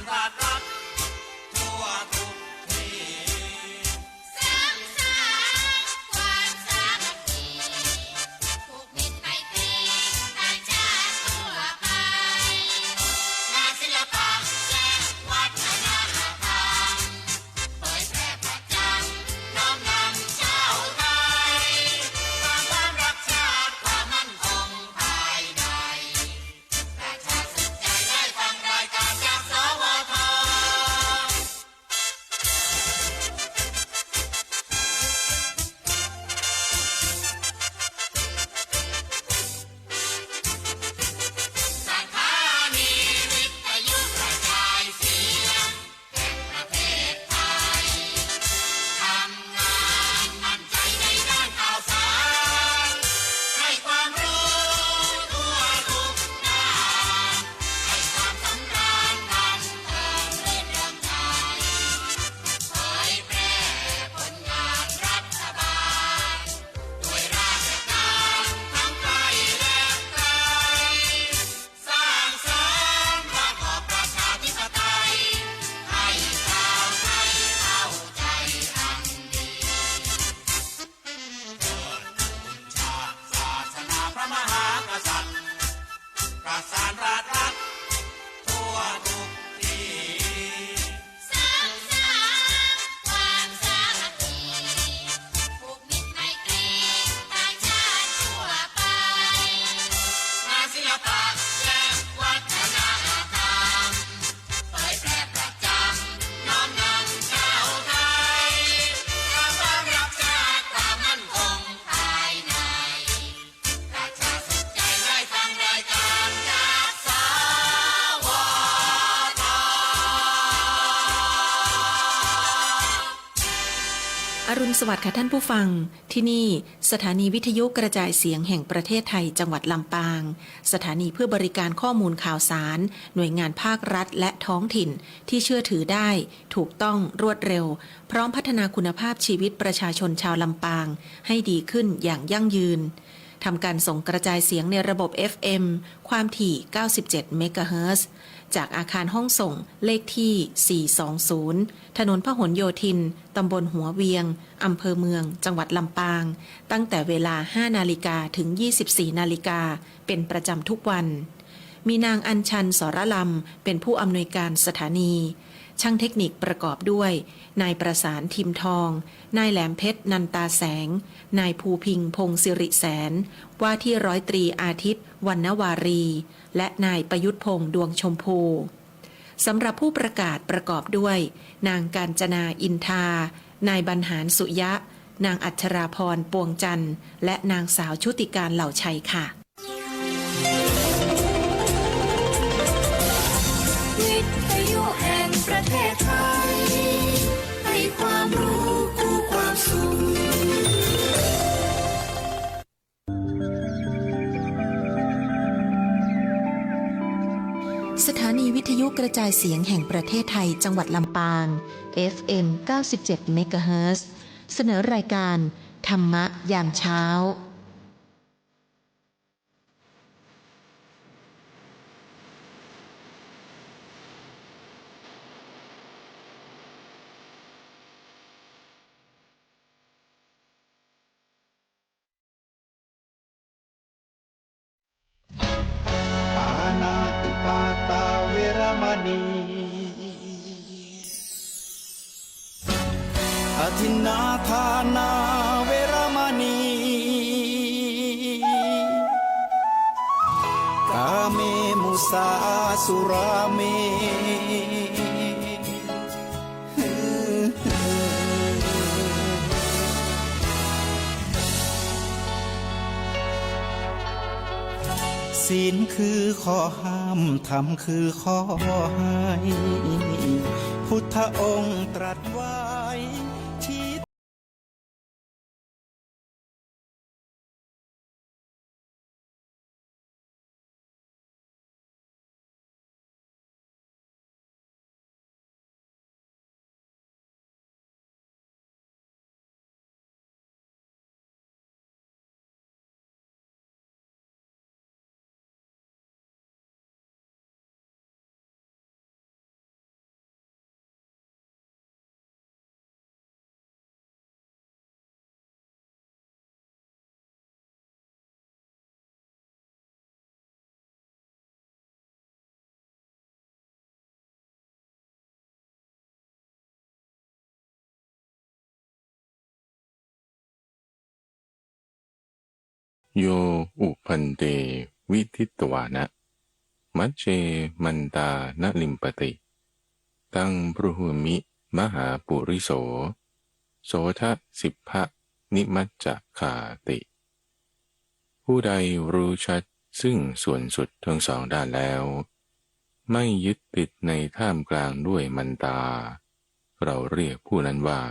ราชรัฐทั่วทุกที่สร้างสรรค์ความสามัคคีผูกมิตรไมตรีต่างชาติทั่วไปงานศิลปะและวัฒนธรรมเผยแพร่ประจำน้อมนำชาวไทยความรักชาติความมั่นคงภายในประชาสนใจได้ฟังรายการจากสวท สถานีวิทยุกระจายเสียงแห่งประเทศไทยทำงานมั่นใจในด้านข่าวสารให้ความรู้ทั่วทุกด้านให้ความสำราญบันเทิงรื่นเริงใจเผยแพร่ผลงานรัฐบาลด้วยราชการทั้งไกลและไกล สร้างสรรค์ระบอบประชาธิปไตยให้ชาวไทยเข้าใจอันดีเทิดทูนชาติศาสนาพระมหากษัตริย์ประสานราชรัฐทั่วทุกที่สร้างสรรค์ความสามัคคีผูกมิตรไมตรีต่างชาติทั่วไปงานศิลปะและวัฒนธรรมเผยแพร่ประจำน้อมนำชาวไทยความรักชาติความมั่นคงภายในประชาสนใจได้ฟังรายการจากสวท อรุณสวัสดิ์ค่ะท่านผู้ฟังที่นี่สถานีวิทยุกระจายเสียงแห่งประเทศไทยจังหวัดลำปางสถานีเพื่อบริการข้อมูลข่าวสารหน่วยงานภาครัฐและท้องถิ่นที่เชื่อถือได้ถูกต้องรวดเร็วพร้อมพัฒนาคุณภาพชีวิตประชาชนชาวลำปางให้ดีขึ้นอย่างยั่งยืนทำการส่งกระจายเสียงในระบบ FM ความถี่ 97 เมกะเฮิรตซ์ จากอาคารห้องส่งเลขที่ 420 ถนนพหลโยธิน ตำบลหัวเวียง อำเภอเมือง จังหวัดลำปาง ตั้งแต่เวลา 5 นาฬิกาถึง 24 นาฬิกา เป็นประจำทุกวัน มีนางอัญชัน สรลำ เป็นผู้อำนวยการสถานี ช่างเทคนิคประกอบด้วย นายประสานทิมทอง นายแหลมเพชรนันตาแสง นายภูพิงพงศิริแสน ว่าที่ร้อยตรีอาทิตย์วรรณวารี และนายประยุทธ์พงษ์ดวงชมพูสำหรับผู้ประกาศประกอบด้วย นางกาญจนาอินทา นายบรรหารสุยะ นางอัชราพรปวงจันทร์และนางสาวชุติการเหล่าชัยค่ะวิทยุแห่งประเทศไทยให้ความรู้คู่ความสุขสถานีวิทยุกระจายเสียงแห่งประเทศไทยจังหวัดลำปาง FM 97 เมกะเฮิรตซ์ เสนอรายการธรรมะยามเช้าปานาติปาตาเวรมณีอทินนาทานาเวรมณีกาเมมุสาสุราเมศีลคือข้อห้ามธรรมคือข้อให้พุทธองค์ตรัสไว้ โยอุพันเตวิทิตวานะมัจเจมันตานะลิมปติตังปรุหุมิมหาปุริโสโสทะสิพพะนิมัจจขาติ ผู้ใดรู้ชัดซึ่งส่วนสุดทั้งสองด้านแล้วไม่ยึดติดในท่ามกลางด้วยมันตาเราเรียกผู้นั้นว่า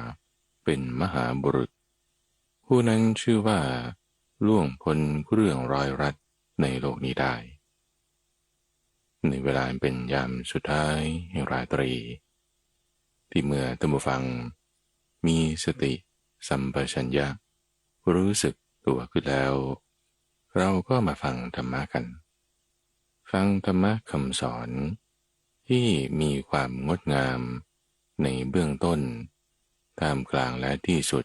เป็นมหาบุรุษผู้นั้นชื่อว่าล่วงพ้นเรื่องร้อยรัดในโลกนี้ได้ในเวลาเป็นยามสุดท้ายแห่งราตรีที่เมื่อท่านผู้ฟังมีสติสัมปชัญญะรู้สึกตัวขึ้นแล้วเราก็มาฟังธรรมะกันฟังธรรมะคำสอนที่มีความงดงามในเบื้องต้นท่ามกลางและที่สุด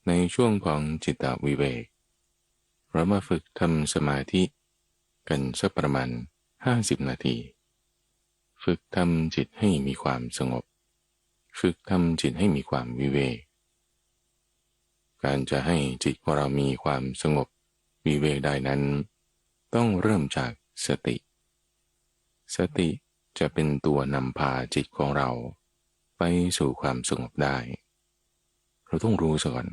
ในช่วงของจิตตวิเวกเรามาฝึกทำสมาธิกันสักประมาณ50 นาทีฝึกทำจิตให้มีความสงบฝึกทำจิตให้มีความวิเวกการจะให้จิตของเรามีความสงบวิเวกได้นั้นต้องเริ่มจากสติสติจะเป็นตัวนำพาจิตของเราไปสู่ความสงบได้เราต้องรู้ซะก่อน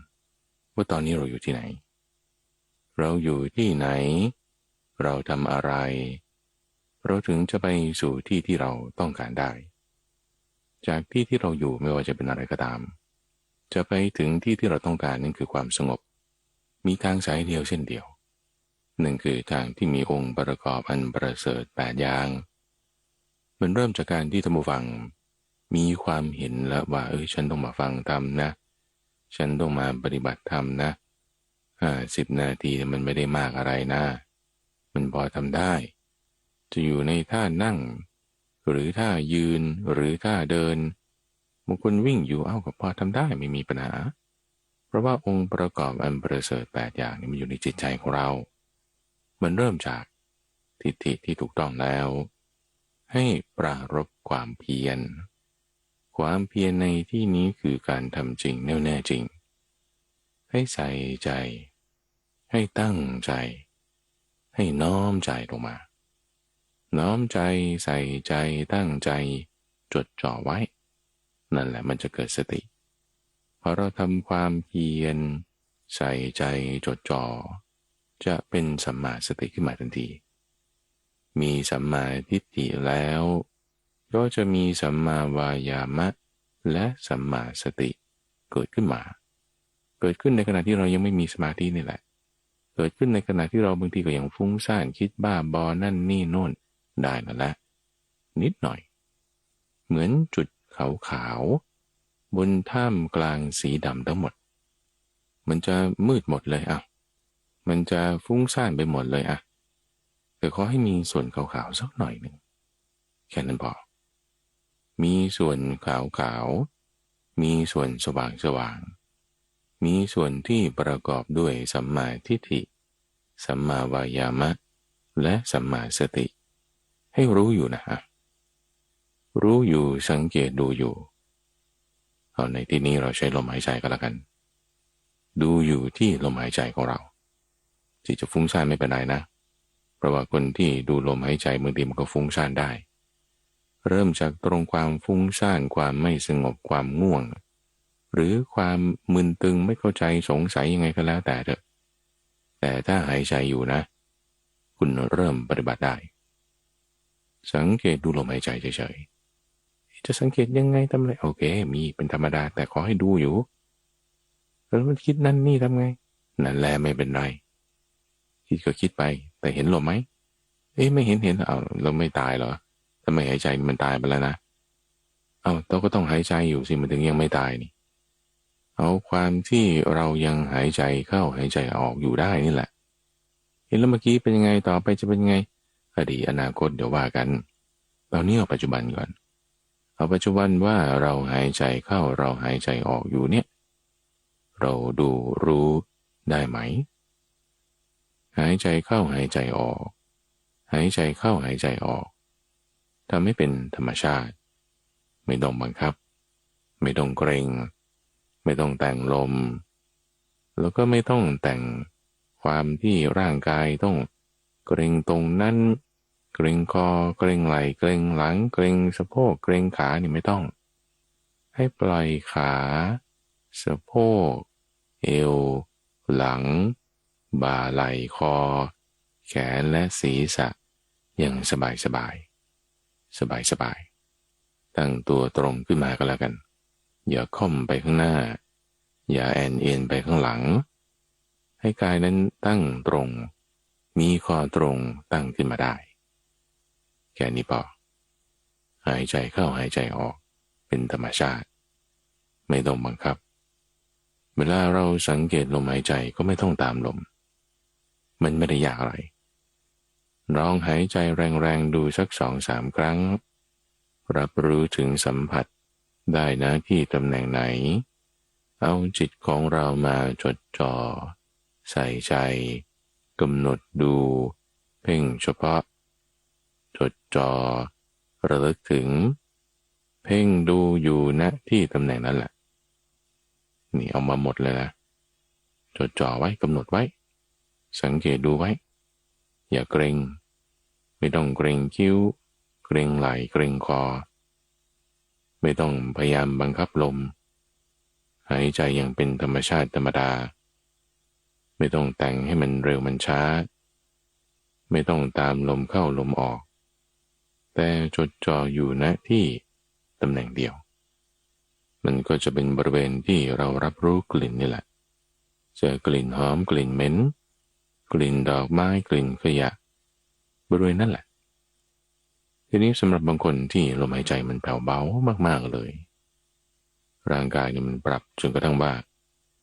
ว่าตอนนี้เราอยู่ที่ไหนเราอยู่ที่ไหนเราทำอะไรเราถึงจะไปสู่ที่ที่เราต้องการได้จากที่ที่เราอยู่ไม่ว่าจะเป็นอะไรก็ตามจะไปถึงที่ที่เราต้องการนั่นคือความสงบมีทางสายเดียวเช่นเดียวหนึ่งคือทางที่มีองค์ประกอบอันประเสริฐ8 อย่างมันเริ่มจากการที่ท่านผู้ฟังมีความเห็นแล้วว่าฉันต้องมาฟังธรรมนะฉันต้องมาปฏิบัติธรรมนะ50 นาทีมันไม่ได้มากอะไรนะมันพอทำได้จะอยู่ในท่านั่งหรือท่ายืนหรือท่าเดินบางคนวิ่งอยู่ก็พอทำได้ไม่มีปัญหาเพราะว่าองค์ประกอบอันประเสริฐ8 อย่างนี้มันอยู่ในจิตใจของเรามันเริ่มจากทิฏฐิที่ถูกต้องแล้วให้ปรารภความเพียรความเพียรในที่นี้คือการทำจริงแน่วแน่จริงให้ใส่ใจให้ตั้งใจให้น้อมใจลงมาน้อมใจใส่ใจตั้งใจจดจ่อไว้นั่นแหละมันจะเกิดสติพอเราทำความเพียรใส่ใจจดจ่อจะเป็นสัมมาสติขึ้นมาทันทีมีสัมมาทิฏฐิแล้วก็จะมีสัมมาวายามะและสัมมาสติเกิดขึ้นมาเกิดขึ้นในขณะที่เรายังไม่มีสมาธินี่แหละเกิดขึ้นในขณะที่เราบางทีก็ยังฟุ้งซ่านคิดบ้าบอนั่นนี่โน่นได้นั่นแหละนิดหน่อยเหมือนจุดขาวๆบนท่ามกลางสีดำทั้งหมดมันจะมืดหมดเลยมันจะฟุ้งซ่านไปหมดเลยแต่ขอให้มีส่วนขาวๆสักหน่อยหนึ่งแค่นั้นพอมีส่วนขาวๆมีส่วนสว่างๆมีส่วนที่ประกอบด้วยสัมมาทิฏฐิสัมมาวายามะและสัมมาสติให้รู้อยู่นะรู้อยู่สังเกตดูอยู่เอาในที่นี้เราใช้ลมหายใจก็แล้วกันดูอยู่ที่ลมหายใจของเราที่จะฟุ้งซ่านไม่เป็นไรนะเพราะว่าคนที่ดูลมหายใจบางทีมันก็ฟุ้งซ่านได้เริ่มจากตรงความฟุ้งซ่านความไม่สงบความง่วงหรือความมึนตึงไม่เข้าใจสงสัยยังไงก็แล้วแต่เถอะแต่ถ้าหายใจอยู่นะคุณเริ่มปฏิบัติได้สังเกตดูลมหายใจเฉยๆจะสังเกตยังไงทำอะไรโอเคมีเป็นธรรมดาแต่ขอให้ดูอยู่แล้วมันคิดนั่นนี่ทำไงนั่นแหละไม่เป็นไรคิดก็คิดไปแต่เห็นลมไหมไม่เห็นเราไม่ตายเหรอทำไมหายใจมันตายไปแล้วนะเราก็ต้องหายใจอยู่สิมันถึงยังไม่ตายนี่เอาความที่เรายังหายใจเข้าหายใจออกอยู่ได้นี่แหละเห็นแล้วเมื่อกี้เป็นยังไงต่อไปจะเป็นยังไงอดีตอนาคตเดี๋ยวว่ากันเราเนี่ยเอาปัจจุบันก่อนเอาปัจจุบันว่าเราหายใจเข้าเราหายใจออกอยู่เนี่ยเราดูรู้ได้ไหมหายใจเข้าหายใจออกหายใจเข้าหายใจออกทำให้เป็นธรรมชาติไม่ต้องบังคับไม่ต้องเกรงไม่ต้องแต่งลมแล้วก็ไม่ต้องแต่ง ความที่ร่างกายต้องเกร็งตรงนั้นเกร็งคอเกร็งไหล่เกร็งหลังเกร็งสะโพกเกร็งขานี่ไม่ต้องให้ปล่อยขาสะโพกเอวหลังบ่าไหล่คอแขนและศีรษะอย่างสบายสบายสบายสบายตั้งตัวตรงขึ้นมาก็แล้วกันอย่าค่อมไปข้างหน้าอย่าแอนเอ็นไปข้างหลังให้กายนั้นตั้งตรงมีคอตรงตั้งขึ้นมาได้แค่นี้พอหายใจเข้าหายใจออกเป็นธรรมชาติไม่ต้องบังคับเวลาเราสังเกตลมหายใจก็ไม่ต้องตามลมมันไม่ได้ยากอะไรลองหายใจแรงๆดูสัก2-3 ครั้งรับรู้ถึงสัมผัสได้นะที่ตำแหน่งไหนเอาจิตของเรามาจดจ่อใส่ใจกำหนดดูเพ่งเฉพาะจดจ่อระลึกถึงเพ่งดูอยู่ณที่ตำแหน่งนั้นแหละนี่เอามาหมดเลยนะจดจ่อไว้กำหนดไว้สังเกตดูไว้อย่าเกรงไม่ต้องเกรงคิ้วเกรงไหล่เกรงคอไม่ต้องพยายามบังคับลมหายใจอย่างเป็นธรรมชาติธรรมดาไม่ต้องแต่งให้มันเร็วมันช้าไม่ต้องตามลมเข้าลมออกแต่จดจ่ออยู่ณที่ตำแหน่งเดียวมันก็จะเป็นบริเวณที่เรารับรู้กลิ่นนี่แหละเจอกลิ่นหอมกลิ่นเหม็นกลิ่นดอกไม้กลิ่นขยะบริเวณนั่นแหละทีนี้สำหรับบางคนที่ลมหายใจมันแผ่วเบามากๆเลยร่างกายนี่มันปรับจนกระทั่งว่า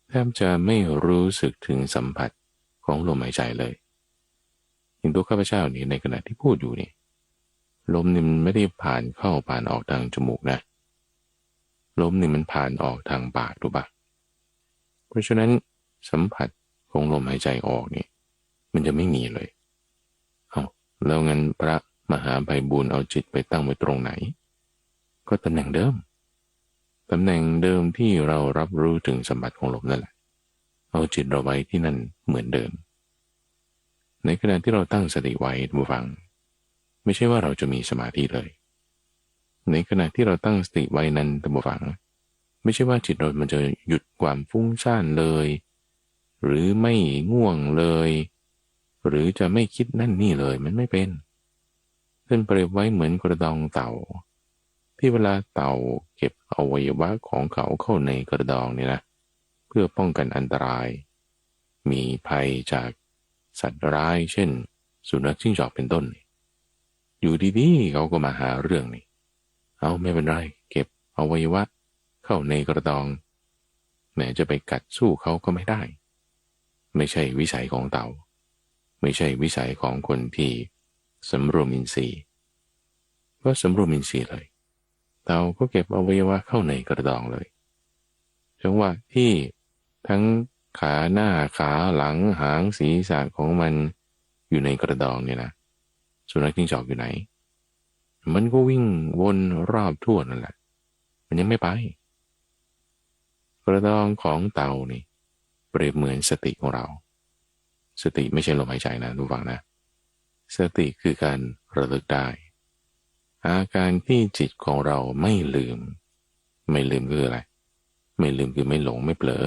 แทบจะไม่รู้สึกถึงสัมผัสของลมหายใจเลยอย่างตัวข้าพเจ้านี่ในขณะที่พูดอยู่นี่ลมนี่มันไม่ได้ผ่านเข้าผ่านออกทางจมูกนะลมนี่มันผ่านออกทางปากถูกปะเพราะฉะนั้นสัมผัสของลมหายใจออกนี่มันจะไม่มีเลยเอาแล้วงั้นพระมหาไพบูลย์เอาจิตไปตั้งไว้ตรงไหนก็ตำแหน่งเดิมตำแหน่งเดิมที่เรารับรู้ถึงสัมผัสของลมนั่นแหละเอาจิตเราไว้ที่นั่นเหมือนเดิมในขณะที่เราตั้งสติไว้ดูฟังไม่ใช่ว่าเราจะมีสมาธิเลยในขณะที่เราตั้งสติไว้นั้นท่านผู้ฟังไม่ใช่ว่าจิตเรามันจะหยุดความฟุ้งซ่านเลยหรือไม่ง่วงเลยหรือจะไม่คิดนั่นนี่เลยมันไม่เป็นเพื่อนเปรียบไว้เหมือนกระดองเต่าที่เวลาเต่าเก็บอวัยวะของเขาเข้าในกระดองเนี่ยนะเพื่อป้องกันอันตรายมีภัยจากสัตว์ร้ายเช่นสุนัขจิ้งจอกเป็นต้นอยู่ดีๆเขาก็มาหาเรื่องนี่เอาไม่เป็นไรเก็บอวัยวะเข้าในกระดองแม้จะไปกัดสู้เขาก็ไม่ได้ไม่ใช่วิสัยของเต่าไม่ใช่วิสัยของคนที่สำรวมอินทรีย์ก็สำรวมอินทรีย์เลยเต่าก็เก็บอวัยวะเข้าในกระดองเลยจังหวะที่ทั้งขาหน้าขาหลังหางศีรษะของมันอยู่ในกระดองเนี่ยนะสุนัขจิ้งจอกอยู่ไหนมันก็วิ่งวนรอบทั่วนั่นแหละมันยังไม่ไปกระดองของเต่านี่เปรียบเหมือนสติของเราสติไม่ใช่ลมหายใจนะทุกฝั่งนะสติคือการระลึกได้อาการที่จิตของเราไม่ลืมคืออะไรไม่ลืมคือไม่หลงไม่เผลอ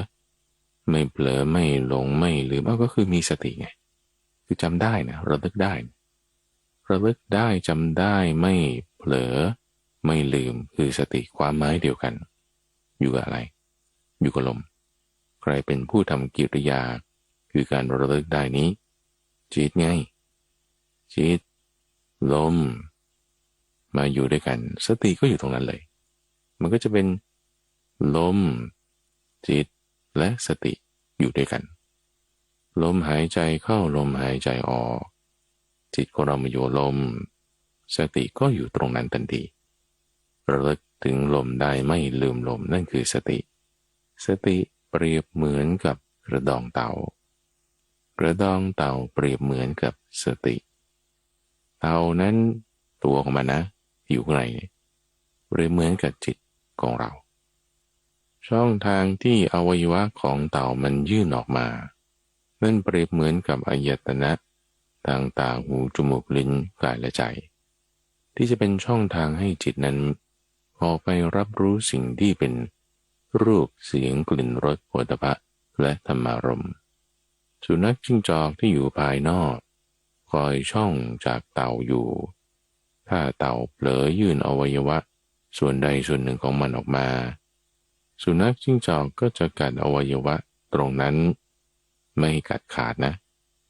ไม่เผลอไม่หลงไม่ลืมก็คือมีสติไงคือจำได้นะระลึกได้จำได้ไม่เผลอไม่ลืมคือสติความหมายเดียวกันอยู่กับอะไรอยู่กับลมใครเป็นผู้ทำกิริยาคือการระลึกได้นี้จิตไงจิตลมมาอยู่ด้วยกันสติก็อยู่ตรงนั้นเลยมันก็จะเป็นลมจิตและสติอยู่ด้วยกันลมหายใจเข้าลมหายใจออกจิตของเรามาอยู่ลมสติก็อยู่ตรงนั้นทันทีระลึกถึงลมได้ไม่ลืมลมนั่นคือสติเปรียบเหมือนกับกระดองเต่ากระดองเต่าเปรียบเหมือนกับสติเต่านั้นตัวของมันนะอยู่ข้างในเปรียบเหมือนกับจิตของเราช่องทางที่อวัยวะของเต่ามันยื่นออกมา นั่นเปรียบเหมือนกับอายตนะทางตาหูจมูกลิ้นกายและใจที่จะเป็นช่องทางให้จิตนั้นออกไปรับรู้สิ่งที่เป็นรูปเสียงกลิ่นรสโผฏฐัพพะและธรรมารมณ์สุนัขจิ้งจอกที่อยู่ภายนอกคอยช่องจากเต่าอยู่ถ้าเต่าเผลอยื่นอวัยวะส่วนใดส่วนหนึ่งของมันออกมาสุนัขจิ้งจอกก็จะกัดอวัยวะตรงนั้นไม่กัดขาดนะ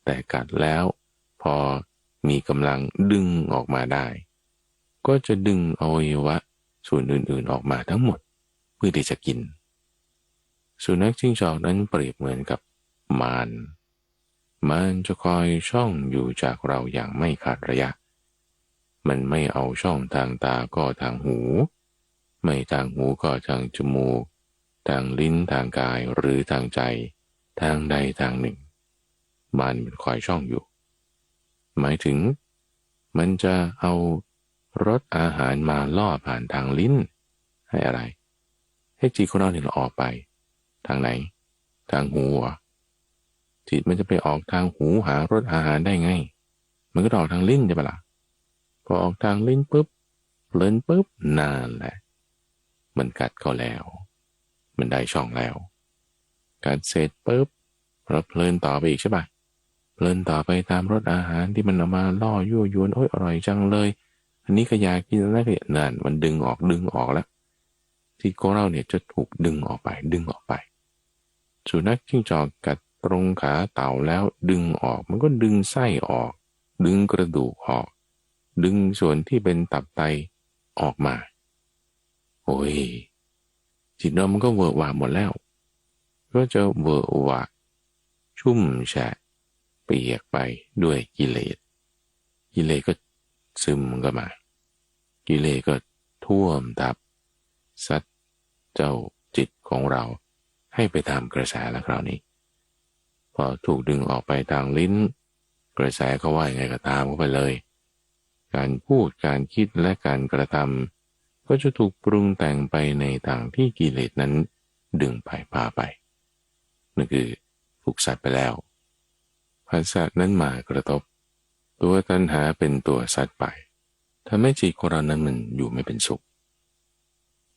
แต่กัดแล้วพอมีกำลังดึงออกมาได้ก็จะดึงอวัยวะส่วนอื่นๆออกมาทั้งหมดเพื่อที่จะกินสุนัขจิ้งจอกนั้นเปรียบเหมือนกับมารมันจะคอยช่องอยู่จากเราอย่างไม่ขาดระยะมันไม่เอาช่องทางตาก็ทางหูไม่ทางหูก็ทางจมูกทางลิ้นทางกายหรือทางใจทางใดทางหนึ่งมันคอยช่องอยู่หมายถึงมันจะเอารสอาหารมาล่อผ่านทางลิ้นให้อะไรให้จิตของเราเนี่ยออกไปทางไหนทางหูจิตมันจะไปออกทางหูหารสอาหารได้ไงมันก็ออกทางลิ้นใช่ปะล่ะพอออกทางลิ้นปุ๊บเพลินปุ๊บนานแหละมันกัดก็แล้วมันได้ช่องแล้วกัดเสร็จปุ๊บเราเพลินต่อไปอีกใช่ปะเพลินต่อไปตามรสอาหารที่มันเอามาล่อยั่วยวนโอ้ยอร่อยจังเลยอันนี้ก็อยากกินนั่นก็นั่นมันดึงออกแล้วที่ของเราเนี่ยจะถูกดึงออกไปสุนัขจิ้งจอกกัดตรงขาเต่าแล้วดึงออกมันก็ดึงไส้ออกดึงกระดูกออกดึงส่วนที่เป็นตับไตออกมาโอ้ยจิตเรามันก็เวอะหวาหมดแล้วก็จะเวอะหวะชุ่มแฉะเปียกไปด้วยกิเลสก็ซึมก็มากิเลสก็ท่วมทับซัดเจ้าจิตของเราให้ไปตามกระแสแล้วคราวนี้พอถูกดึงออกไปทางลิ้นกระแสเขาว่ายังไงก็ตามเข้าไปเลยการพูดการคิดและการกระทำก็จะถูกปรุงแต่งไปในทางที่กิเลสนั้นดึงไปพาไปนั่นคือถูกสัตว์ไปแล้วภาษานั้นมากระทบตัวตัณหาเป็นตัวสัตว์ไปทำให้จิตของเรานั้นมันอยู่ไม่เป็นสุข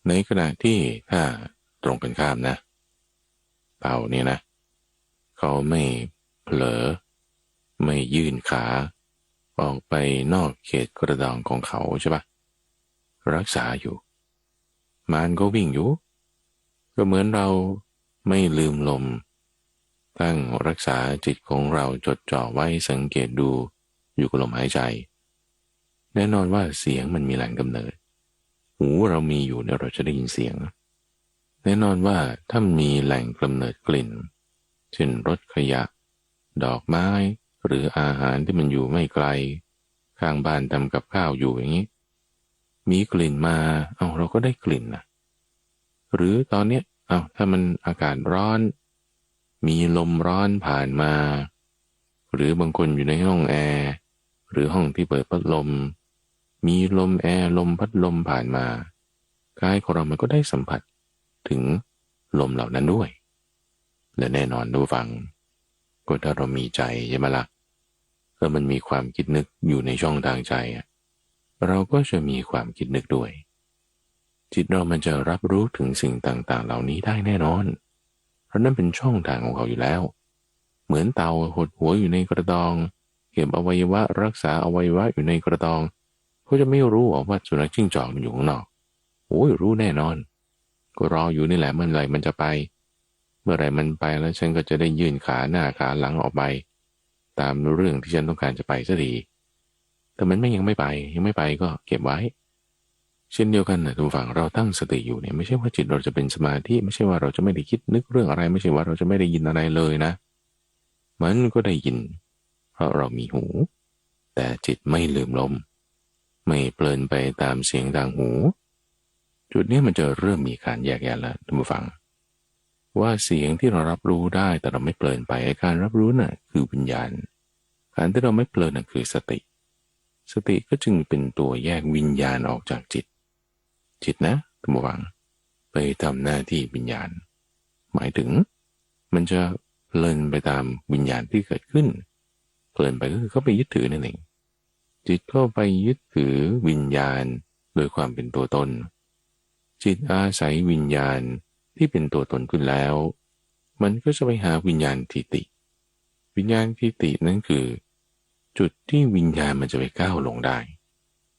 ในขณะที่ถ้าตรงกันข้ามนะเต่าเนี่ยนะเขาไม่เผลอไม่ยื่นขาออกไปนอกเขตกระดองของเขาใช่ปะรักษาอยู่มารก็วิ่งอยู่ก็เหมือนเราไม่ลืมลมตั้งรักษาจิตของเราจดจ่อไว้สังเกตดูอยู่กับลมหายใจแน่นอนว่าเสียงมันมีแหล่งกำเนิดหูเรามีอยู่เนี่ยเราจะได้ยินเสียงแน่นอนว่าถ้ามีแหล่งกำเนิดกลิ่นเช่นรถขยะดอกไม้หรืออาหารที่มันอยู่ไม่ไกลข้างบ้านทำกับข้าวอยู่อย่างนี้มีกลิ่นมาเราก็ได้กลิ่นนะหรือตอนเนี้ยถ้ามันอากาศร้อนมีลมร้อนผ่านมาหรือบางคนอยู่ในห้องแอร์หรือห้องที่เปิดพัดลมมีลมแอร์ลมพัดลมผ่านมากายของเรามันก็ได้สัมผัสถึงลมเหล่านั้นด้วยและแน่นอนดูฟังก็ถ้าเรามีใจใช่ไหมล่ะแล้วมันมีความคิดนึกอยู่ในช่องทางใจเราก็จะมีความคิดนึกด้วยจิตเรามันจะรับรู้ถึงสิ่งต่างๆเหล่านี้ได้แน่นอนเพราะนั่นเป็นช่องทางของเขาอยู่แล้วเหมือนเต่าหดหัวอยู่ในกระดองเก็บอวัยวะรักษาอวัยวะอยู่ในกระดองเขาจะไม่รู้ว่าสุนัขจิ้งจอกมันอยู่ข้างนอกรู้แน่นอนก็รออยู่นี่แหละเมื่อไหร่มันจะไปเมื่อไหร่มันไปแล้วฉันก็จะได้ยื่นขาหน้าขาหลังออกไปตามเรื่องที่ฉันต้องการจะไปสักทีแต่มันยังไม่ไปก็เก็บไว้เช่นเดียวกันนะทุกฝั่งเราตั้งสติอยู่เนี่ยไม่ใช่ว่าจิตเราจะเป็นสมาธิไม่ใช่ว่าเราจะไม่ได้คิดนึกเรื่องอะไรไม่ใช่ว่าเราจะไม่ได้ยินอะไรเลยนะมันก็ได้ยินเพราะเรามีหูแต่จิตไม่ลืมลมไม่เพลินไปตามเสียงทางหูจุดนี้มันจะเริ่มมีการแยกแยะแล้วท่านผู้ฟังว่าเสียงที่เรารับรู้ได้แต่เราไม่เพลินไปการรับรู้น่ะคือวิญญาณการที่เราไม่เพลินน่ะคือสติก็จึงเป็นตัวแยกวิญญาณออกจากจิตนะท่านผู้ฟังไปทำหน้าที่วิญญาณหมายถึงมันจะ เพลินไปตามวิญญาณที่เกิดขึ้นเพลินไปก็คือเข้าไปยึดถือนั่นเองจิตเข้าไปยึดถือวิญญาณโดยความเป็นตัวตนจิตอาศัยวิญญาณที่เป็นตัวตนขึ้นแล้วมันก็จะไปหาวิญญาณทิฏฐิวิญญาณทิฏฐินั้นคือจุดที่วิญญาณมันจะไปก้าวลงได้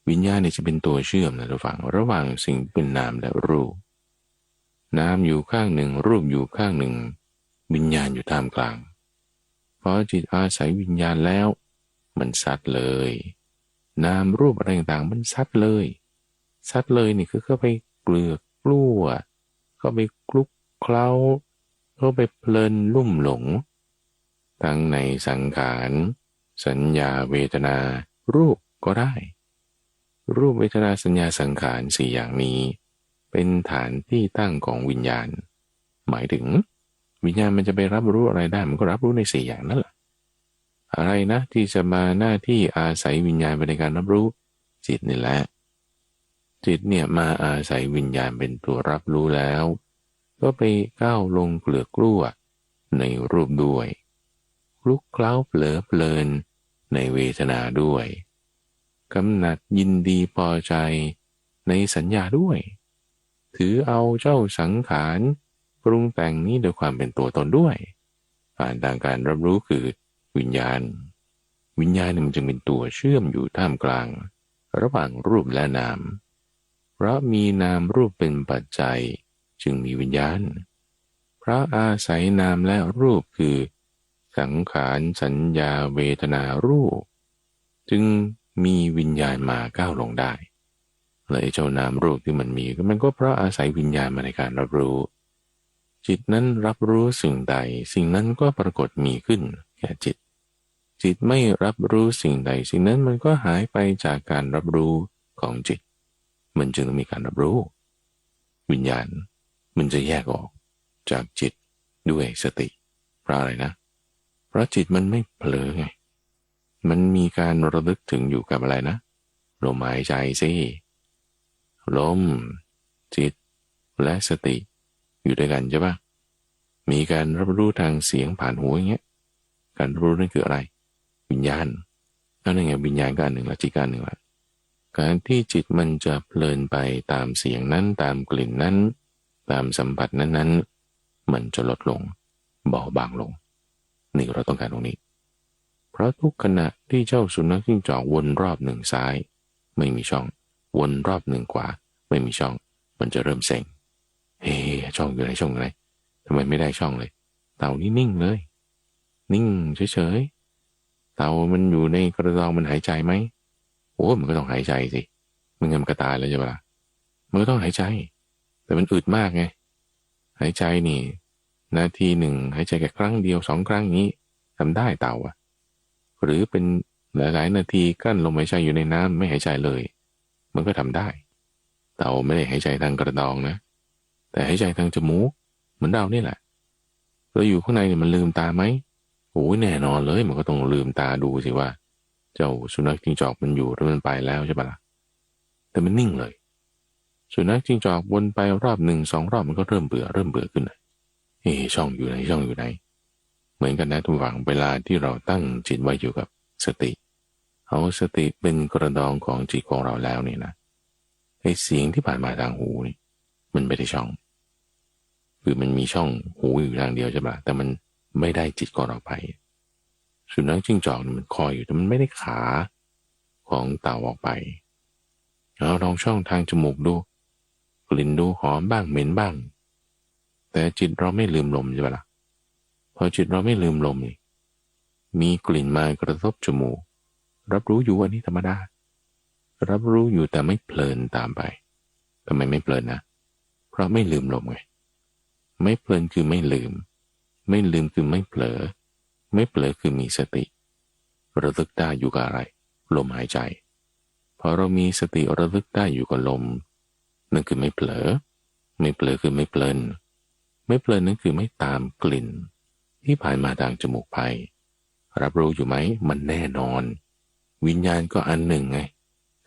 วิญญาณเนี่ยจะเป็นตัวเชื่อมนะทุกฝั่งระหว่างสิ่งที่เป็นนามและรูปนามอยู่ข้างหนึ่งรูปอยู่ข้างหนึ่งวิญญาณอยู่ท่ามกลางพอจิตอาศัยวิญญาณแล้วมันซัดเลยนามรูปอะไรต่างๆมันซัดเลยนี่คือเข้าไปเกลือกกลั้วเข้าไปคลุกเคล้าเข้าไปเพลินลุ่มหลงทั้งในสังขารสัญญาเวทนารูปก็ได้รูปเวทนาสัญญาสังขารสี่อย่างนี้เป็นฐานที่ตั้งของวิญญาณหมายถึงวิญญาณมันจะไปรับรู้อะไรได้มันก็รับรู้ในสี่อย่างนั่นแหละอะไรนะที่จะมาหน้าที่อาศัยวิญญาณในการรับรู้จิตนี่แหละจิตเนี่ยมาอาศัยวิญญาณเป็นตัวรับรู้แล้วก็ไปก้าวลงเกลือกกลั้วในรูปด้วยคลุกเคล้าเผลอเพลินในเวทนาด้วยกำหนัดยินดีพอใจในสัญญาด้วยถือเอาเจ้าสังขารปรุงแต่งนี้โดยความเป็นตัวตนด้วยผ่านทางการรับรู้คือวิญญาณเนี่ยมันจึงเป็นตัวเชื่อมอยู่ท่ามกลางระหว่างรูปและนามเพราะมีนามรูปเป็นปัจจัยจึงมีวิญญาณเพราะอาศัยนามและรูปคือสังขารสัญญาเวทนารูปจึงมีวิญญาณมาก้าวลงได้เลยเจ้านามรูปที่มันมีมันก็เพราะอาศัยวิญญาณมาในการรับรู้จิตนั้นรับรู้สิ่งใดสิ่งนั้นก็ปรากฏมีขึ้นแก่จิตไม่รับรู้สิ่งใดสิ่งนั้นมันก็หายไปจากการรับรู้ของจิตมันจึงมีการรับรู้วิญญาณมันจะแยกออกจากจิตด้วยสติเพราะอะไรนะเพราะจิตมันไม่เผลอไงมันมีการระลึกถึงอยู่กับอะไรนะลมหายใจสิลมจิตและสติอยู่ด้วยกันใช่ปะมีการรับรู้ทางเสียงผ่านหูอย่างเงี้ยการรับรู้นั่นคืออะไรวิญญาณนั่นไงวิญญาณก็อันหนึ่งละจิตก็อันหนึ่งละการที่จิตมันจะเพลินไปตามเสียงนั้นตามกลิ่นนั้นตามสัมผัสนั้นมันจะลดลงเบาบางลงนี่เราต้องการตรงนี้เพราะทุกขณะที่เจ้าสุนัขจิ้งจอกวนรอบหนึ่งซ้ายไม่มีช่องวนรอบหนึ่งขวาไม่มีช่องมันจะเริ่มเซ็งเฮ้ช่องอยู่ไหนช่องอยู่ไหนทำไมไม่ได้ช่องเลยเต่านี่นิ่งเลยนิ่งเฉยๆเต่ามันอยู่ในกระดองมันหายใจไหมโอ้มันก็ต้องหายใจสิมันงั้นมันก็ตายแล้วใช่ปะล่ะมันก็ต้องหายใจแต่มันอึดมากไงหายใจนี่นาทีหนึ่งหายใจแค่ครั้งเดียว2 ครั้งนี้ทำได้เต่าอะหรือเป็นหลายๆนาทีกั้นลมหายใจอยู่ในน้ำไม่หายใจเลยมันก็ทำได้เต่าไม่ได้หายใจทางกระดองนะแต่หายใจทางจมูกเหมือนเรานี่แหละเราอยู่ข้างในเนี่ยมันลืมตาไหมโอ้ยแน่นอนเลยมันก็ต้องลืมตาดูสิว่าเจ้าสุนัขจิ้งจอกมันอยู่หรือมันไปแล้วใช่ปะล่ะแต่มันนิ่งเลยสุนัขจิ้งจอกวนไปรอบ1 2 รอบมันก็เริ่มเบื่อขึ้นช่องอยู่ไหนช่องอยู่ไหนเหมือนกันนะทุกฝั่งเวลาที่เราตั้งจิตไว้อยู่กับสติเอาสติเป็นกระดองของจิตของเราแล้วนี่นะไอ้เสียงที่ผ่านมาทางหูนี่มันไม่ได้ช่องคือมันมีช่องหูอยู่ทางเดียวใช่ปะแต่มันไม่ได้จิตของเราไปสุนัขจิ้งจอกมันคอยอยู่แต่มันไม่ได้ขาของเต่าออกไปเราลองช่องทางจมูกดูกลิ่นดูหอมบ้างเหม็นบ้างแต่จิตเราไม่ลืมลมใช่ปะล่ะพอจิตเราไม่ลืมลมนี่มีกลิ่นมากระทบจมูกรับรู้อยู่อันนี้ธรรมดารับรู้อยู่แต่ไม่เพลินตามไปทำไมไม่เพลินนะเพราะไม่ลืมลมไงไม่เพลินคือไม่ลืมคือไม่เผลอไม่เผลอคือมีสติระลึกได้อยู่กับอะไรลมหายใจพอเรามีสติระลึกได้อยู่กับลมนั่นคือไม่เผลอคือไม่เพลินนั่นคือไม่ตามกลิ่นที่ผ่านมาทางจมูกไปรับรู้อยู่ไหมมันแน่นอนวิญญาณก็อันหนึ่งไง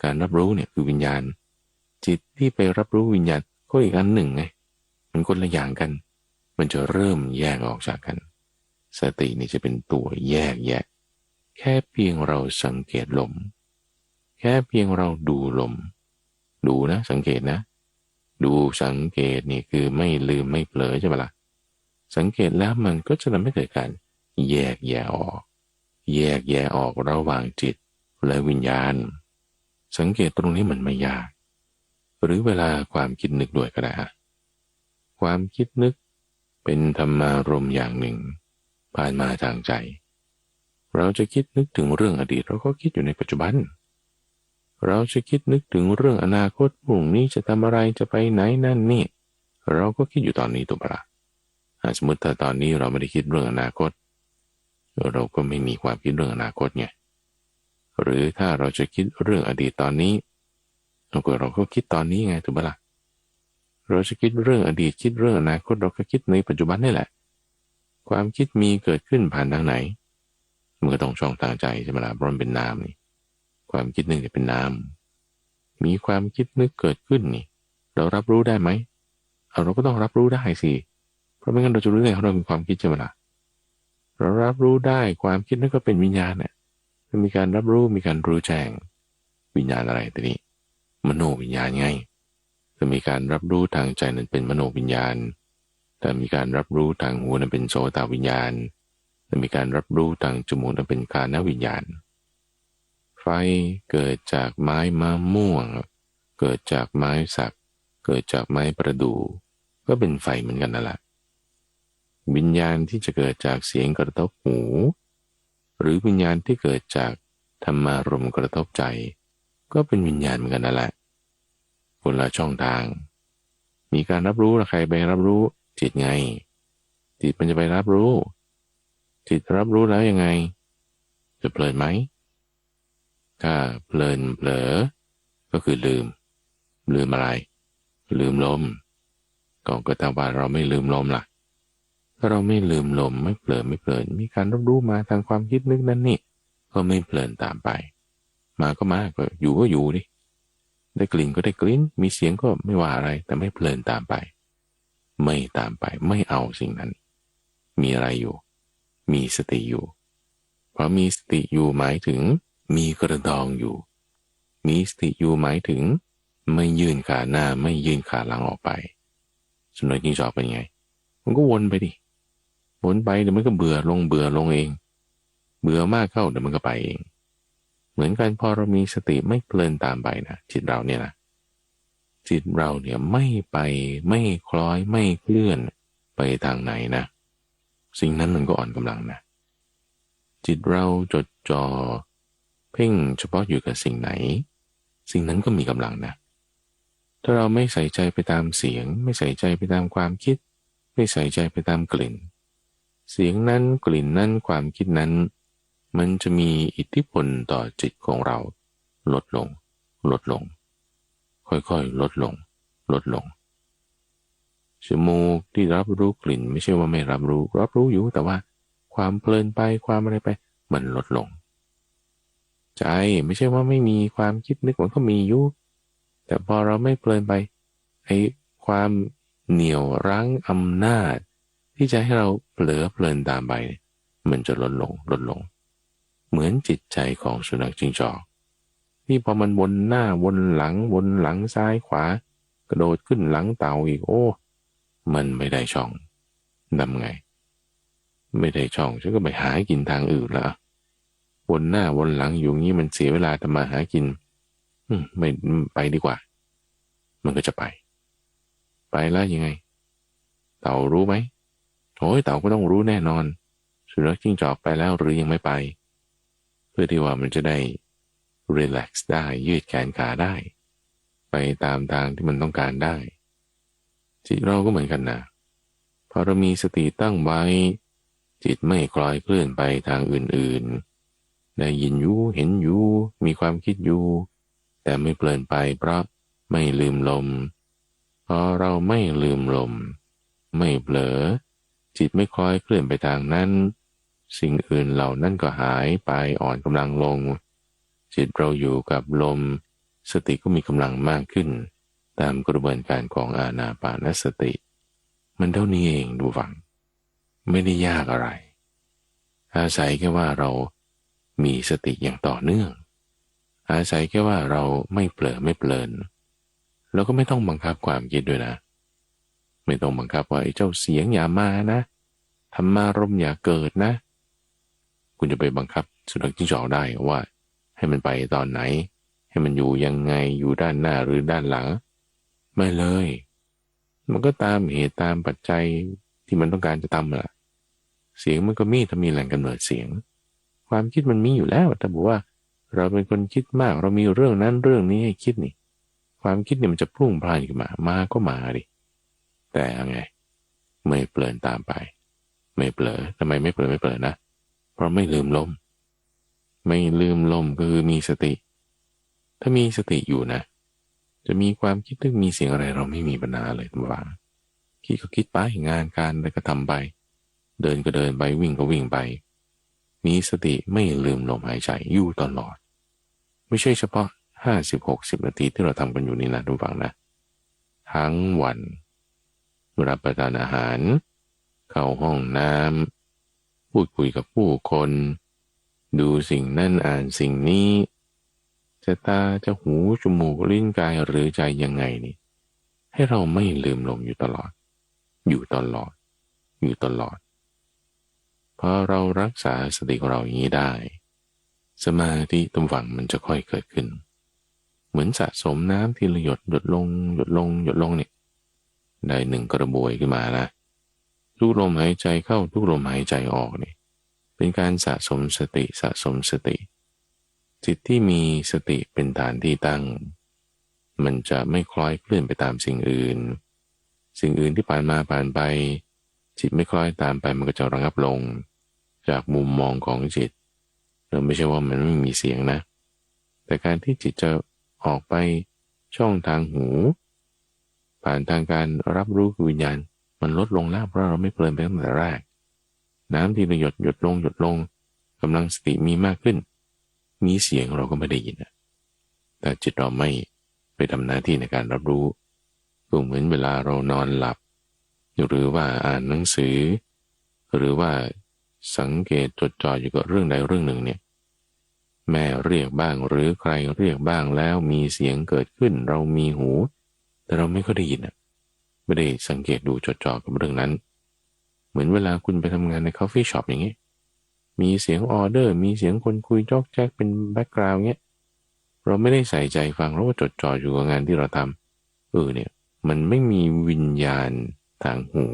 การรับรู้เนี่ยคือวิญญาณจิตที่ไปรับรู้วิญญาณก็อีกอันหนึ่งไงมันคนละอย่างกันมันจะเริ่มแยกออกจากกัน สตินี่จะเป็นตัวแยกแยะแค่เพียงเราสังเกตลมแค่เพียงเราดูลมดูนะสังเกตนะดูสังเกตนี่คือไม่ลืมไม่เผลอใช่ไหมล่ะสังเกตแล้วมันก็จะทำให้เกิดการแยกแยะออกแยกแยะออกระหว่างจิตและวิญญาณสังเกตตรงนี้มันไม่ยากหรือเวลาความคิดนึกด้วยก็ได้ความคิดนึกเป็นธรรมารมณ์อย่างหนึ่งผ่านมาทางใจเราจะคิดนึกถึงเรื่องอดีตเราก็คิดอยู่ในปัจจุบันเราจะคิดนึกถึงเรื่องอนาคตพรุ่งนี้จะทำอะไรจะไปไหนนั่นนี่เราก็คิดอยู่ตอนนี้ตัวเปล่าสมมติถ้าตอนนี้เราไม่ได้คิดเรื่องอนาคตเราก็ไม่มีความคิดเรื่องอนาคตไงหรือถ้าเราจะคิดเรื่องอดีตตอนนี้เราก็คิดตอนนี้ไงถูกปะล่ะเราจะคิดเรื่องอดีตคิดเรื่องอนาคตเราก็คิดในปัจจุบันนี่แหละความคิดมีเกิดขึ้นผ่านทางไหนมันก็ต้องช่องทางใจใช่ไหมล่ะเพราะมันเป็นนามนี่ความคิดนึกเนี่ยเป็นนามมีความคิดนึกเกิดขึ้นนี่เรารับรู้ได้ไหมเราก็ต้องรับรู้ได้สิเพราะไม่งั้นเราจะรู้ได้เรามีความคิดใช่ไหมล่ะเรารับรู้ได้ความคิดนั่นก็เป็นวิญญาณเนี่ยมีการรับรู้มีการรู้แจ้งวิญญาณอะไรตัวนี้มโนวิญญาณไงจะมีการรับรู้ทางใจนั้นเป็นมโนวิญญาณแต่มีการรับรู้ทางหูนั้นเป็นโสตวิญญาณจะมีการรับรู้ทางจมูกนั้นเป็นคานวิญญาณไฟเกิดจากไม้มะม่วงเกิดจากไม้สักเกิดจากไม้ประดู่ก็เป็นไฟเหมือนกันนั่นแหละวิญญาณที่จะเกิดจากเสียงกระทบหูหรือวิญญาณที่เกิดจากธรรมารมณ์กระทบใจก็เป็นวิญญาณเหมือนกันนั่นแหละคนละช่องทางมีการรับรู้ใครไปรับรู้จิตไงจิตมันจะไปรับรู้จิตรับรู้แล้วยังไงจะเพลินไหมถ้าเพลินเผลอก็คือลืมอะไรลืมลมก็แต่ว่าเราไม่ลืมลมล่ะถ้าเราไม่ลืมลมไม่เผลอไม่เพลินมีการรับรู้มาทางความคิดนึกนั่นนี่ก็ไม่เพลินตามไปมาก็มาก็อยู่ดิได้กลิ่นก็ได้กลิ่นมีเสียงก็ไม่ว่าอะไรแต่ไม่เพลินตามไปไม่ตามไปไม่เอาสิ่งนั้นมีอะไรอยู่มีสติอยู่เพราะมีสติอยู่หมายถึงมีกระดองอยู่มีสติอยู่หมายถึงไม่ยื่นขาหน้าไม่ยื่นขาหลังออกไปสุนัขจิ้งจอกเป็นไงมันก็วนไปดิวนไปเดี๋ยวมันก็เบื่อลงเองเบื่อมากเข้าเดี๋ยวมันก็ไปเองเหมือนกันพอเรามีสติไม่เพลินตามไปนะจิตเราเนี่ยนะจิตเราเนี่ยไม่ไปไม่คล้อยไม่เคลื่อนไปทางไหนนะสิ่งนั้นมันก็อ่อนกำลังนะจิตเราจดจ่อเพ่งเฉพาะอยู่กับสิ่งไหนสิ่งนั้นก็มีกำลังนะถ้าเราไม่ใส่ใจไปตามเสียงไม่ใส่ใจไปตามความคิดไม่ใส่ใจไปตามกลิ่นเสียงนั้นกลิ่นนั้นความคิดนั้นมันจะมีอิทธิพลต่อจิตของเราลดลงค่อยๆลดลงจมูกที่รับรู้กลิ่นไม่ใช่ว่าไม่รับรู้อยู่แต่ว่าความเพลินไปความอะไรไปมันลดลงใจไม่ใช่ว่าไม่มีความคิดนึกมันก็มีอยู่แต่พอเราไม่เพลินไปไอ้ความเหนี่ยวรั้งอำนาจที่จะให้เราเผลอเพลินตามไปมันจะลดลงเหมือนจิตใจของสุนัขจิ้งจอกที่พอมันวนหน้าวนหลังซ้ายขวากระโดดขึ้นหลังเต่าอีกโอ้มันไม่ได้ช่องทำไงไม่ได้ช่องฉันก็ไปหากินทางอื่นละวนหน้าวนหลังอยู่งี้มันเสียเวลาทำมาหากินไม่ไปดีกว่ามันก็จะไปแล้วยังไงเต่ารู้ไหมโอ้ยเต่าก็ต้องรู้แน่นอนสุนัขจิ้งจอกไปแล้วหรือยังไม่ไปเพื่อที่ว่ามันจะได้รีแลกซ์ได้ยืดแขนขาได้ไปตามทางที่มันต้องการได้จิตเราก็เหมือนกันนะพอเรามีสติตั้งไว้จิตไม่คล้อยเคลื่อนไปทางอื่นๆได้ยินอยู่เห็นอยู่มีความคิดอยู่แต่ไม่เพลินไปเพราะไม่ลืมลมพอเราไม่ลืมลมไม่เผลอจิตไม่คล้อยเคลื่อนไปทางนั้นสิ่งอื่นเหล่านั้นก็หายไปอ่อนกำลังลงจิตเราอยู่กับลมสติก็มีกำลังมากขึ้นตามกระบวนการของอานาปานสติมันเท่านี้เองดูฟังไม่ได้ยากอะไร อาศัยแค่ว่าเรามีสติอย่างต่อเนื่องอาศัยแค่ว่าเราไม่เผลอไม่เพลินแล้วก็ไม่ต้องบังคับความคิดด้วยนะไม่ต้องบังคับว่าไอ้เจ้าเสียงอย่ามานะธรรมารมณ์อย่าเกิดนะคุณจะไปบังคับสุนัขจิ้งจอกได้ว่าให้มันไปตอนไหนให้มันอยู่ยังไงอยู่ด้านหน้าหรือด้านหลังไม่เลยมันก็ตามเหตุตามปัจจัยที่มันต้องการจะทำแหละเสียงมันก็มีถ้ามีแหล่งกำเนิดเสียงความคิดมันมีอยู่แล้วแต่บอกว่าเราเป็นคนคิดมากเรามีเรื่องนั้นเรื่องนี้ให้คิดนี่ความคิดเนี่ยมันจะพุ่งพล่านขึ้นมาก็มาดิแต่ยังไงไม่เปลินตามไปไม่เผลอทำไมไม่เผลอนะเพราะไม่ลืมลมไม่ลืมลมก็คือมีสติถ้ามีสติอยู่นะจะมีความคิดถึงมีเสียงอะไรเราไม่มีปัญหาเลยทุกอย่างคิดก็คิดไปงานการอะไรก็ทำไปเดินก็เดินไปวิ่งก็วิ่งไปมีสติไม่ลืมลมหายใจอยู่ตลอดไม่ใช่เฉพาะ50-60 นาทีที่เราทำกันอยู่นี่นะทุกฝั่งนะทั้งวันรับประทานอาหารเข้าห้องน้ำพูดคุยกับผู้คนดูสิ่งนั่นอ่านสิ่งนี้จะตาจะหูจมูกลิ้นกายหรือใจยังไงนี่ให้เราไม่ลืมลมอยู่ตลอดพอเรารักษาสติของเราอย่างนี้ได้สมาธิตรงฝั่งมันจะค่อยเกิดขึ้นเหมือนสะสมน้ำทีละหยดลงเนี่ยได้1 กระบวยขึ้นมานะทุกลมหายใจเข้าทุกลมหายใจออกเนี่ยเป็นการสะสมสติจิตที่มีสติเป็นฐานที่ตั้งมันจะไม่คล้อยเคลื่อนไปตามสิ่งอื่นที่ผ่านมาผ่านไปจิตไม่คล้อยตามไปมันก็จะระงับลงจากมุมมองของจิตเราไม่ใช่ว่ามันไม่มีเสียงนะแต่การที่จิตจะออกไปช่องทางหูผ่านทางการรับรู้วิญญาณมันลดลงแล้วเพราะเราไม่เพลินไปตั้งแต่แรกน้ำทีละหยดลงกำลังสติมีมากขึ้นมีเสียงเราก็ไม่ได้ยินแต่จิตเราไม่ไปทำหน้าที่ในการรับรู้ก็เหมือนเวลาเรานอนหลับหรือว่าอ่านหนังสือหรือว่าสังเกตจดจ่ออยู่กับเรื่องใดเรื่องหนึ่งเนี่ยแม่เรียกบ้างหรือใครเรียกบ้างแล้วมีเสียงเกิดขึ้นเรามีหูแต่เราไม่ก็ได้ยินไม่ได้สังเกตดูจดจ่อกับเรื่องนั้นเหมือนเวลาคุณไปทำงานในคอฟฟี่ช็อปอย่างนี้มีเสียงออเดอร์มีเสียงคนคุยจอกแจ๊กเป็นแบ็กกราวด์เงี้ยเราไม่ได้ใส่ใจฟังเราก็จดจ่ออยู่กับงานที่เราทำเนี่ยมันไม่มีวิญญาณทางหู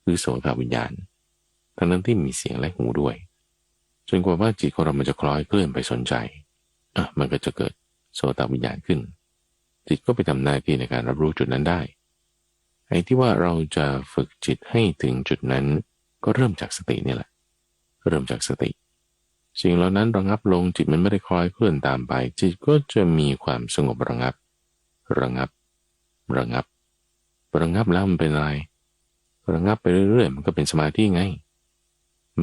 คือโสตวิญญาณทั้งนั้นที่มีเสียงและหูด้วยจนกว่าว่าจิตของเรามันจะคล้อยเคลื่อนไปสนใจมันก็จะเกิดโสตวิญญาณขึ้นจิตก็ไปทำหน้าที่ในการรับรู้จุดนั้นได้ไอ้ที่ว่าเราจะฝึกจิตให้ถึงจุดนั้นก็เริ่มจากสตินี่แหละเริ่มจากสติสิ่งเหล่านั้นระงับลงจิตมันไม่ได้คล้อยเคลื่อนตามไปจิตก็จะมีความสงบระงับแล้วมันเป็นอะไรระงับไปเรื่อยๆมันก็เป็นสมาธิไง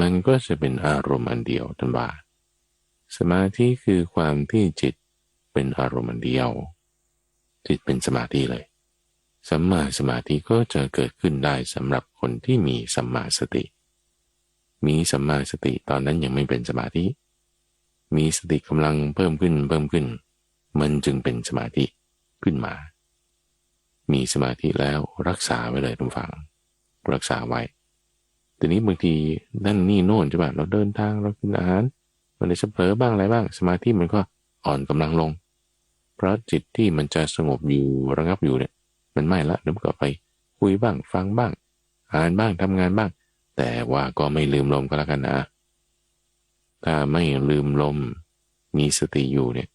มันก็จะเป็นอารมณ์อันเดียวท่านว่าสมาธิคือความที่จิตเป็นอารมณ์อันเดียวจิตเป็นสมาธิเลยสัมมาสมาธิก็จะเกิดขึ้นได้สำหรับคนที่มีสัมมาสติมีสัมมาสติตอนนั้นยังไม่เป็นสมาธิมีสติกำลังเพิ่มขึ้นมันจึงเป็นสมาธิขึ้นมามีสมาธิแล้วรักษาไว้เลยทุกฝั่งรักษาไว้ทีนี้บางทีนั่นนี่โน่นใช่ป่ะเราเดินทางเรากินอาหารมันเลยเผลอบ้างอะไรบ้างสมาธิมันก็อ่อนกำลังลงเพราะจิตที่มันจะสงบอยู่ระงับอยู่เนี่ยมันไม่ละเดี๋ยวมันก็ไปคุยบ้างฟังบ้างอ่านบ้างทำงานบ้างแต่ว่าก็ไม่ลืมลมก็แล้วกันนะถ้าไม่ลืมลมมีสติอยู่เนี่ย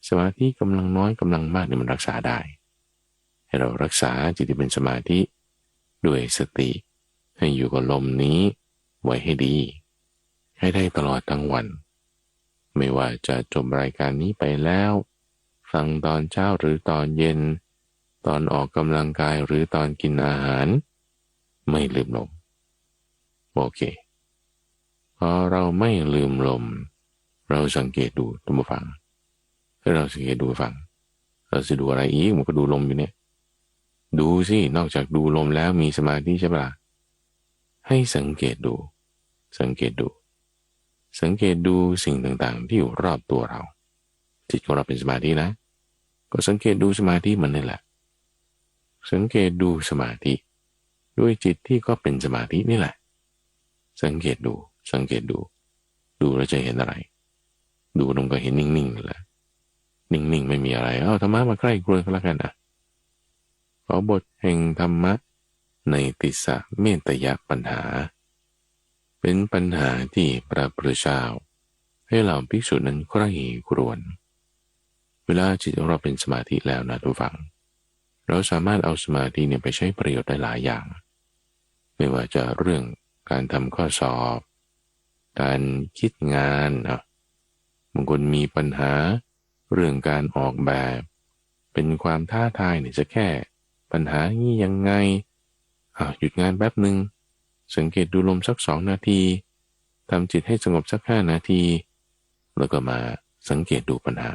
สมาธิกำลังน้อยกำลังมากเนี่ยมันรักษาได้ให้เรารักษาจิตที่เป็นสมาธิด้วยสติให้อยู่กับลมนี้ไว้ให้ดีให้ได้ตลอดทั้งวันไม่ว่าจะจบรายการนี้ไปแล้วฟังตอนเช้าหรือตอนเย็นตอนออกกำลังกายหรือตอนกินอาหารไม่ลืมลมโอเคพอเราไม่ลืมลมเราสังเกตดูทุกฝั่งให้เราสังเกตดูฝั่งเราจะดูอะไรอีกมันก็ดูลมอยู่เนี่ยดูสินอกจากดูลมแล้วมีสมาธิใช่ปะให้สังเกตดู สังเกตดูสิ่งต่างๆที่อยู่รอบตัวเราจิตของเราเป็นสมาธินะก็สังเกตดูสมาธิมันนี่แหละสังเกตดูสมาธิด้วยจิตที่ก็เป็นสมาธินี่แหละสังเกตดูดูแล้วจะเห็นอะไรดูลงก็เห็นนิ่งๆแหละนิ่งๆไม่มีอะไรธรรมะมาใกล้กลัวก็แล้วกันนะขอบทแห่งธรรมะในติสสะเมตยปัญหาเป็นปัญหาที่พระพุทธเจ้าให้เหล่าภิกษุนั้นใคร่ครวญเวลาจิตของเราเป็นสมาธิแล้วนะทุกฝังเราสามารถเอาสมาธิเนี่ยไปใช้ประโยชน์ได้หลายอย่างไม่ว่าจะเรื่องการทำข้อสอบการคิดงานบางคนมีปัญหาเรื่องการออกแบบเป็นความท้าทายเนี่ยจะแก้ปัญหานี้ยังไงหยุดงานแป๊บหนึ่งสังเกตดูลมสัก2 นาทีทำจิตให้สงบสัก5 นาทีแล้วก็มาสังเกตดูปัญหา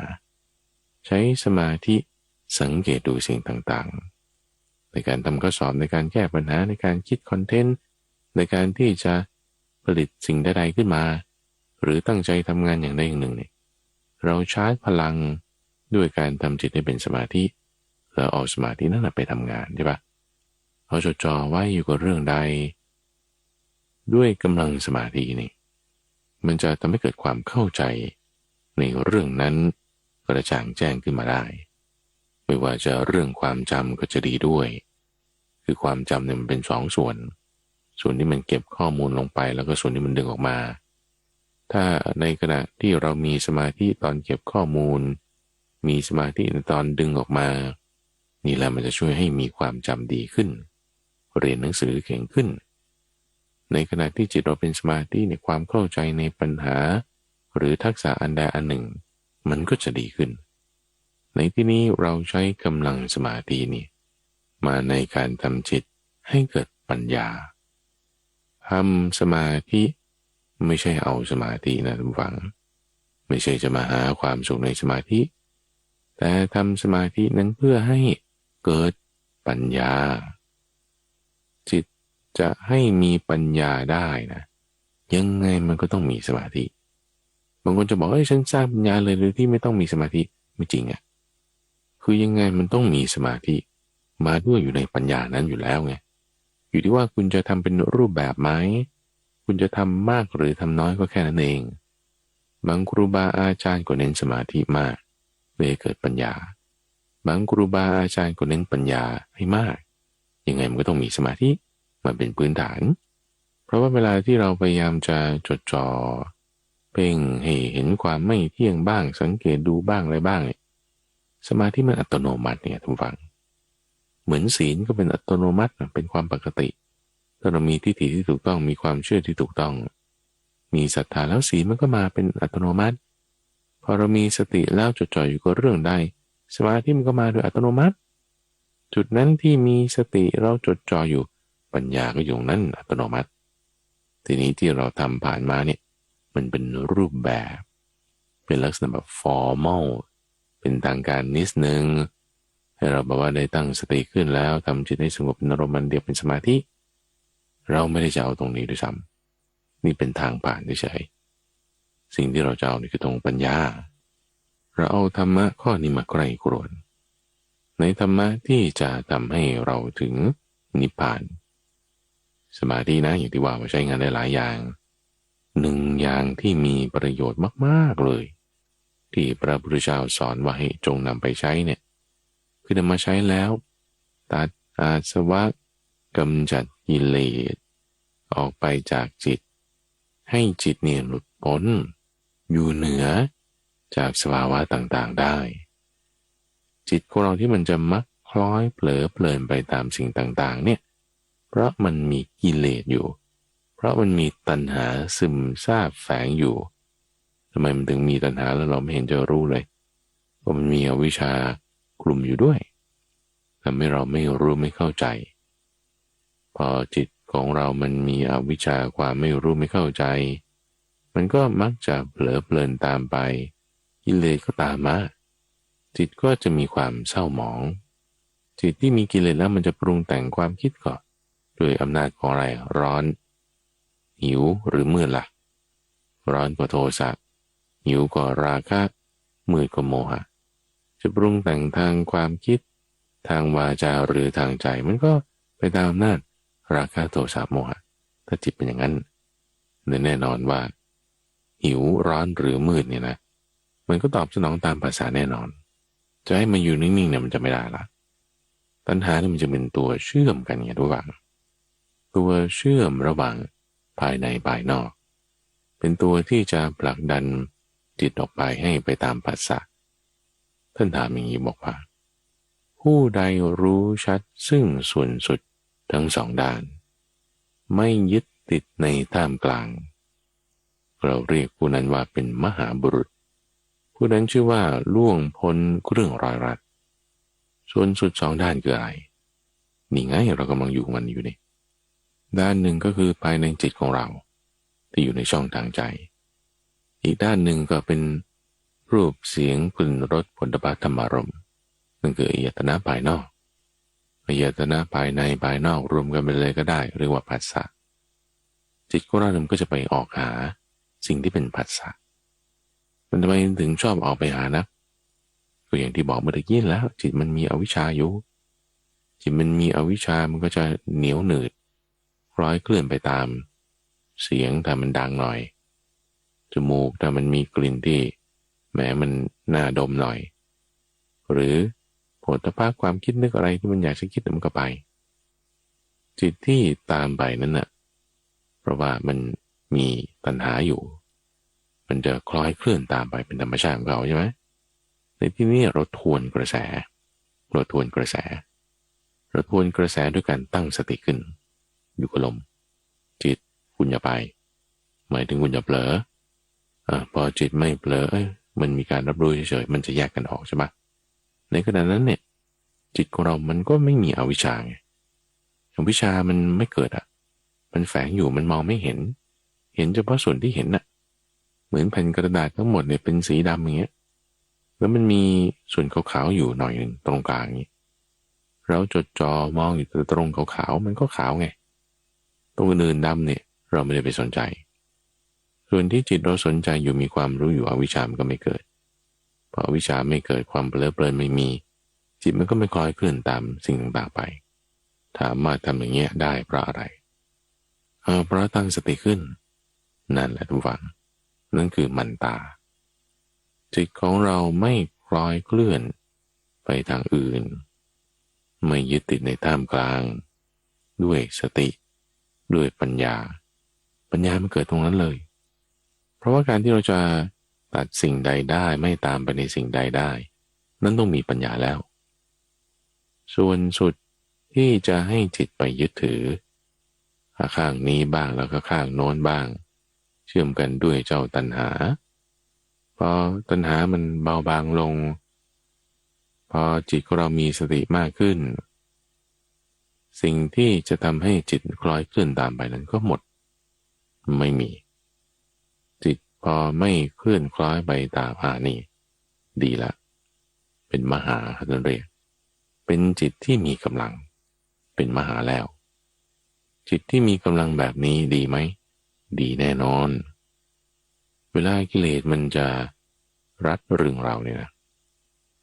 ใช้สมาธิสังเกตดูสิ่งต่างๆในการทำข้อสอบในการแก้ปัญหาในการคิดคอนเทนต์ในการที่จะผลิตสิ่งใดๆขึ้นมาหรือตั้งใจทำงานอย่างใดอย่างหนึ่งเนี่ยเราชาร์จพลังด้วยการทำจิตให้เป็นสมาธิแล้วเอาสมาธินั้นไปทำงานใช่ปะเอาจดจ่อไว้อยู่กับเรื่องใดด้วยกำลังสมาธินี่มันจะทำให้เกิดความเข้าใจในเรื่องนั้นกระจ่างแจ้งขึ้นมาได้ไม่ว่าจะเรื่องความจำก็จะดีด้วยคือความจำเนี่ยมันเป็น2 ส่วนที่มันเก็บข้อมูลลงไปแล้วก็ส่วนที่มันดึงออกมาถ้าในขณะที่เรามีสมาธิตอนเก็บข้อมูลมีสมาธิในตอนดึงออกมานี่แหละมันจะช่วยให้มีความจำดีขึ้นเรียนหนังสือเก่งขึ้นในขณะที่จิตเราเป็นสมาธิในความเข้าใจในปัญหาหรือทักษะอันใดอันหนึ่งมันก็จะดีขึ้นในที่นี้เราใช้กำลังสมาธินี่มาในการทำจิตให้เกิดปัญญาทำสมาธิไม่ใช่เอาสมาธินะทุกฝังไม่ใช่จะมาหาความสุขในสมาธิแต่ทำสมาธินั้นเพื่อให้เกิดปัญญาจิตจะให้มีปัญญาได้นะยังไงมันก็ต้องมีสมาธิบางคนจะบอกฉันสร้างปัญญาเลยโดยที่ไม่ต้องมีสมาธิไม่จริงคือยังไงมันต้องมีสมาธิมาด้วยอยู่ในปัญญานั้นอยู่แล้วไงอยู่ที่ว่าคุณจะทำเป็นรูปแบบไหมคุณจะทำมากหรือทำน้อยก็แค่นั้นเองบางครูบาอาจารย์ก็เน้นสมาธิมากเพื่อให้เกิดปัญญาบางครูบาอาจารย์ก็เน้นปัญญาให้มากยังไงมันก็ต้องมีสมาธิมาเป็นพื้นฐานเพราะว่าเวลาที่เราพยายามจะจดจ่อเพ่งให้เห็นความไม่เที่ยงบ้างสังเกตดูบ้างอะไรบ้างเนี่ยสมาธิมันอัตโนมัติเนี่ยทุกฝังเหมือนศีลก็เป็นอัตโนมัติเป็นความปกติถ้าเรามีทิฏฐิที่ถูกต้องมีความเชื่อที่ถูกต้องมีศรัทธาแล้วศีลมันก็มาเป็นอัตโนมัติพอเรามีสติแล้วจดจ่ออยู่กับเรื่องใดสมาธิมันก็มาโดยอัตโนมัติจุดนั้นที่มีสติเราจดจ่ออยู่ปัญญาก็อยู่นั้นอัตโนมัติทีนี้ที่เราทำผ่านมาเนี่ยมันเป็นรูปแบบเป็นลักษณะแบบ formal เป็นทางการนิดนึงให้เราบอกว่าได้ตั้งสติขึ้นแล้วทำจิตให้สงบเป็นอารมณ์เดียวเป็นสมาธิเราไม่ได้จะเอาตรงนี้ด้วยซ้ำนี่เป็นทางผ่านเฉยๆสิ่งที่เราจะเอานี่คือตรงปัญญาเราเอาธรรมะข้อนี้มาใกล้กรวนในธรรมะที่จะทำให้เราถึงนิพพานสมาธินะอย่างที่ว่ามาใช้งานได้หลายอย่างหนึ่งอย่างที่มีประโยชน์มากๆเลยที่พระพุทธเจ้าสอนว่าให้จงนำไปใช้เนี่ยคือนำมาใช้แล้วตัดอาสวะกำจัดกิเลสออกไปจากจิตให้จิตเนี่ยหลุดพ้นอยู่เหนือจากสภาวะต่างๆได้จิตของเราที่มันจะมักคล้อยเผลอเพลินไปตามสิ่งต่างๆเนี่ยเพราะมันมีกิเลสอยู่เพราะมันมีตัณหาซึมซาบแฝงอยู่ทำไมมันถึงมีตัณหาแล้วเราไม่เห็นจะรู้เลยว่ามันมีอวิชชากลุ่มอยู่ด้วยทำให้เราไม่รู้ไม่เข้าใจพอจิตของเรามันมีอวิชชาความไม่รู้ไม่เข้าใจมันก็มักจะเผลอเพลินตามไปกิเลสก็ตามมาจิตก็จะมีความเศร้าหมองจิตที่มีกิเลสแล้วมันจะปรุงแต่งความคิดก่อนด้วยอำนาจของอะไรร้อนหิวหรือมืดล่ะ ร้อนกว่าโทสะหิวกว่าราคะมืดกว่าโมหะจะปรุงแต่งทางความคิดทางวาจาหรือทางใจมันก็ไปตามอำนาจราคะโทสะโมหะถ้าจิตเป็นอย่างนั้นแน่นอนว่าหิวร้อนหรือมืดเนี่ยนะมันก็ตอบสนองตามภาษาแน่นอนจะให้มันอยู่นิ่งๆเนี่ยมันจะไม่ได้ละตัณหาเนี่ยมันจะเป็นตัวเชื่อมกันไงระหว่างตัวเชื่อมระหว่างภายในภายนอกเป็นตัวที่จะผลักดันจิตออกไปให้ไปตามภาษาท่านถามอย่างนี้บอกว่าผู้ใดรู้ชัดซึ่งส่วนสุดทั้งสองด้านไม่ยึดติดในท่ามกลางเราเรียกผู้นั้นว่าเป็นมหาบุรุษผู้นั้นชื่อว่าล่วงพ้นเรื่องร้อยรัดส่วนสุดสองด้านคืออะไรนี่ไงเรากำลังอยู่มันอยู่นี่ด้านหนึ่งก็คือภายในจิตของเราที่อยู่ในช่องทางใจอีกด้านหนึ่งก็เป็นรูปเสียงกลิ่นรสผลภัณฑ์ธรรมารมณ์นั่นคืออายตนะภายนอกอายตนะภายในภายนอกรวมกันไปเลยก็ได้เรียกว่าผัสสะจิตของเราก็จะไปออกหาสิ่งที่เป็นผัสสะมันทำไมถึงชอบออกไปหานะก็อย่างที่บอกเมื่อกี้แล้วจิตมันมีอวิชชาอยู่จิตมันมีอวิชชามันก็จะเหนียวหนืดคล้อยเคลื่อนไปตามเสียงถ้ามันดังหน่อยจมูกถ้ามันมีกลิ่นที่แหมมันน่าดมหน่อยหรือโผฏฐัพพะความคิดนึกอะไรที่มันอยากจะคิดมันก็ไปจิตที่ตามไปนั้นน่ะเพราะว่ามันมีตัณหาอยู่มันจะคล้อยเคลื่อนตามไปเป็นธรรมชาติของเขาใช่ไหมในที่นี้เราทวนกระแสด้วยการตั้งสติขึ้นอยู่กับลมจิตคุณอย่าไปหมายถึงคุณอย่าเผลอพอจิตไม่เผลอมันมีการรับรู้เฉยๆมันจะแยกกันออกใช่ไหมในขณะนั้นเนี่ยจิตของเรามันก็ไม่มีอวิชชาไงอวิชชามันไม่เกิดมันแฝงอยู่มันมองไม่เห็นเฉพาะส่วนที่เห็นเหมือนแผ่นกระดาษทั้งหมดเนี่ยเป็นสีดำอย่างเงี้ยแล้วมันมีส่วนขาวๆอยู่หน่อยหนึ่งตรงกลางนี้เราจดจ่อมองอยู่ตรงขาวๆมันก็ขาวไงตรงอื่นๆดำเนี่ยเราไม่ได้ไปสนใจส่วนที่จิตเราสนใจอยู่มีความรู้อยู่อวิชชามันก็ไม่เกิดพออวิชชาไม่เกิดความเผลอเพลินไม่มีจิตมันก็ไม่คล้อยเคลื่อนตามสิ่งต่างๆไปถามมาทำอย่างเงี้ยได้เพราะอะไรเพราะตั้งสติขึ้นนั่นแหละทุกฝังนั่นคือมันตาจิตของเราไม่คล้อยเคลื่อนไปทางอื่นไม่ยึดติดในท่ามกลางด้วยสติด้วยปัญญามันเกิดตรงนั้นเลยเพราะว่าการที่เราจะตัดสิ่งใดได้ไม่ตามไปในสิ่งใดได้นั้นต้องมีปัญญาแล้วส่วนสุดที่จะให้จิตไปยึดถือข้างนี้บ้างแล้วก็ข้างโน้นบ้างเชื่อมกันด้วยเจ้าตัณหาพอตัณหามันเบาบางลงพอจิตของเรามีสติมากขึ้นสิ่งที่จะทำให้จิตคล้อยเคลื่อนตามไปนั้นก็หมดไม่มีจิตพอไม่เคลื่อนคล้อยไปตามนี่ดีละเป็นมหาท่านเรียกเป็นจิตที่มีกำลังเป็นมหาแล้วจิตที่มีกำลังแบบนี้ดีไหมดีแน่นอนเวลากิเลสมันจะรัดรึงเราเนี่ยนะ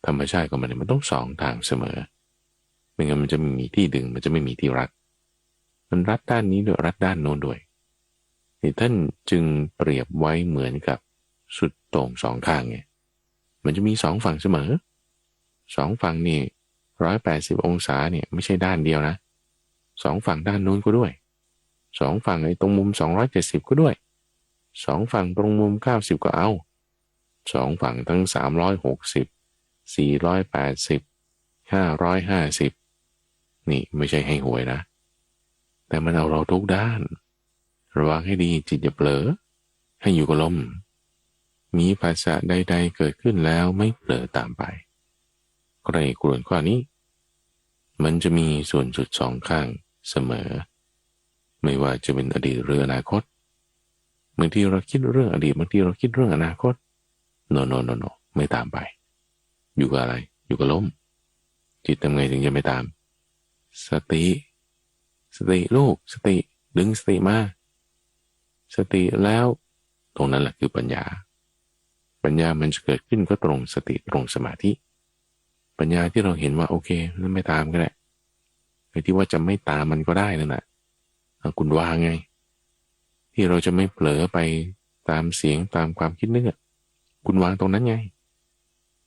ธรรมชาติของมันต้องสองทางเสมอไม่งั้นมันจะไม่มีที่ดึงมันจะไม่มีที่รัดมันรัดด้านนี้ด้วยรัดด้านโน้นด้วยนี่ท่านจึงเปรียบไว้เหมือนกับสุดโต่งสองข้างไงมันจะมีสองฝั่งเสมอสองฝั่งนี่180 องศาเนี่ยไม่ใช่ด้านเดียวนะสองฝั่งด้านโน้นก็ด้วยสองฝั่งไอ้ตรงมุม270ก็ด้วยสองฝั่งตรงมุม90ก็เอาสองฝั่งทั้ง360 480 550นี่ไม่ใช่ให้หวยนะแต่มันเอาเราทุกด้านระวังให้ดีจิตอย่าเผลอให้อยู่กับลมมีภาษาใดๆเกิดขึ้นแล้วไม่เผลอตามไปใครกรวนข้อนี้มันจะมีส่วนสุดสองข้างเสมอไม่ว่าจะเป็นอดีตหรืออนาคตบางทีเราคิดเรื่องอดีตบางทีเราคิดเรื่องอนาคตโนไม่ตามไปอยู่กับอะไรอยู่กับลมจิตทำไงถึงจะไม่ตามสติลูกสติดึงสติมาสติแล้ว ตรงนั้นแหละคือปัญญาปัญญามันจะเกิดขึ้นก็ตรงสติตรงสมาธิปัญญาที่เราเห็นว่าโอเคนั่นไม่ตามก็ได้ไอ้ที่ว่าจะไม่ตามมันก็ได้นั่นแหละคุณวางไงที่เราจะไม่เผลอไปตามเสียงตามความคิดนึกคุณวางตรงนั้นไง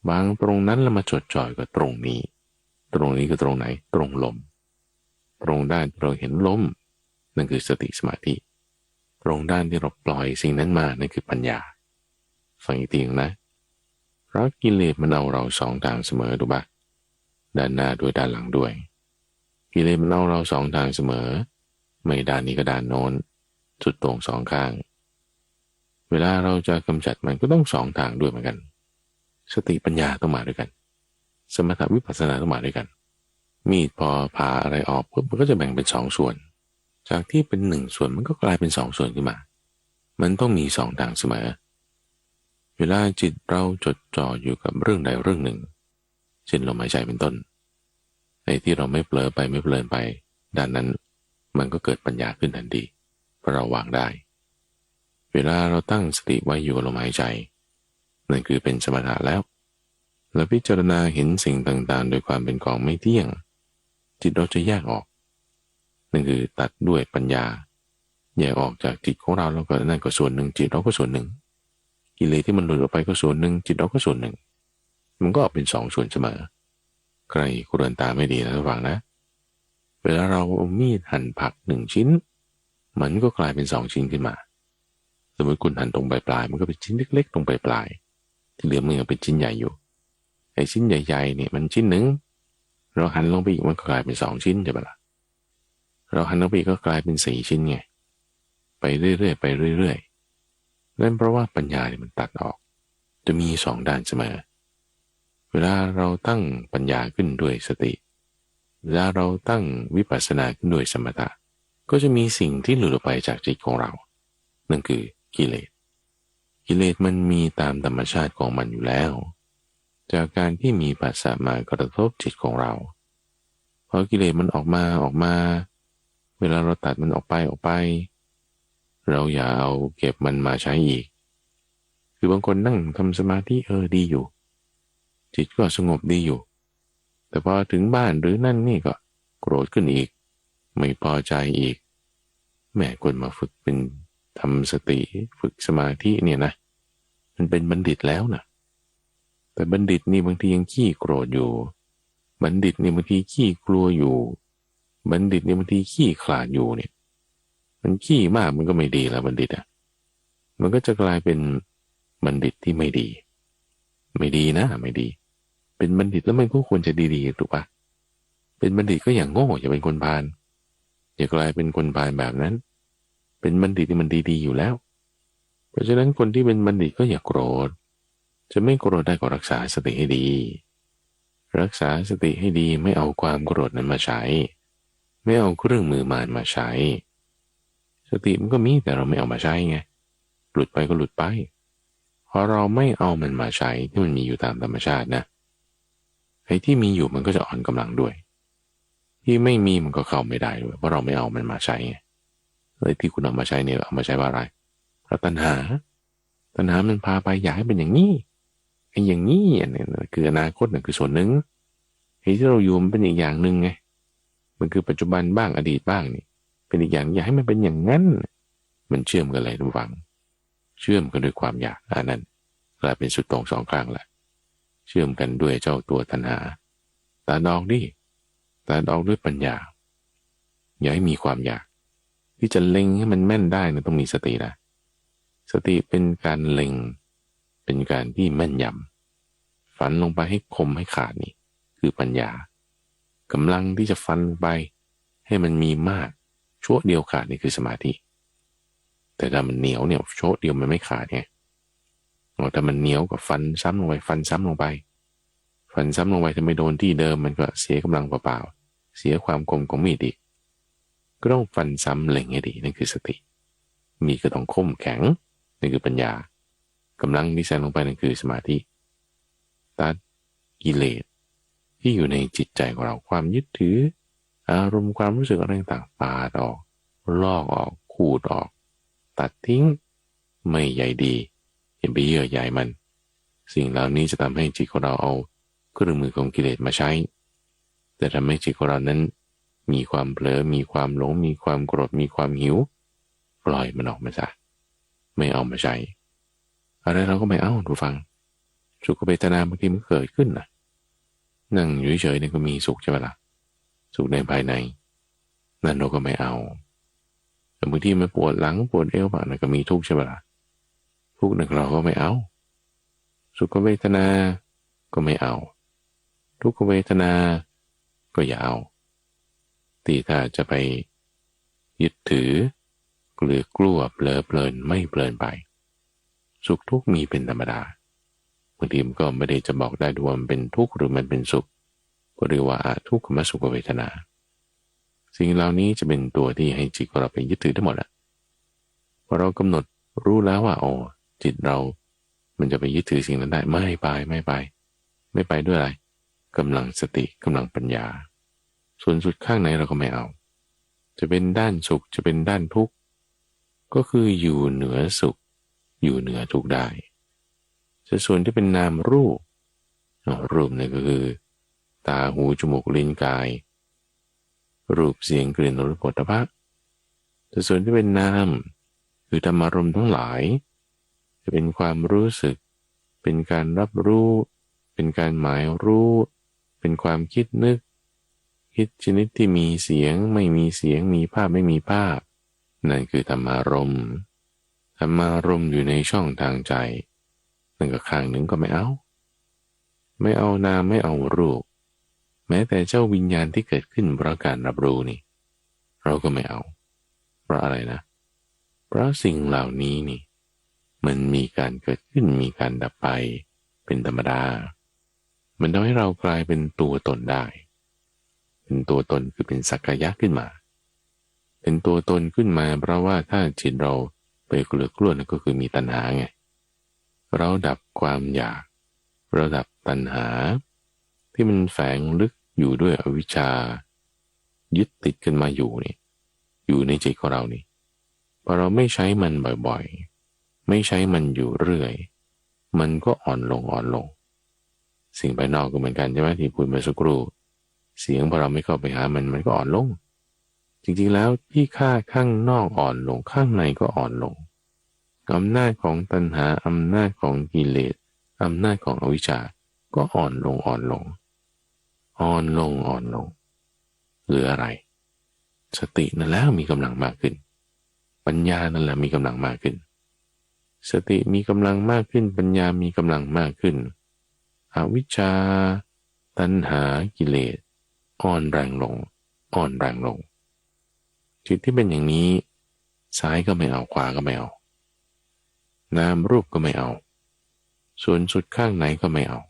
วางตรงนั้นแล้วมาจดจ่อยกับตรงนี้ตรงนี้คือตรงไหนตรงลมตรงด้านที่เราเห็นลมนั่นคือสติสมาธิตรงด้านที่เราปล่อยสิ่งนั้นมานั่นคือปัญญาฟังอีกทีนะเพราะกิเลสมันเอาเราสองทางเสมอถูกปะด้านหน้าด้วยด้านหลังด้วยกิเลสมันเอาเราสองทางเสมอไม่ด้านนี้ก็ด้านโน้นสุดตรงสองข้างเวลาเราจะกำจัดมันก็ต้องสองทางด้วยเหมือนกันสติปัญญาต้องมาด้วยกันสมถะวิปัสสนาต้องมาด้วยกันมีดพอผ่าอะไรออกปุ๊บมันก็จะแบ่งเป็นสองส่วนจากที่เป็นหนึ่งส่วนมันก็กลายเป็นสองส่วนขึ้นมามันต้องมีสองทางเสมอเวลาจิตเราจดจ่ออยู่กับเรื่องใดเรื่องหนึ่งเช่นลมหายใจเป็นต้นในที่เราไม่เผลอไปไม่เพลินไปด้านนั้นมันก็เกิดปัญญาขึ้นทันทีเพราะเราวางได้เวลาเราตั้งสติไว้อยู่กับลมหายใจนั่นคือเป็นสมถะแล้วและพิจารณาเห็นสิ่งต่างๆโดยความเป็นของไม่เที่ยงจิตเราจะแยกออกนั่นคือตัดด้วยปัญญาแยกออกจากจิตของเราแล้วก็นั่นก็ส่วนหนึ่งจิตเราก็ส่วนหนึ่งกิเลสที่มันหลุดออกไปก็ส่วนหนึ่งจิตเราก็ส่วนหนึ่งมันก็ออกเป็นสองส่วนเสมอใครกุเรนตาไม่ดีนะระวังนะเวลาเราเอามีดหั่นผักหนึ่งชิ้นมันก็กลายเป็นสองชิ้นขึ้นมาสมมติคุณหั่นตรงปลายๆมันก็เป็นชิ้นเล็กๆตรงปลายๆที่เหลือมันยังเป็นชิ้นใหญ่อยู่ไอ้ชิ้นใหญ่ๆเนี่ยมันชิ้นหนึ่งเราหั่นลงไปอีกมันก็กลายเป็นสองชิ้นใช่ปะล่ะเราหั่นลงไปอีกก็กลายเป็นสี่ชิ้นไงไปเรื่อยๆไปเรื่อยๆนั่นเพราะว่าปัญญาเนี่ยมันตัดออกจะมีสองด้านเสมอเวลาเราตั้งปัญญาขึ้นด้วยสติเวลาเราตั้งวิปัสสนาขึ้นด้วยสมถะก็จะมีสิ่งที่หลุดออกไปจากจิตของเรานั่นคือกิเลสกิเลสมันมีตามธรรมชาติของมันอยู่แล้วจากการที่มีภาษามากระทบจิตของเราพอกิเลสมันออกมาเวลาเราตัดมันออกไปเราอย่าเอาเก็บมันมาใช้อีกคือบางคนนั่งทำสมาธิดีอยู่จิตก็สงบดีอยู่แต่พอถึงบ้านหรือนั่นนี่ก็โกรธขึ้นอีกไม่พอใจอีกแม่ควรมาฝึกเป็นทำสติฝึกสมาธิเนี่ยนะมันเป็นบัณฑิตแล้วนะแต่บัณฑิตนี่บางทียังขี้โกรธอยู่บัณฑิตนี่บางทีขี้กลัวอยู่บัณฑิตนี่บางทีขี้ขลาดอยู่เนี่ยมันขี้มากมันก็ไม่ดีแล้วบัณฑิตมันก็จะกลายเป็นบัณฑิตที่ไม่ดีนะไม่ดีเป็นบัณฑิตแล้วมันก็ควรจะดีๆถูกปะเป็นบัณฑิตก็อย่างโง่อย่าเป็นคนพาลอย่ากลายเป็นคนพาลแบบนั้นเป็นบัณฑิตที่มันดีๆอยู่แล้วเพราะฉะนั้นคนที่เป็นบัณฑิตก็อย่าโกรธจะไม่โกรธได้ก็รักษาสติให้ดีรักษาสติให้ดีไม่เอาความโกรธนั้นมาใช้ไม่เอาเครื่องมือมารมาใช้สติมันก็มีแต่เราไม่เอามาใช้ไงหลุดไปก็หลุดไปพอเราไม่เอามันมาใช้ที่มันมีอยู่ตามธรรมชาตินะไอ้ที่มีอยู่มันก็จะอ่อนกำลังด้วยที่ไม่มีมันก็เข้าไม่ได้ด้วยเพราะเราไม่เอามันมาใช้ไงเลยที่คุณเอามาใช้เนี่ยเอามาใช้ว่าอะไรเพราะตัณหามันพาไปอยากให้เป็นอย่างนี้ไอ้อย่างนี้เนี่ยคืออนาคตนั่นคือส่วนหนึ่งไอ้ที่เราอยู่มันเป็นอีกอย่างหนึ่งไงมันคือปัจจุบันบ้างอดีตบ้างนี่เป็นอีกอย่างอยากให้มันเป็นอย่างนั้นมันเชื่อมกันเลยทุกฝังเชื่อมกันด้วยความอยากนั้นกลายเป็นสุดตรงสองข้างแหละเชื่อมกันด้วยเจ้าตัวตัณหาตาดอกด้วยปัญญาอย่าให้มีความอยากที่จะเล็งให้มันแม่นได้นะต้องมีสตินะสติเป็นการเล็งเป็นการที่แม่นยำฝันลงไปให้คมให้ขาดนี่คือปัญญากำลังที่จะฟันไปให้มันมีมากชั่วเดียวขาดนี่คือสมาธิแต่ถ้ามันเหนียวเนี่ยชั่วเดียวมันไม่ขาดไงถ้ามันเหนียวก็ฟันซ้ำลงไปฟันซ้ำลงไปถ้าไม่โดนที่เดิมมันก็เสียกำลังเปล่าๆเสียความคมของมีดอีกก็ต้องฟันซ้ำเล็งให้ดีนั่นคือสติมีก็ต้องคมแข็งนั่นคือปัญญากำลังที่แสดงลงไปนั่นคือสมาธิตัดกิเลสที่อยู่ในจิตใจของเราความยึดถืออารมณ์ความรู้สึกอะไรต่างๆปาดออกลอกออกขูดออกตัดทิ้ง ไม่ใยดีอย่าไปเยื่อใยมันสิ่งเหล่านี้จะทำให้จิตของเราเอาเครื่องมือของกิเลสมาใช้แต่ทำให้จิตของเรานั้นมีความเผลอมีความหลงมีความโกรธมีความหิวปล่อยมันออกมาซะไม่เอามาใช้อะไรเราก็ไม่เอาดูฟังสุขเวทนาบางทีมันเกิดขึ้นนะนั่งอยู่เฉยๆเนี่ยก็มีสุขใช่ไหมล่ะสุขในภายในนั่นเราก็ไม่เอาแต่บางทีมันปวดหลังปวดเอวบ้างนะก็มีทุกข์ใช่ไหมล่ะทุกข์นั่นเราก็ไม่เอาสุขเวทนาก็ไม่เอาทุกขเวทนาก็อย่าเอาที่ถ้าจะไปยึดถือหรือกลัวเผลอเพลินไม่เพลินไปสุขทุกข์มีเป็นธรรมดาบางทีมันก็ไม่ได้จะบอกได้ด้วยว่ามันเป็นทุกข์หรือมันเป็นสุขก็เรียกว่าทุกขมสุขเวทนาสิ่งเหล่านี้จะเป็นตัวที่ให้จิตของเราไปยึดถือทั้งหมดพอเรากำหนดรู้แล้วว่าจิตเรามันจะไปยึดถือสิ่งนั้นได้ไม่ไปด้วยอะไรกำลังสติกำลังปัญญาส่วนสุดข้างในเราก็ไม่เอาจะเป็นด้านสุขจะเป็นด้านทุกข์ก็คืออยู่เหนือสุขอยู่เหนือทุกข์ได้ส่วนที่เป็นนามรูปเนี่ยก็คือตาหูจมูกลิ้นกายรูปเสียงกลิ่นรสโผฏฐัพพะส่วนที่เป็นนามคือธรรมารมณ์ทั้งหลายจะเป็นความรู้สึกเป็นการรับรู้เป็นการหมายรู้เป็นความคิดนึกคิดชนิดที่มีเสียงไม่มีเสียงมีภาพไม่มีภาพนั่นคือธรรมารมณ์ธรรมารมณ์อยู่ในช่องทางใจนั่นก็ข้างหนึ่งก็ไม่เอานามไม่เอารูปแม้แต่เจ้าวิญญาณที่เกิดขึ้นเพราะการรับรู้นี่เราก็ไม่เอาเพราะอะไรนะเพราะสิ่งเหล่านี้นี่มันมีการเกิดขึ้นมีการดับไปเป็นธรรมดามันทำให้เรากลายเป็นตัวตนได้เป็นตัวตนคือเป็นสักกายะขึ้นมาเป็นตัวตนขึ้นมาเพราะว่าถ้าจิตเราไปเกลือกลัวนั่นก็คือมีตัณหาไงเราดับความอยากเราดับตัณหาที่มันแฝงลึกอยู่ด้วยอวิชชายึดติดกันมาอยู่นี่อยู่ในจิตของเรานี่พอเราไม่ใช้มันบ่อยๆไม่ใช้มันอยู่เรื่อยมันก็อ่อนลงสิ่งภายนอกก็เหมือนกันใช่ไหมที่พูดมาสักครู่เสียงพอเราไม่เข้าไปหามันก็อ่อนลงจริงๆแล้วที่ข้างนอกอ่อนลงข้างในก็อ่อนลงอำนาจของตัณหาอำนาจของกิเลสอำนาจของอวิชชาก็อ่อนลงหรืออะไรสตินั่นแล้วมีกำลังมากขึ้นปัญญานั่นแหละมีกำลังมากขึ้นสติมีกำลังมากขึ้นปัญญามีกำลังมากขึ้นอวิชชาตัณหากิเลสอ่อนแรงลงจิตที่เป็นอย่างนี้ซ้ายก็ไม่เอาขวาก็ไม่เอานามรูปก็ไม่เอาส่วนสุดข้างในก็ไม่เอา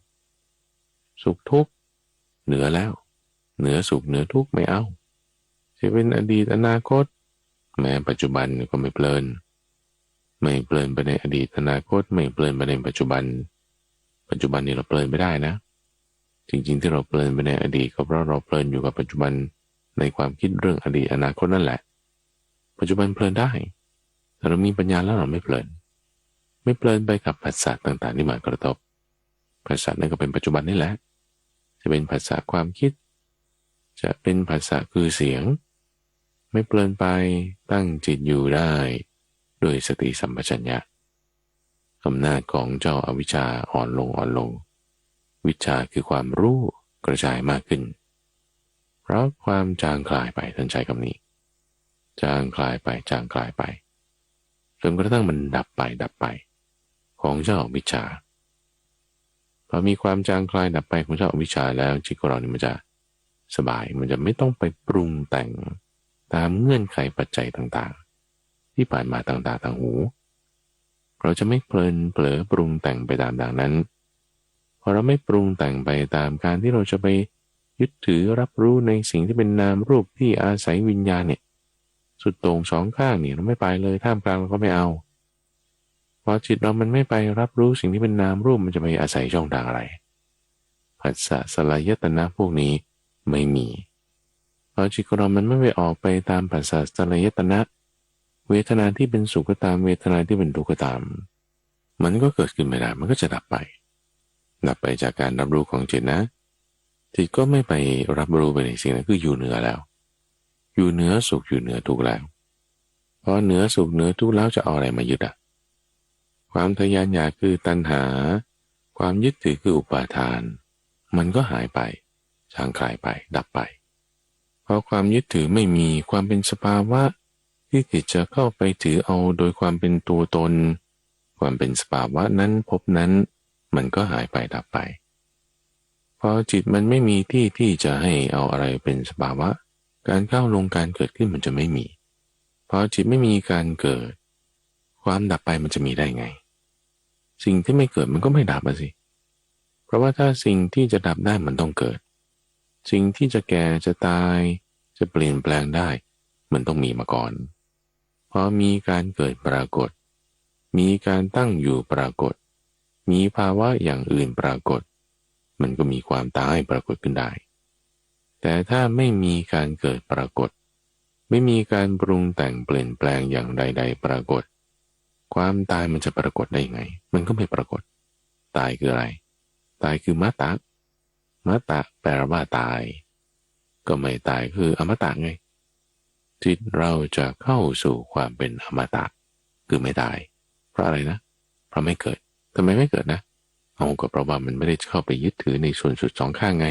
สุขทุกข์เหนือแล้วเหนือสุขเหนือทุกข์ไม่เอาจะเป็นอดีตอนาคตแม้ปัจจุบันก็ไม่เพลินไปในอดีตอนาคตไม่เพลินไปในปัจจุบันนี่เราเพลินไม่ได้นะจริงๆที่เราเพลินไปในอดีตก็เพราะเราเพลินอยู่กับปัจจุบันในความคิดเรื่องอดีตอนาคตนั่นแหละปัจจุบันเพลินได้แต่เรามีปัญญาแล้วเราไม่เพลินไปกับผัสสะต่างๆที่มากระทบผัสสะนั่นก็เป็นปัจจุบันนี่แหละจะเป็นผัสสะความคิดจะเป็นผัสสะคือเสียงไม่เพลินไปตั้งจิตอยู่ได้ด้วยสติสัมปชัญญะอำนาจของเจ้าอวิชชาอ่อนลงวิชชาคือความรู้กระจายมากขึ้นเพราะความจางคลายไปท่านใช้คำนี้จางคลายไปจนกระทั่งมันดับไปของเจ้าอวิชชาพอมีความจางคลายดับไปของเจ้าอวิชชาแล้วจิตของเรานี่มันจะสบายมันจะไม่ต้องไปปรุงแต่งตามเงื่อนไขปัจจัยต่างๆที่ผ่านมาต่างตาต่างหูเราจะไม่เพลินเผลอปรุงแต่งไปตามดังนั้นพอเราไม่ปรุงแต่งไปตามการที่เราจะไปยึดถือรับรู้ในสิ่งที่เป็นนามรูปที่อาศัยวิญญาณเนี่ยสุดโต่งสองข้างเนี่ยเราไม่ไปเลยท่ามกลางเราก็ไม่เอาพอจิตเรามันไม่ไปรับรู้สิ่งที่เป็นนามรูปมันจะไปอาศัยช่องทางอะไรผัสสะสลายตนะพวกนี้ไม่มีพอจิตของเรามันไม่ไปออกไปตามผัสสะสลายตนะ เวทนาที่เป็นสุขก็ตามเวทนาที่เป็นทุกข์ก็ตามมันก็เกิดขึ้นไม่ได้มันก็จะดับไปจากการรับรู้ของจิตนะจิตก็ไม่ไปรับรู้ไปในสิ่งนั้นคืออยู่เหนือแล้วอยู่เหนือสุขอยู่เหนือทุกข์แล้วพอเหนือสุขเหนือทุกข์แล้วจะเอาอะไรมายึดความทะยานอยากคือตัณหาความยึดถือคืออุปาทานมันก็หายไปจางคลายไปดับไปเพราะความยึดถือไม่มีความเป็นสภาวะที่จิตจะเข้าไปถือเอาโดยความเป็นตัวตนความเป็นสภาวะนั้นพบนั้นมันก็หายไปดับไปพอจิตมันไม่มีที่จะให้เอาอะไรเป็นสภาวะการก้าวลงการเกิดขึ้นมันจะไม่มีพอจิตไม่มีการเกิดความดับไปมันจะมีได้ไงสิ่งที่ไม่เกิดมันก็ไม่ดับสิเพราะว่าถ้าสิ่งที่จะดับได้มันต้องเกิดสิ่งที่จะแก่จะตายจะเปลี่ยนแปลงได้มันต้องมีมาก่อนพอมีการเกิดปรากฏมีการตั้งอยู่ปรากฏมีภาวะอย่างอื่นปรากฏมันก็มีความตายปรากฏขึ้นได้แต่ถ้าไม่มีการเกิดปรากฏไม่มีการปรุงแต่งเปลี่ยนแปลงอย่างใดๆปรากฏความตายมันจะปรากฏได้ยังไงมันก็ไม่ปรากฏตายคืออะไรตายคือมัตตะแปลว่าตายก็ไม่ตายคืออมตะไงจิตเราจะเข้าสู่ความเป็นอมตะคือไม่ตายเพราะอะไรนะเพราะไม่เกิดทำไมไม่เกิดนะเอาก็เพราะว่ามันไม่ได้เข้าไปยึดถือในส่วนสุดสองข้างไง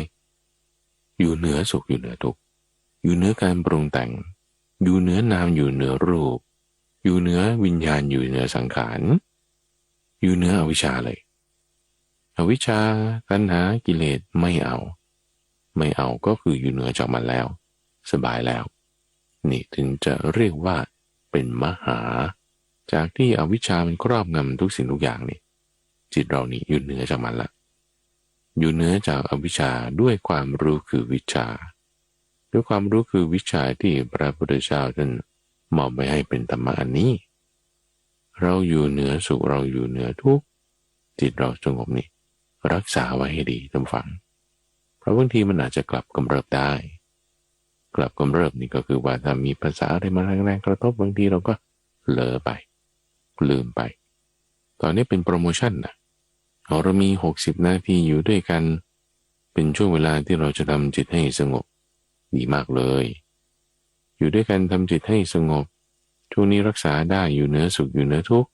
อยู่เหนือสุขอยู่เหนือทุกข์อยู่เหนือการปรุงแต่งอยู่เหนือนามอยู่เหนือรูปอยู่เหนือวิญญาณอยู่เหนือสังขารอยู่เหนืออวิชชาเลยอวิชชาตัณหากิเลสไม่เอาก็คืออยู่เหนือจากมันแล้วสบายแล้วนี่ถึงจะเรียกว่าเป็นมหาจากที่อวิชชามันครอบงำทุกสิ่งทุกอย่างนี่จิตเรานี่อยู่เหนือจากมันละอยู่เหนือจากอวิชชาด้วยความรู้คือวิชาด้วยความรู้คือวิชาที่พระพุทธเจ้าท่านมอบไว้ให้เป็นธรรมะอันนี้เราอยู่เหนือสุขเราอยู่เหนือทุกข์จิตเราสงบนี่รักษาไว้ให้ดีท่านฟังเพราะบางทีมันอาจจะกลับกำเริบได้กลับกำเริบนี่ก็คือว่าถ้ามีภาษาอะไรมาแรงๆกระทบบางทีเราก็เลอไปลืมไปตอนนี้เป็นโปรโมชั่นนะเรามี60นาทีอยู่ด้วยกันเป็นช่วงเวลาที่เราจะทำจิตให้สงบดีมากเลยอยู่ด้วยกันทำจิตให้สงบช่วงนี้รักษาได้อยู่เหนือสุขอยู่เหนือทุกข์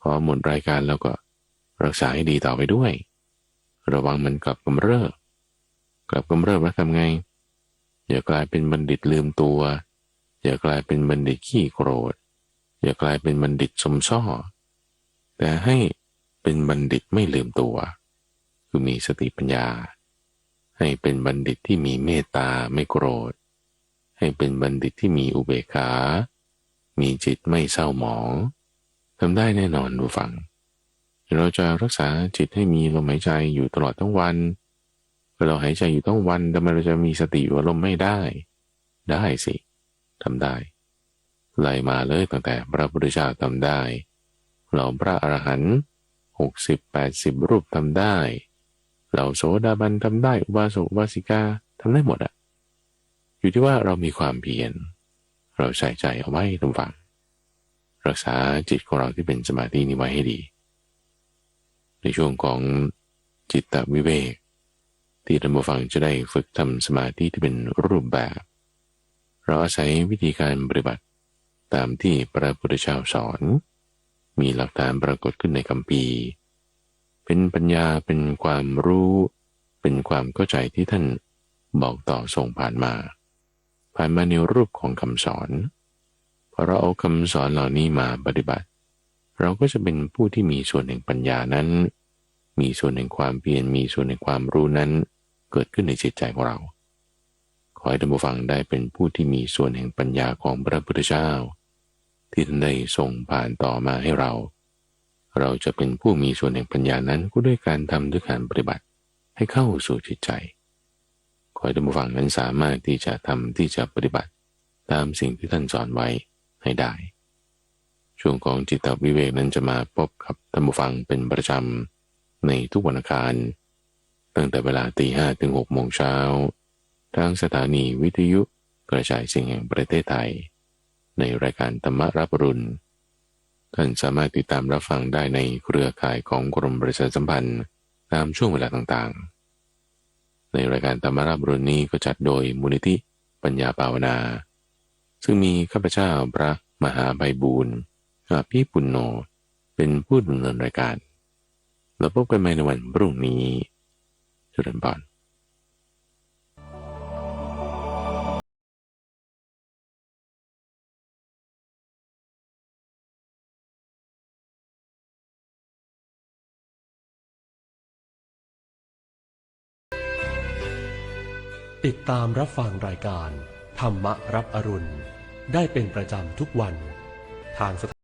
พอหมดรายการแล้วก็รักษาให้ดีต่อไปด้วยระวังมันกลับกำเริบแล้วทำไงอย่ากลายเป็นบัณฑิตลืมตัวอย่ากลายเป็นบัณฑิตขี้โกรธอย่ากลายเป็นบัณฑิตสมซ้อแต่ให้เป็นบัณฑิตไม่ลืมตัวคือมีสติปัญญาให้เป็นบัณฑิตที่มีเมตตาไม่โกรธให้เป็นบัณฑิตที่มีอุเบกขามีจิตไม่เศร้าหมองทำได้แน่นอนผู้ฟังเราจะรักษาจิตให้มีลมหายใจอยู่ตลอดทั้งวันเราหายใจอยู่ทั้งวันทำไมเราจะมีสติอยู่อารมณ์ไม่ได้สิทำได้ไล่มาเลยตั้งแต่พระพุทธเจ้าทำได้เหล่าพระอรหันต์60-80รูปทำได้เหล่าโสดาบันทำได้อุบาสกอุบาสิกาทำได้หมดอยู่ที่ว่าเรามีความเพียรเราใส่ใจเอาไว้ตรงฝั่งรักษาจิตของเราที่เป็นสมาธินี้ไว้ให้ดีในช่วงของจิตตวิเวกที่ท่านผู้ฟังจะได้ฝึกทำสมาธิที่เป็นรูปแบบเราอาศัยวิธีการปฏิบัติตามที่พระพุทธเจ้าสอนมีหลักฐานปรากฏขึ้นในคัมภีร์เป็นปัญญาเป็นความรู้เป็นความเข้าใจที่ท่านบอกต่อส่งผ่านมาในรูปของคำสอนพอเราเอาคำสอนเหล่านี้มาปฏิบัติเราก็จะเป็นผู้ที่มีส่วนแห่งปัญญานั้นมีส่วนแห่งความเพียรมีส่วนแห่งความรู้นั้นเกิดขึ้นในจิตใจของเราขอให้ท่านผู้ฟังได้เป็นผู้ที่มีส่วนแห่งปัญญาของพระพุทธเจ้าที่ท่านได้ส่งผ่านต่อมาให้เราจะเป็นผู้มีส่วนแห่งปัญญานั้นก็ด้วยการทำด้วยการปฏิบัติให้เข้าสู่จิตใจขอให้ท่านผู้ฟังนั้นสามารถที่จะทำที่จะปฏิบัติตามสิ่งที่ท่านสอนไว้ให้ได้ช่วงของจิตตวิเวกนั้นจะมาพบกับท่านผู้ฟังเป็นประจำในทุกวันอังคารตั้งแต่เวลา 5:00 ถึง 6:00 น.ทางสถานีวิทยุกระจายเสียงแห่งประเทศไทย ในรายการธรรมรับอรุณท่านสามารถติดตามรับฟังได้ในเครือข่ายของกรมประชาสัมพันธ์ตามช่วงเวลาต่างๆในรายการธรรมรับอรุณนี้ก็จัดโดยมูลนิธิปัญญาภาวนาซึ่งมีข้าพเจ้าพระมหาไพบูลย์อภิปุณโญเป็นผู้ดำเนินรายการเราพบกันใหม่ในวันพรุ่งนี้เจริญพรติดตามรับฟังรายการธรรมรับอรุณได้เป็นประจำทุกวันทางสถานี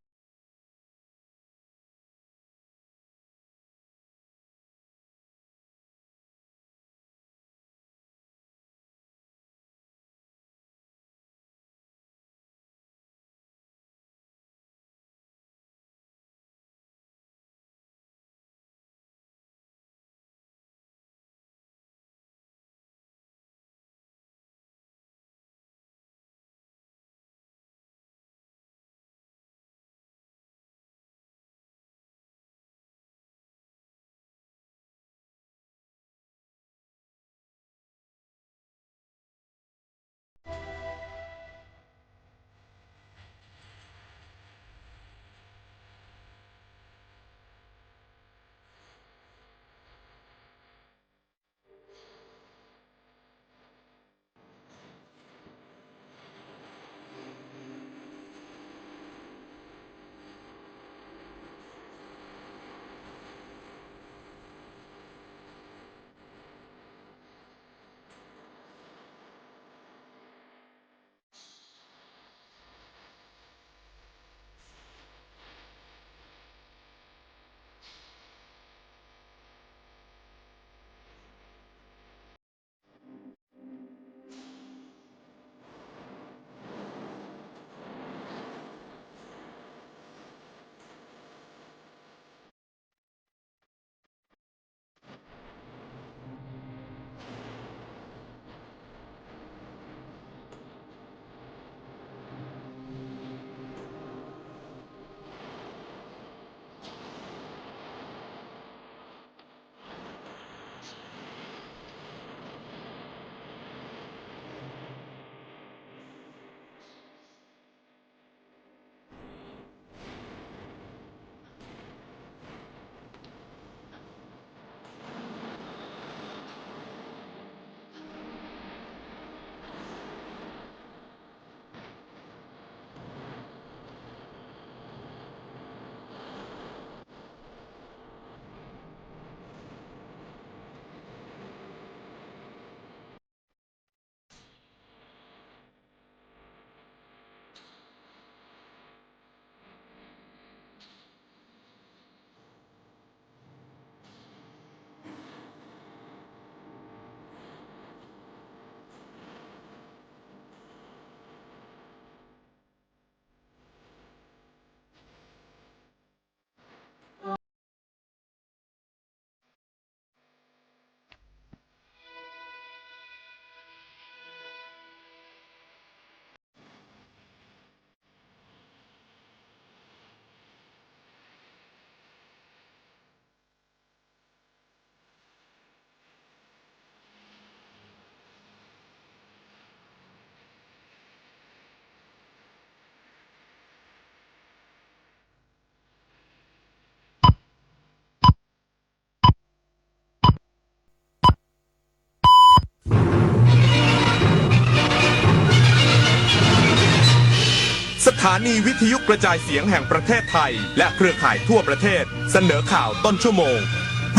สถานีวิทยุกระจายเสียงแห่งประเทศไทยและเครือข่ายทั่วประเทศเสนอข่าวต้นชั่วโมง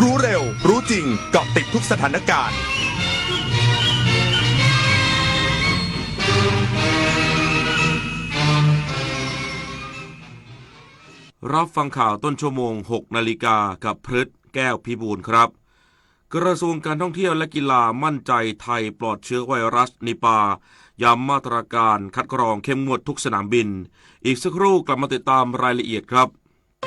รู้เร็วรู้จริงเกาะติดทุกสถานการณ์รับฟังข่าวต้นชั่วโมง 6 นาฬิกากับพฤทธิ์แก้วพิบูลครับกระทรวงการท่องเที่ยวและกีฬามั่นใจไทยปลอดเชื้อไวรัสนิปาย้ำมาตรการคัดกรองเข้มงวดทุกสนามบินอีกสักครู่กลับมาติดตามรายละเอียดครับ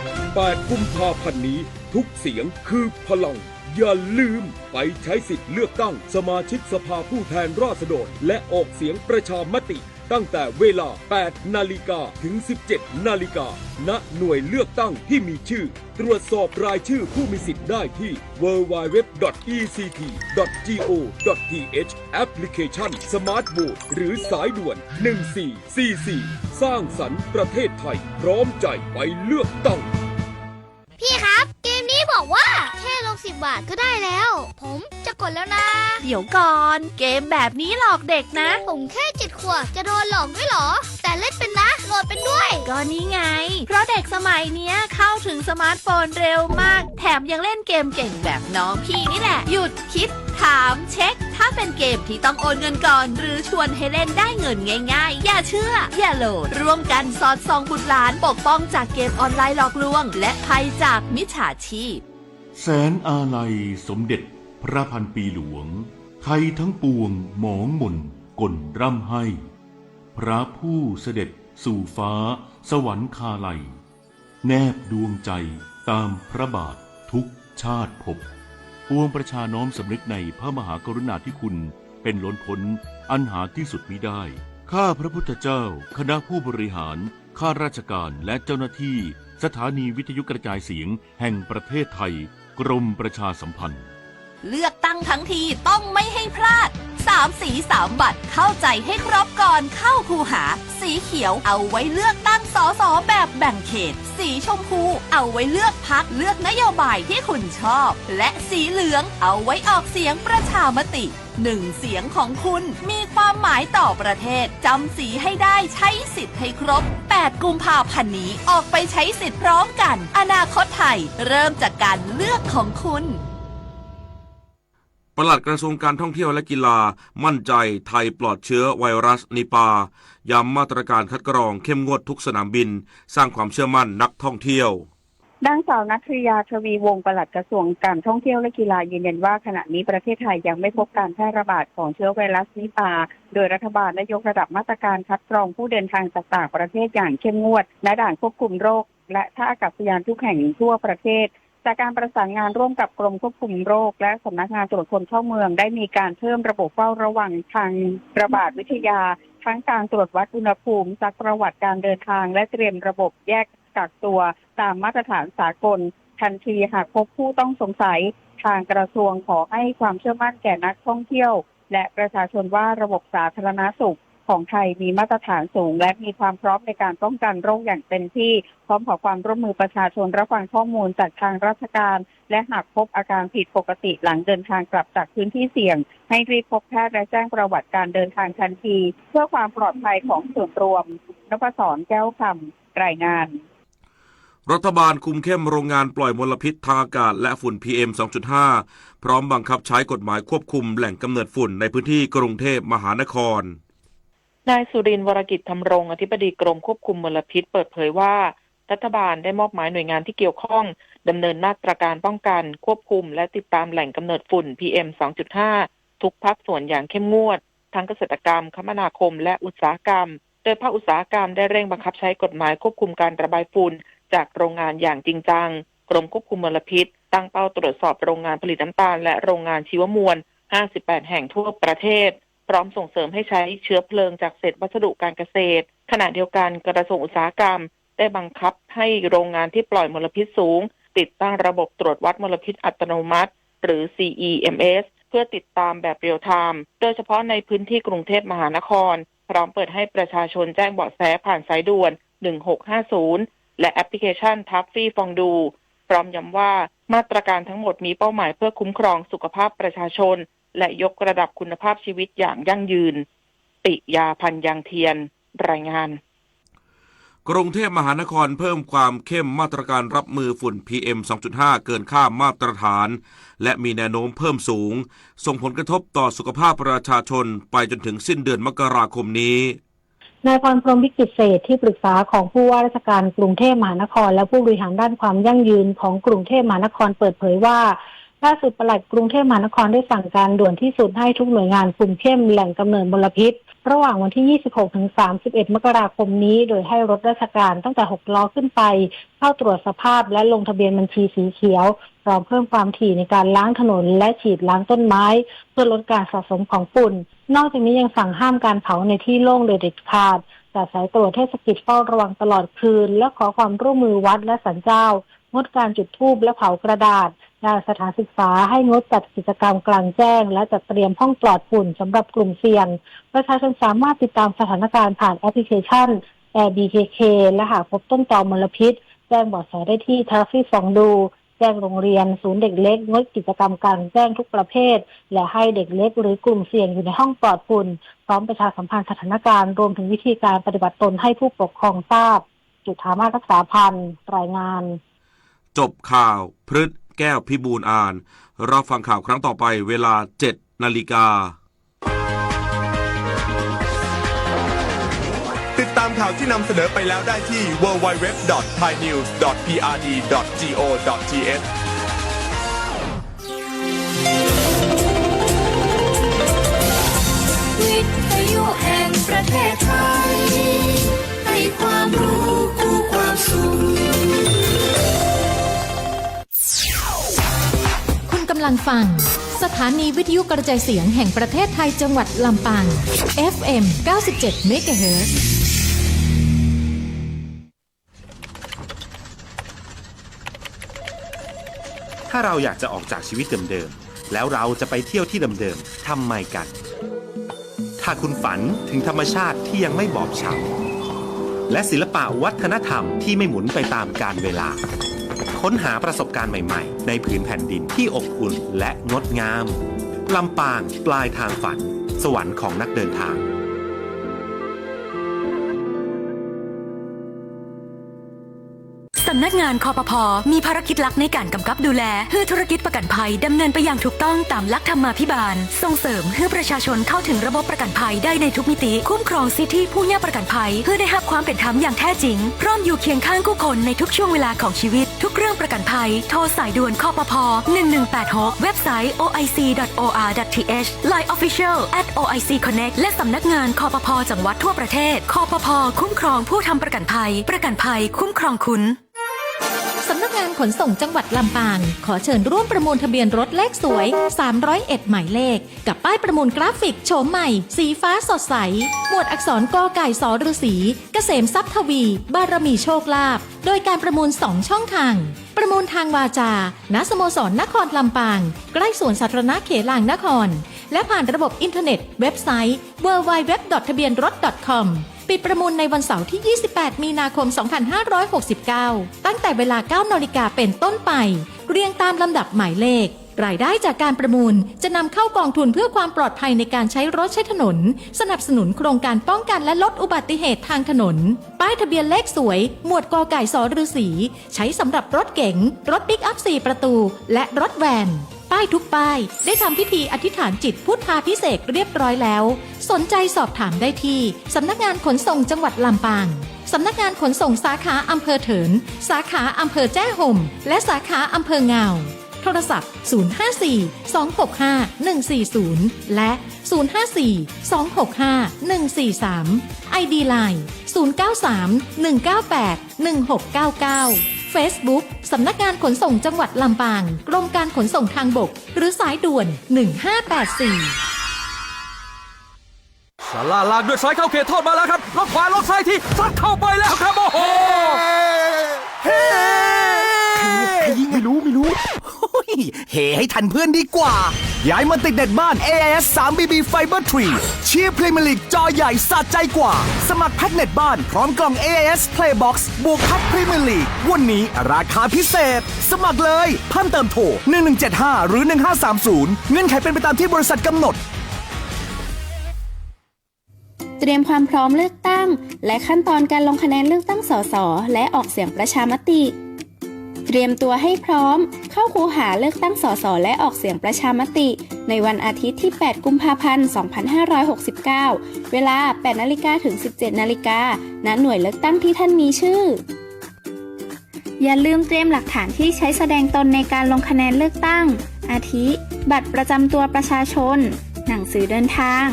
8 กุมภาพันธ์นี้ทุกเสียงคือพลังอย่าลืมไปใช้สิทธิ์เลือกตั้งสมาชิกสภาผู้แทนราษฎรและออกเสียงประชามติ ตั้งแต่เวลา 8 นาฬิกาถึง 17 นาฬิกาณหน่วยเลือกตั้งที่มีชื่อตรวจสอบรายชื่อผู้มีสิทธิ์ได้ที่ www.ect.go.th แอปพลิเคชัน Smart Vote หรือสายด่วน 1444 สร้างสรรค์ประเทศไทยพร้อมใจไปเลือกตั้ง พี่ครับเกมนี้บอกว่าแค่ลง10 บาทก็ได้แล้วผมจะกดแล้วนะ เดี๋ยวก่อนเกมแบบนี้หลอกเด็กนะ ผมแค่7 ขวบจะโดนหลอกด้วยเหรอแต่เล่นเป็นนะโหลดเป็นด้วย ก็นี่ไงเพราะเด็กสมัยเนี้ยเข้าถึงสมาร์ทโฟนเร็วมากแถมยังเล่นเกมเก่งแบบน้องพี่นี่แหละหยุดคิดถามเช็คถ้าเป็นเกมที่ต้องโอนเงินก่อนหรือชวนให้เล่นได้เงินง่ายๆอย่าเชื่ออย่าโหลดร่วมกันสอดส่องบุตรหลานปกป้องจากเกมออนไลน์หลอกลวงและภัยจากมิจฉาชีพแสนอาลัยสมเด็จพระพันปีหลวงไทยทั้งปวงหมองหม่นกลร่ำให้ พระผู้เสด็จสู่ฟ้าสวรรคาลัยแนบดวงใจตามพระบาททุกชาติภพปวงประชาน้อมสำนึกในพระมหากรุณาธิคุณเป็นล้นพ้นอันหาที่สุดมิได้ ข้าพระพุทธเจ้าคณะผู้บริหารข้าราชการและเจ้าหน้าที่สถานีวิทยุกระจายเสียงแห่งประเทศไทยกรมประชาสัมพันธ์เลือกตั้งทั้งทีต้องไม่ให้พลาด3 สี3 บัตรเข้าใจให้ครบก่อนเข้าคูหาสีเขียวเอาไว้เลือกตั้งสสแบบแบ่งเขตสีชมพูเอาไว้เลือกพรรคเลือกนโยบายที่คุณชอบและสีเหลืองเอาไว้ออกเสียงประชามติ1 เสียงของคุณมีความหมายต่อประเทศจำสีให้ได้ใช้สิทธิ์ให้ครบ8 กุมภาพันธ์นี้ออกไปใช้สิทธิ์พร้อมกันอนาคตไทยเริ่มจากการเลือกของคุณปลัดกระทรวงการท่องเที่ยวและกีฬามั่นใจไทยปลอดเชื้อไวรัสนิปาย้ำมาตรการคัดกรองเข้มงวดทุกสนามบินสร้างความเชื่อมั่นนักท่องเที่ยวนางสาวณัฐยาทวีวงศ์ปลัดกระทรวงการท่องเที่ยวและกีฬายืนยันว่าขณะนี้ประเทศไทยยังไม่พบการแพร่ระบาดของเชื้อไวรัสนิปาโดยรัฐบาลได้ยกระดับมาตรการคัดกรองผู้เดินทางจากต่างประเทศอย่างเข้มงวดณด่านควบคุมโรคและท่าอากาศยานทุกแห่งทั่วประเทศจากการประสานงานร่วมกับกรมควบคุมโรคและสำนักงานตรวจคนเข้าเมืองได้มีการเพิ่มระบบเฝ้าระวังทางระบาดวิทยาทั้งการตรวจวัดอุณหภูมิซักประวัติการเดินทางและเตรียมระบบแยกกักตัวตามมาตรฐานสากลทันทีหากพบผู้ต้องสงสัยทางกระทรวงขอให้ความเชื่อมั่นแก่นักท่องเที่ยวและประชาชนว่าระบบสาธารณสุขของไทยมีมาตรฐานสูงและมีความพร้อมในการป้องกันโรคอย่างเต็มที่พร้อมขอความร่วมมือประชาชนรับฟังข้อมูลจากทางราชการและหากพบอาการผิดปกติหลังเดินทางกลับจากพื้นที่เสี่ยงให้รีบพบแพทย์และแจ้งประวัติการเดินทางทันทีเพื่อความปลอดภัยของส่วนรวมนพศรแก้วคำรายงานรัฐบาลคุมเข้มโรงงานปล่อยมลพิษทางอากาศและฝุ่น PM 2.5 พร้อมบังคับใช้กฎหมายควบคุมแหล่งกำเนิดฝุ่นในพื้นที่กรุงเทพมหานครนายสุรินทร์ วรกิจธำรงอธิบดีกรมควบคุมมลพิษเปิดเผยว่ารัฐบาลได้มอบหมายหน่วยงานที่เกี่ยวข้องดำเนินมาตรการป้องกันควบคุมและติดตามแหล่งกำเนิดฝุ่น PM 2.5 ทุกภาคส่วนอย่างเข้มงวดทั้งเกษตรกรรมคมนาคมและอุตสาหกรรมโดยภาคอุตสาหกรรมได้เร่งบังคับใช้กฎหมายควบคุมการระบายฝุ่นจากโรงงานอย่างจริงจังกรมควบคุมมลพิษตั้งเป้าตรวจสอบโรงงานผลิตน้ำตาลและโรงงานชีวมวล58 แห่งทั่วประเทศพร้อมส่งเสริมให้ใช้เชื้อเพลิงจากเศษวัสดุการเกษตรขณะเดียวกันกระทรวงอุตสาหกรรมได้บังคับให้โรงงานที่ปล่อยมลพิษสูงติดตั้งระบบตรวจวัดมลพิษอัตโนมัติหรือ CEMS เพื่อติดตามแบบเรียลไทม์โดยเฉพาะในพื้นที่กรุงเทพมหานครพร้อมเปิดให้ประชาชนแจ้งเบาะแสผ่านสายด่วน1650และแอปพลิเคชันทัฟฟี่ฟองดูพร้อมย้ำว่ามาตรการทั้งหมดมีเป้าหมายเพื่อคุ้มครองสุขภาพประชาชนและยกระดับคุณภาพชีวิตอย่างยั่งยืนปิยาพันธ์ยังเทียนรายงานกรุงเทพมหานครเพิ่มความเข้มมาตรการรับมือฝุ่น PM 2.5 เกินค่ามาตรฐานและมีแนวโน้มเพิ่มสูงส่งผลกระทบต่อสุขภาพประชาชนไปจนถึงสิ้นเดือนมกราคมนี้นายพรพรหมวิจิตรเศรษฐ์ที่ปรึกษาของผู้ว่าราชการกรุงเทพมหานครและผู้บริหารด้านความยั่งยืนของกรุงเทพมหานครเปิดเผยว่าล่าสุดปลัดกรุงเทพมหานครได้สั่งการด่วนที่สุดให้ทุกหน่วยงานคุมเข้มแหล่งกำเนิดมลพิษระหว่างวันที่26 ถึง 31 มกราคมนี้โดยให้รถราชการตั้งแต่6 ล้อขึ้นไปเข้าตรวจสภาพและลงทะเบียนบัญชีสีเขียวพร้อมเพิ่มความถี่ในการล้างถนนและฉีดล้างต้นไม้เพื่อลดการสะสมของฝุ่น นอกจากนี้ยังสั่งห้ามการเผาในที่โล่งโดยเด็ดขาดจัดสายตรวจเทศกิจเฝ้าระวังตลอดคืนและขอความร่วมมือวัดและศาลเจ้างดการจุดธูปและเผากระดาษสถานศึกษาให้งดจัดกิจกรรมกลางแจ้งและจัดเตรียมห้องปลอดฝุ่นสำหรับกลุ่มเสี่ยงประชาชนสามารถติดตามสถานการณ์ผ่านแอปพลิเคชัน AirBKK และหากพบต้นตอมลพิษแจ้งเบาะแสได้ที่ทราฟฟี่ฟองดูแจ้งโรงเรียนศูนย์เด็กเล็กงดกิจกรรมกลางแจ้งทุกประเภทและให้เด็กเล็กหรือกลุ่มเสี่ยงอยู่ในห้องปลอดฝุ่นพร้อมประชาสัมพันธ์สถานการณ์รวมถึงวิธีการปฏิบัติตนให้ผู้ปกครองทราบจุฑามาศรักษาพันธ์รายงานจบข่าวพฤษแก้วพิบูลอ่านรับฟังข่าวครั้งต่อไปเวลา 7 นาฬิกาติดตามข่าวที่นำเสนอไปแล้วได้ที่ www.thainews.prd.go.th วิทยุแห่งประเทศไทยให้ความรู้คู่ความสุขคุณกำลังฟังสถานีวิทยุกระจายเสียงแห่งประเทศไทยจังหวัดลำปาง FM 97 เมกะเฮิรตซ์ ถ้าเราอยากจะออกจากชีวิตเดิมๆแล้วเราจะไปเที่ยวที่เดิมๆทำไมกันถ้าคุณฝันถึงธรรมชาติที่ยังไม่บอบช้ำและศิลปะวัฒนธรรมที่ไม่หมุนไปตามกาลเวลาค้นหาประสบการณ์ใหม่ๆในผืนแผ่นดินที่อบอุ่นและงดงามลำปางปลายทางฝันสวรรค์ของนักเดินทางสำนักงานคปภ.มีภารกิจหลักในการกำกับดูแลเพื่อธุรกิจประกันภัยดำเนินไปอย่างถูกต้องตามหลักธรรมาภิบาลส่งเสริมให้ประชาชนเข้าถึงระบบประกันภัยได้ในทุกมิติคุ้มครองสิทธิผู้ยากประกันภัยเพื่อได้รับความเป็นธรรมอย่างแท้จริงพร้อมอยู่เคียงข้างผู้คนในทุกช่วงเวลาของชีวิตทุกเรื่องประกันภัยโทรสายด่วนคปภ. 1186เว็บไซต์ oic.or.th Line Official @oicconnect และสำนักงานคปภ.จังหวัดทั่วประเทศคปภ.คุ้มครองผู้ทำประกันภัยคุ้มครองคุณสำนักงานขนส่งจังหวัดลำปางขอเชิญร่วมประมูลทะเบียนรถเลขสวย301หมายเลขกับป้ายประมูลกราฟิกโฉมใหม่สีฟ้าสดใสหมวดอักษรกอไก่สฤษีเกษมทรัพย์ทวีบารมีโชคลาภโดยการประมูล2ช่องทางประมูลทางวาจาณสโมสรนครลำปางใกล้สวนสาธารณะเขลางนครและผ่านระบบอินเทอร์เน็ตเว็บไซต์ www.ทะเบียนรถ .com ปิดประมูลในวันเสาร์ที่ 28 มีนาคม 2569 ตั้งแต่เวลา 9 นาฬิกาเป็นต้นไปเรียงตามลำดับหมายเลขรายได้จากการประมูลจะนำเข้ากองทุนเพื่อความปลอดภัยในการใช้รถใช้ถนนสนับสนุนโครงการป้องกันและลดอุบัติเหตุทางถนนป้ายทะเบียนเลขสวยหมวดกอไก่สฤษีใช้สำหรับรถเก๋งรถปิกอัพ4ประตูและรถแวนป้ายทุกป้ายได้ทำพิธีอธิษฐานจิตพุทธาภิเษกเรียบร้อยแล้วสนใจสอบถามได้ที่สำนักงานขนส่งจังหวัดลำปางสำนักงานขนส่งสาขาอำเภอเถินสาขาอำเภอแจ้ห่มและสาขาอำเภอเงาโทรศัพท์054-265-140และ054-265-143 ID Line 093-198-1699 Facebook สำนักงานขนส่งจังหวัดลำปางกรมการขนส่งทางบกหรือสายด่วน1584ศาลาลากด้วยสายเข้าเขตโทษมาแล้วครับล็อกขวาล็อกซ้ายทีซัดเข้าไปแล้วครับโอ้โหยิ่งไม่รู้เฮให้ทันเพื่อนดีกว่าย้ายมาติดเน็ตบ้าน AIS 3BB Fiber 3เชียร์พรีเมียร์ลีกจอใหญ่สะใจกว่าสมัครแพ็กเน็ตบ้านพร้อมกล่อง AIS Playbox บวกแพ็กพรีเมียร์ลีกวันนี้ราคาพิเศษสมัครเลยเพิ่มเติมโทร1175หรือ1530เงื่อนไขเป็นไปตามที่บริษัทกำหนดเตรียมความพร้อมเลือกตั้งและขั้นตอนการลงคะแนนเลือกตั้งสสและออกเสียงประชามติเตรียมตัวให้พร้อมเข้าคูหาเลือกตั้งสสและออกเสียงประชามติในวันอาทิตย์ที่ 8 กุมภาพันธ์ 2569 เวลา 8 นาฬิกาถึง 17 นาฬิกาณ หน่วยเลือกตั้งที่ท่านมีชื่ออย่าลืมเตรียมหลักฐานที่ใช้แสดงตนในการลงคะแนนเลือกตั้งอาทิ บัตรประจำตัวประชาชนหนังสือเดินทาง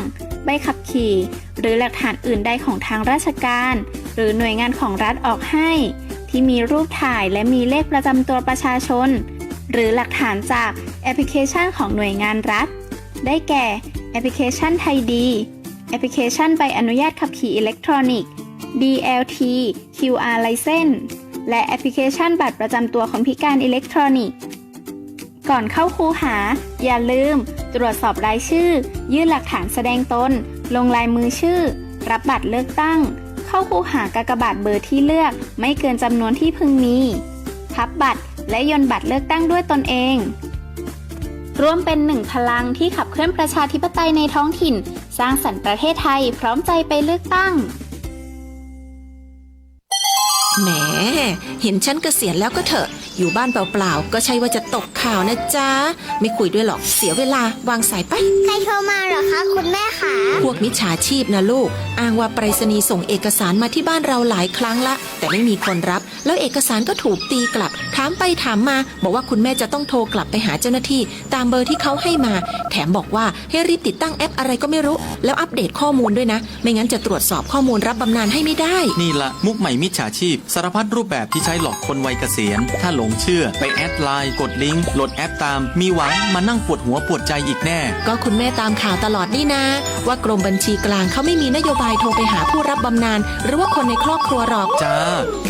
ใบขับขี่หรือหลักฐานอื่นใดของทางราชการหรือหน่วยงานของรัฐออกให้ที่มีรูปถ่ายและมีเลขประจำตัวประชาชนหรือหลักฐานจากแอปพลิเคชันของหน่วยงานรัฐได้แก่ แอปพลิเคชันไทยดีแอปพลิเคชันใบอนุญาตขับขี่อิเล็กทรอนิกส์ DLT QR License และแอปพลิเคชันบัตรประจำตัวคนพิการอิเล็กทรอนิกส์ก่อนเข้าคูหาอย่าลืมตรวจสอบรายชื่อยื่นหลักฐานแสดงตนลงลายมือชื่อรับบัตรเลือกตั้งเข้าคูหากากบาทเบอร์ที่เลือกไม่เกินจำนวนที่พึงมีพับบัตรและย่นบัตรเลือกตั้งด้วยตนเองร่วมเป็นหนึ่งพลังที่ขับเคลื่อนประชาธิปไตยในท้องถิ่นสร้างสรรค์ประเทศไทยพร้อมใจไปเลือกตั้งแหมเห็นฉันเกษียณแล้วก็เถอะอยู่บ้านเปล่าๆก็ใช่ว่าจะตกข่าวนะจ๊ะไม่คุยด้วยหรอกเสียเวลาวางสายไปใครโทรมาเหรอคะคุณแม่คะพวกมิจฉาชีพนะลูกอ้างว่าไปรษณีย์ส่งเอกสารมาที่บ้านเราหลายครั้งละแต่ไม่มีคนรับแล้วเอกสารก็ถูกตีกลับถามไปถามมาบอกว่าคุณแม่จะต้องโทรกลับไปหาเจ้าหน้าที่ตามเบอร์ที่เขาให้มาแถมบอกว่าให้รีบติดตั้งแอปอะไรก็ไม่รู้แล้วอัปเดตข้อมูลด้วยนะไม่งั้นจะตรวจสอบข้อมูลรับบำนาญให้ไม่ได้นี่ละมุกใหม่มิจฉาชีพสารพัดรูปแบบที่ใช้หลอกคนวัยเกษียณถ้าหลงเชื่อไปแอดไลน์กดลิงก์โหลดแอปตามมีหวังมานั่งปวดหัวปวดใจอีกแน่ก็คุณแม่ตามข่าวตลอดนี่นะว่ากรมบัญชีกลางเขาไม่มีนโยบายโทรไปหาผู้รับบำนาญหรือว่าคนในครอบครัวหรอกจ้า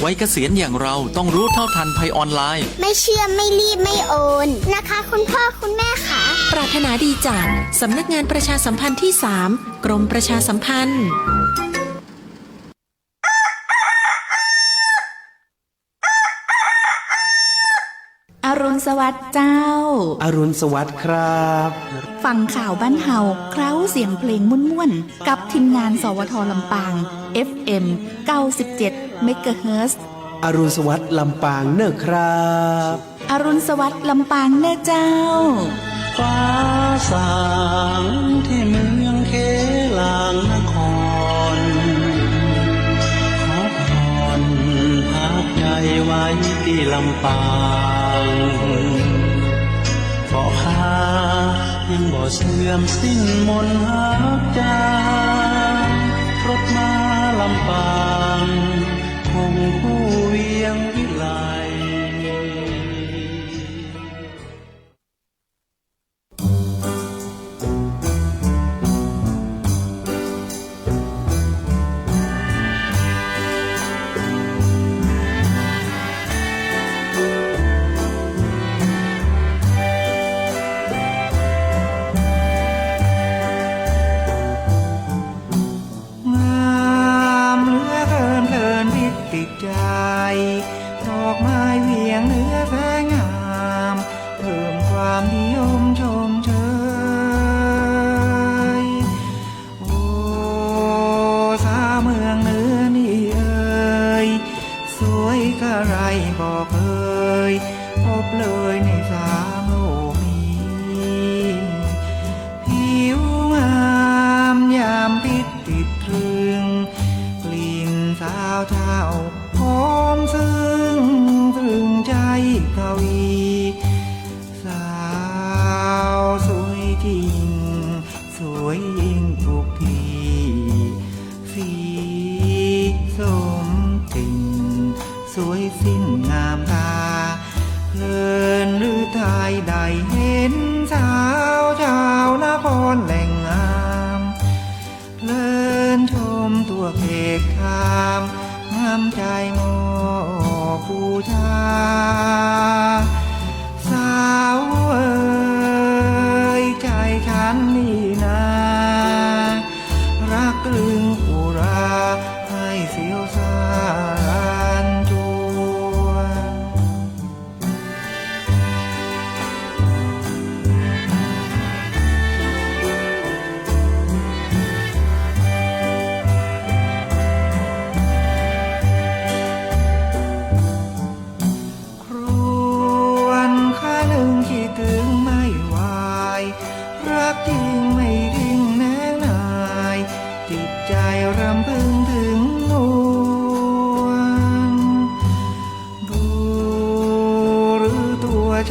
วัยเกษียณอย่างเราต้องรู้เท่าทันภัยออนไลน์ไม่เชื่อไม่รีบไม่โอนนะคะคุณพ่อคุณแม่ค่ะปรารถนาดีจากสำนักงานประชาสัมพันธ์ที่ 3 กรมประชาสัมพันธ์อรุณสวัสดิ์เจ้าอรุณสวัสดิ์ครับฟังข่าวบ้านเฮาเคล้าเสียงเพลงม่วนๆกับทีมงานสวทลำปาง FM 97 MHz อรุณสวัสดิ์ลำปางเนอะครับอรุณสวัสดิ์ลำปางเนอะเจ้าฟ้าสางที่เมืองเคลางนครขอพรพักใจไว้ที่ลำปางเพราะข้ายังบ่เสื่อมสิ้นมนต์ฮักจางรถมาลำปางคงผู้เวียงวิไลดอกไม้เวียงเนื้อแสงงามเพิ่มความนิยมชมเชยโอ้สาเมืองเนื้อนี่เอ่ยสวยกะไรบอกเอ่ยพบเลยในสามโลกนี้ผิวงามยามพิษติดตรึงกลิ่นสาวเจ้าหอมซึ้งตรึงใจกวีสาวสวยจริงสวยยิ่งทุกทีสีสมจริงสวยสิ้นงามตาเพลินหรือไทยได้เห็นสาวชาวนครแหล่งงามเพลินชมตัวเกศคามน้ำใจมอบบูชาสาวเอ๋ยใจฉันนี่นารักตรึงอุราให้เสียวสารจวน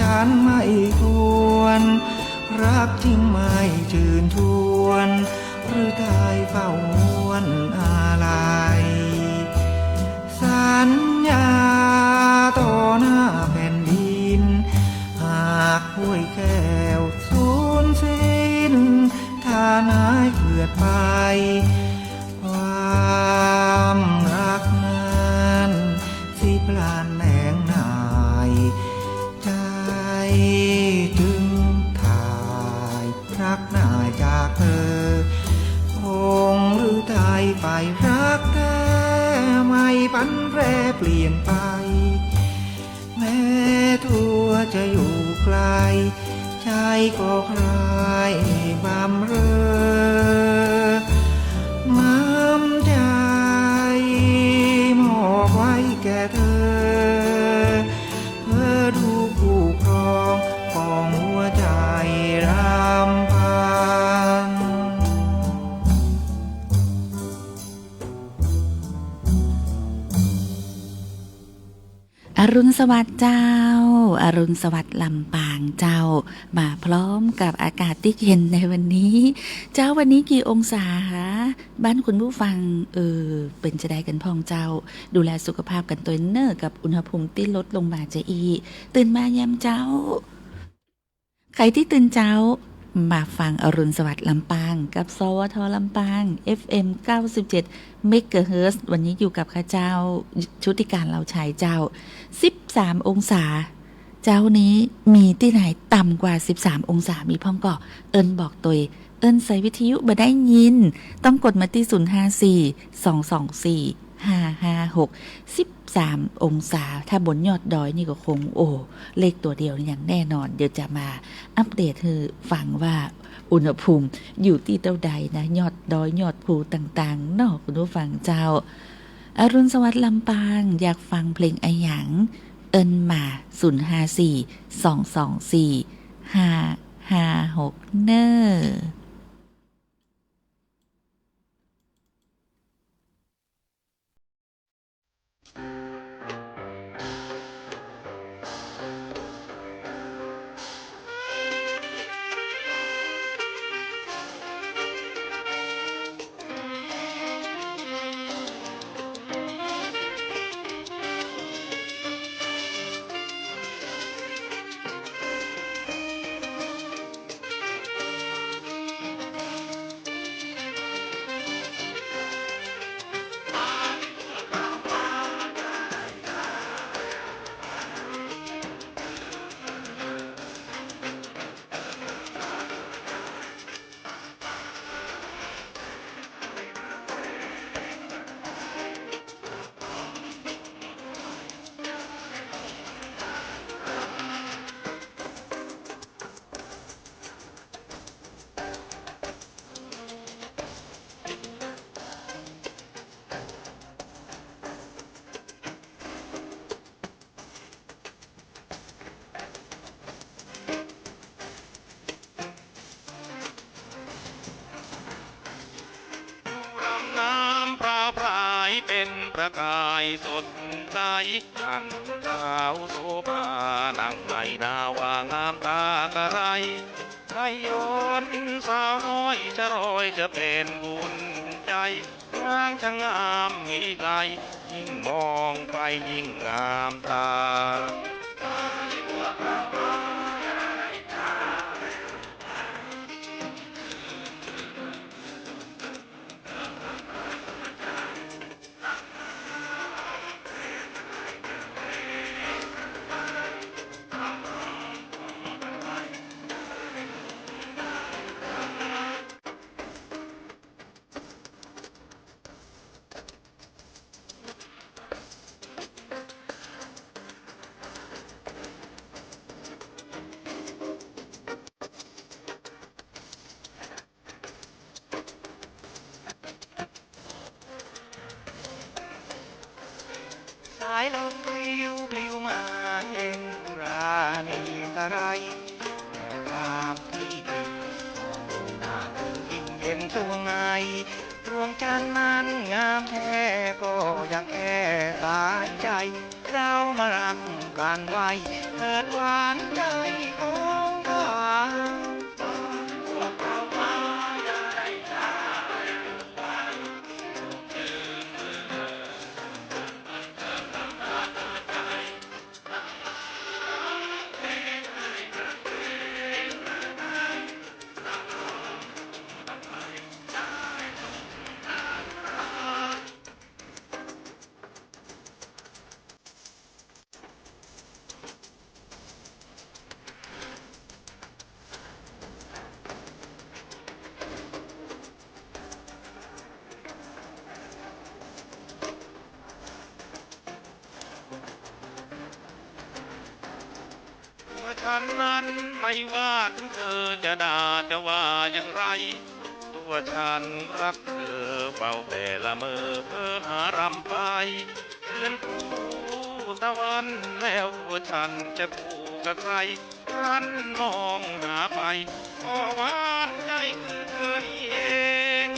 ฉันไม่ควรรักจริงไม่จืนทวนหรือได้เฝ้าวนอะไรสัญญาต่อหน้าแผ่นดินหากห้วยแก้วสูญสิ้นฐา พันแปรเปลี่ยนไปแม้ทั่วจะอยู่ไกลใจก็คลายบำเรอน้ำใจมอบไว้แก่เธอเพื่อดูคู่ครองของหัวใจรำพัน อรุณสวัสดิ์เจ้าอรุณสวัสดิ์ลำปางเจ้ามาพร้อมกับอากาศที่เย็นในวันนี้เจ้าวันนี้กี่องศาคะบ้านคุณผู้ฟังเป็นจะได้กันพ้องเจ้าดูแลสุขภาพกันตัวเนอร์กับอุณหภูมิที่ลดลงมาจะอีตื่นมายามเจ้าใครที่ตื่นเจ้ามาฟังอรุณสวัสดิ์ลำปางกับสวทลำปาง FM 97 เมกะเฮิรตซ์วันนี้อยู่กับข้าเจ้าชุติการเราชายเจ้า13องศาเจ้านี้มีที่ไหนต่ำกว่า13องศามีพ่องก่อเอิ้นบอกตัวเอิ้นใส่วิทยุบ่ได้ยินต้องกดมาที่054 224 556 13องศาถ้าบนยอดดอยนี่ก็คงเลขตัวเดียวอย่างแน่นอนเดี๋ยวจะมาอัปเดตให้ฟังว่าอุณหภูมิอยู่ที่เท่าใดนะยอดดอยยอดภูต่างๆนอกคุณผู้ฟังเจ้าอรุณสวัสดิ์ลำปางอยากฟังเพลงอะหยังเอิ้นมา054 224 556เนอประกายสดใสอันสาวโสภานั่งในนาวางามตากระไรใครย้อนสาวน้อยจะรอยจะเป็นบุญใจนางช่างงามมีใจยิ่งมองไปยิ่งงามตาสายลมปลิวปลิวมาเห็นราณีกระไรแต่ตามที่ดึกหน้าตึงยิ่งเย็นช่วงไงดวงจันทร์นั้นงามแท้ก็ยังแค่ตายใจเรามารักกันไว้เถิดหวานใจของข้า ฉันนั้นไม่ว่าถึงเธอจะด่าจะว่าอย่างไรตัวฉันรักเธอเฝ้าแต่ละเมอเพ้อหารำไปเดือนผู้ตะวันแล้วตัวฉันจะคู่กับใครฉันมองหาไปก็หวานใจคือเธอนี่เอง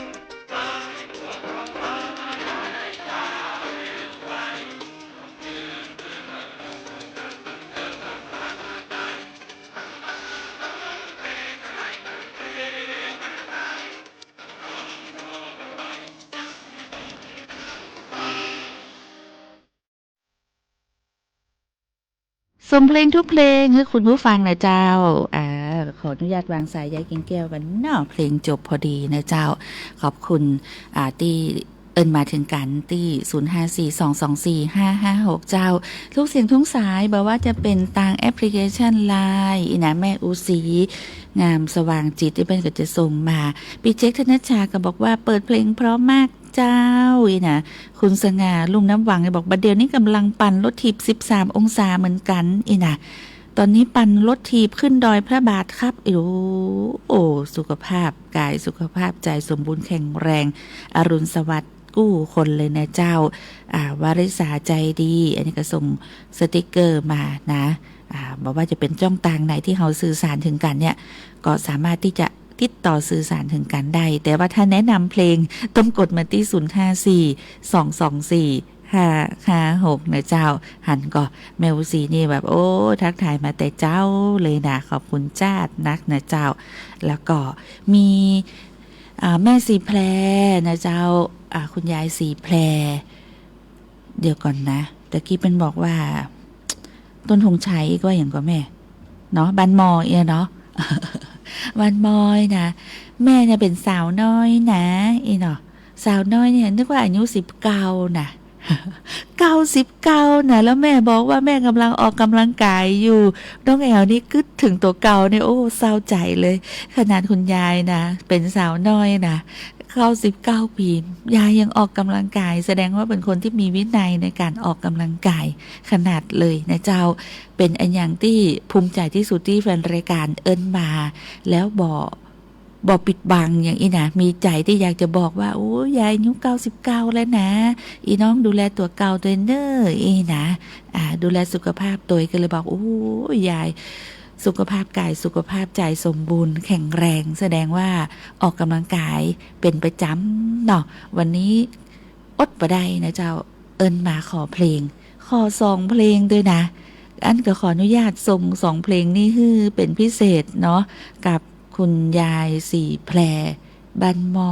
ส่งเพลงทุกเพลงให้คุณผู้ฟังนะเจ้าขออนุญาตวางสายยายกิ่งแก้วกันเนาะเพลงจบพอดีนะเจ้าขอบคุณที่เอินมาถึงกันที่0542245556เจ้าทุกเสียงทุกสายบอกว่าจะเป็นต่างแอปพลิเคชันไลน์นะแม่อูสีงามสว่างจิตที่เป็นก็จะส่งมาปีเจ๊กธนชชาก็บอกว่าเปิดเพลงเพราะมากเจ้านะคุณสง่าลุงน้ำหวังบอกบัดเดียวนี้กำลังปั่นรถถีบ13องศาเหมือนกันนะตอนนี้ปั่นรถถีบขึ้นดอยพระบาทครับโอ้สุขภาพกายสุขภาพใจสมบูรณ์แข็งแรงอรุณสวัสดิ์กู้คนเลยนะเจ้าวาริสาใจดีอันนี้ก็ส่งสติกเกอร์มานะบอกว่าจะเป็นจ้องต่างไหนที่เราสื่อสารถึงกันเนี่ยก็สามารถที่จะติดต่อสื่อสารถึงกันได้แต่ว่าถ้าแนะนำเพลงต้องกดมาที่0542245556นะเจ้าหันก็แมวสีนี่แบบโอ้ทักทายมาแต่เจ้าเลยนะขอบคุณจ้านักนะเจ้าแล้วก็มีแม่สีแพรนะเจ้าคุณยายสีแพรเดี๋ยวก่อนนะตะกี้เป็นบอกว่าต้นธงชัยก็อย่างก็แม่เนาะบ้านมอยเนาะ วันมอยนะแม่เนี่ยเป็นสาวน้อยนะเนาะสาวน้อยเนี่ยนึกว่าอายุ19นะ99นะแล้วแม่บอกว่าแม่กำลังออกกำลังกายอยู่น้องแอลนี่กึดถึงตัวเก่าเนี่ยโอ้เศร้าใจเลยขนาดคุณยายนะเป็นสาวน้อยนะเข้า19ปียายยังออกกำลังกายแสดงว่าเป็นคนที่มีวินัยในการออกกำลังกายขนาดเลยนะเจ้าเป็นอันอย่างที่ภูมิใจที่สุดที่แฟนรายการเอิ้นมาแล้วบอกปิดบังอย่างอีนะมีใจที่อยากจะบอกว่าโอ้ยายอายุ99แล้วนะอีน้องดูแลตัวเก่าตัวเนออีนะดูแลสุขภาพตัวก็เลยบอกโอ้ยายสุขภาพกายสุขภาพใจสมบูรณ์แข็งแรงแสดงว่าออกกำลังกายเป็นประจำเนาะวันนี้อดบ่ได้นะเจ้าเอิ้นมาขอเพลงขอ2เพลงด้วยนะอันก็ขออนุญาตส่ง2เพลงนี้คือเป็นพิเศษเนาะกับคุณยายสีแพรบ้านหม้อ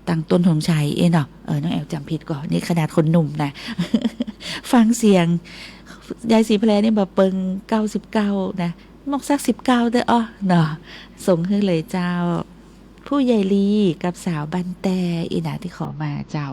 ตั้งต้นธงชัยเนาะน้องแอลจำผิดก่อนนี่ขนาดคนหนุ่มนะ ฟังเสียงยายสีแพรนี่แบบเปิง99นะมอกสัก19เด้อเนาะส่งให้เลยเจ้าผู้ใหญ่ลีกับสาวบันแต่นะที่ขอมาเจ้า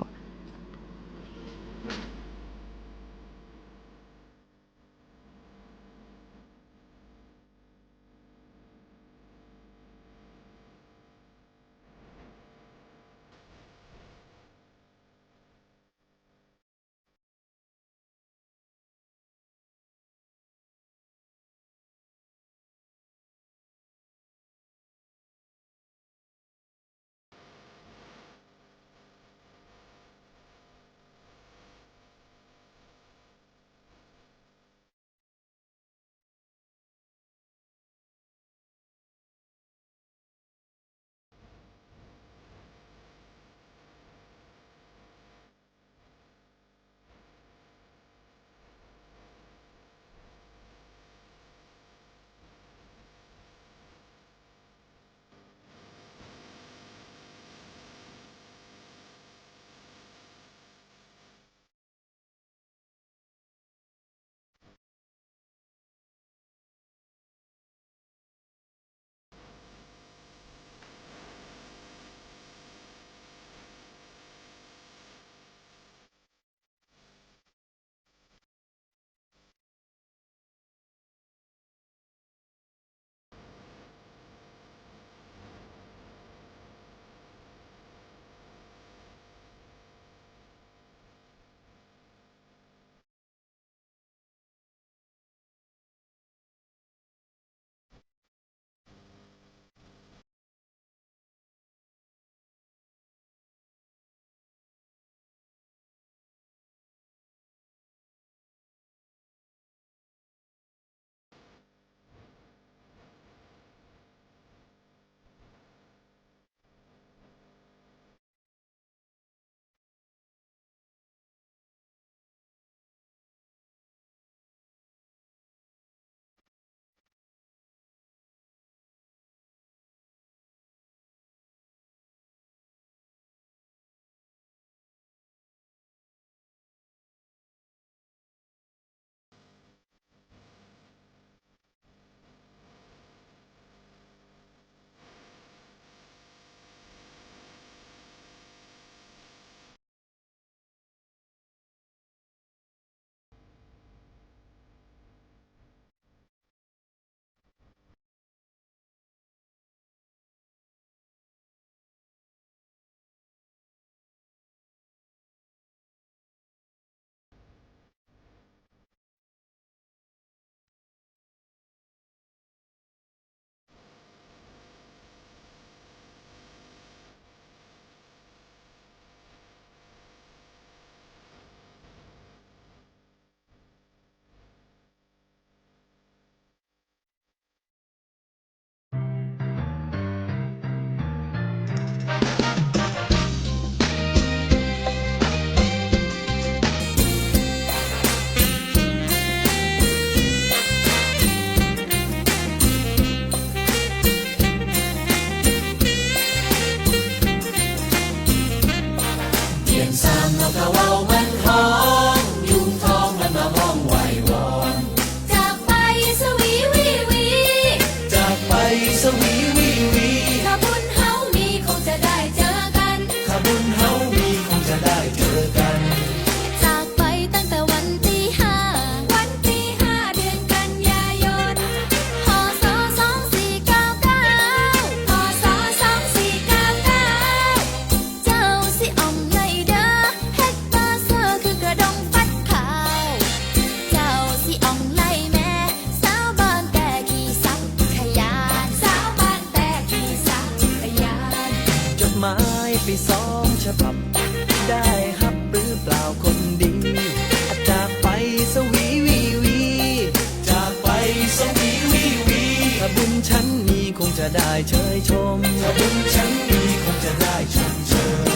จะได้เชยชมบุญฉันมีคงจะได้ชมเช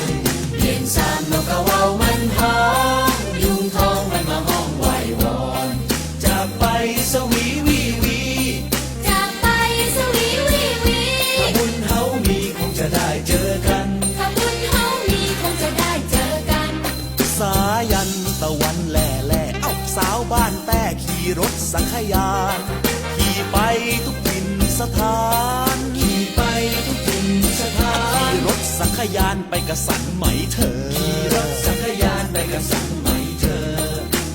ยเย็นสามนกกระเว้ามันหอมยุงทองมันมาห้องไหววอนจากไปสวีวีวีจากไปสวีวีวีถ้าบุญเฮามีคงจะได้เจอกันถ้าบุญเฮามีคงจะได้เจอกันสายันตะวันแล่แล่เอ้าสาวบ้านแต่ขี่รถสังขยานขี่ไปทุกถิ่นสถานขี่ไปทุกถิ่นสถานขี่รถสังขยานไปกระสันไหมเธอขี่รถสังขยานไปกระสันไหมเธอ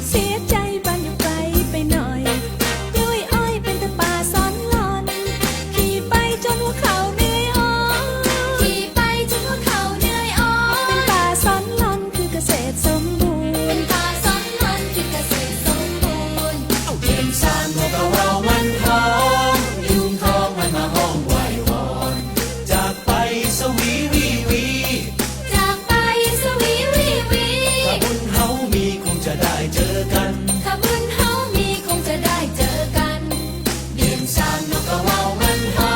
เสียใจบ้านอยู่ไกลไปหน่อยยุ้ยอ้อยเป็นแต่ป่าซ้อนลอนขี่ไปจนหัวเข่าเหนื่อยอ่อนขี่ไปจนหัวเข่าเหนื่อยอ่อนเป็นป่าซ้อนลอนคือเกษตรสมบูรณ์เป็นป่าซ้อนลอนคือเกษตรสมบูรณ์เย็นสามนกกระเว้ามันหอมยุงทองมันมาห้องไหววอนจากไปสวีวีวีจากไปสวีวีวีถ้าบุญเฮามีคงจะได้เจอกันถ้าบุญเฮามีคงจะได้เจอกันเย็นสามนกกระเว้ามันหอ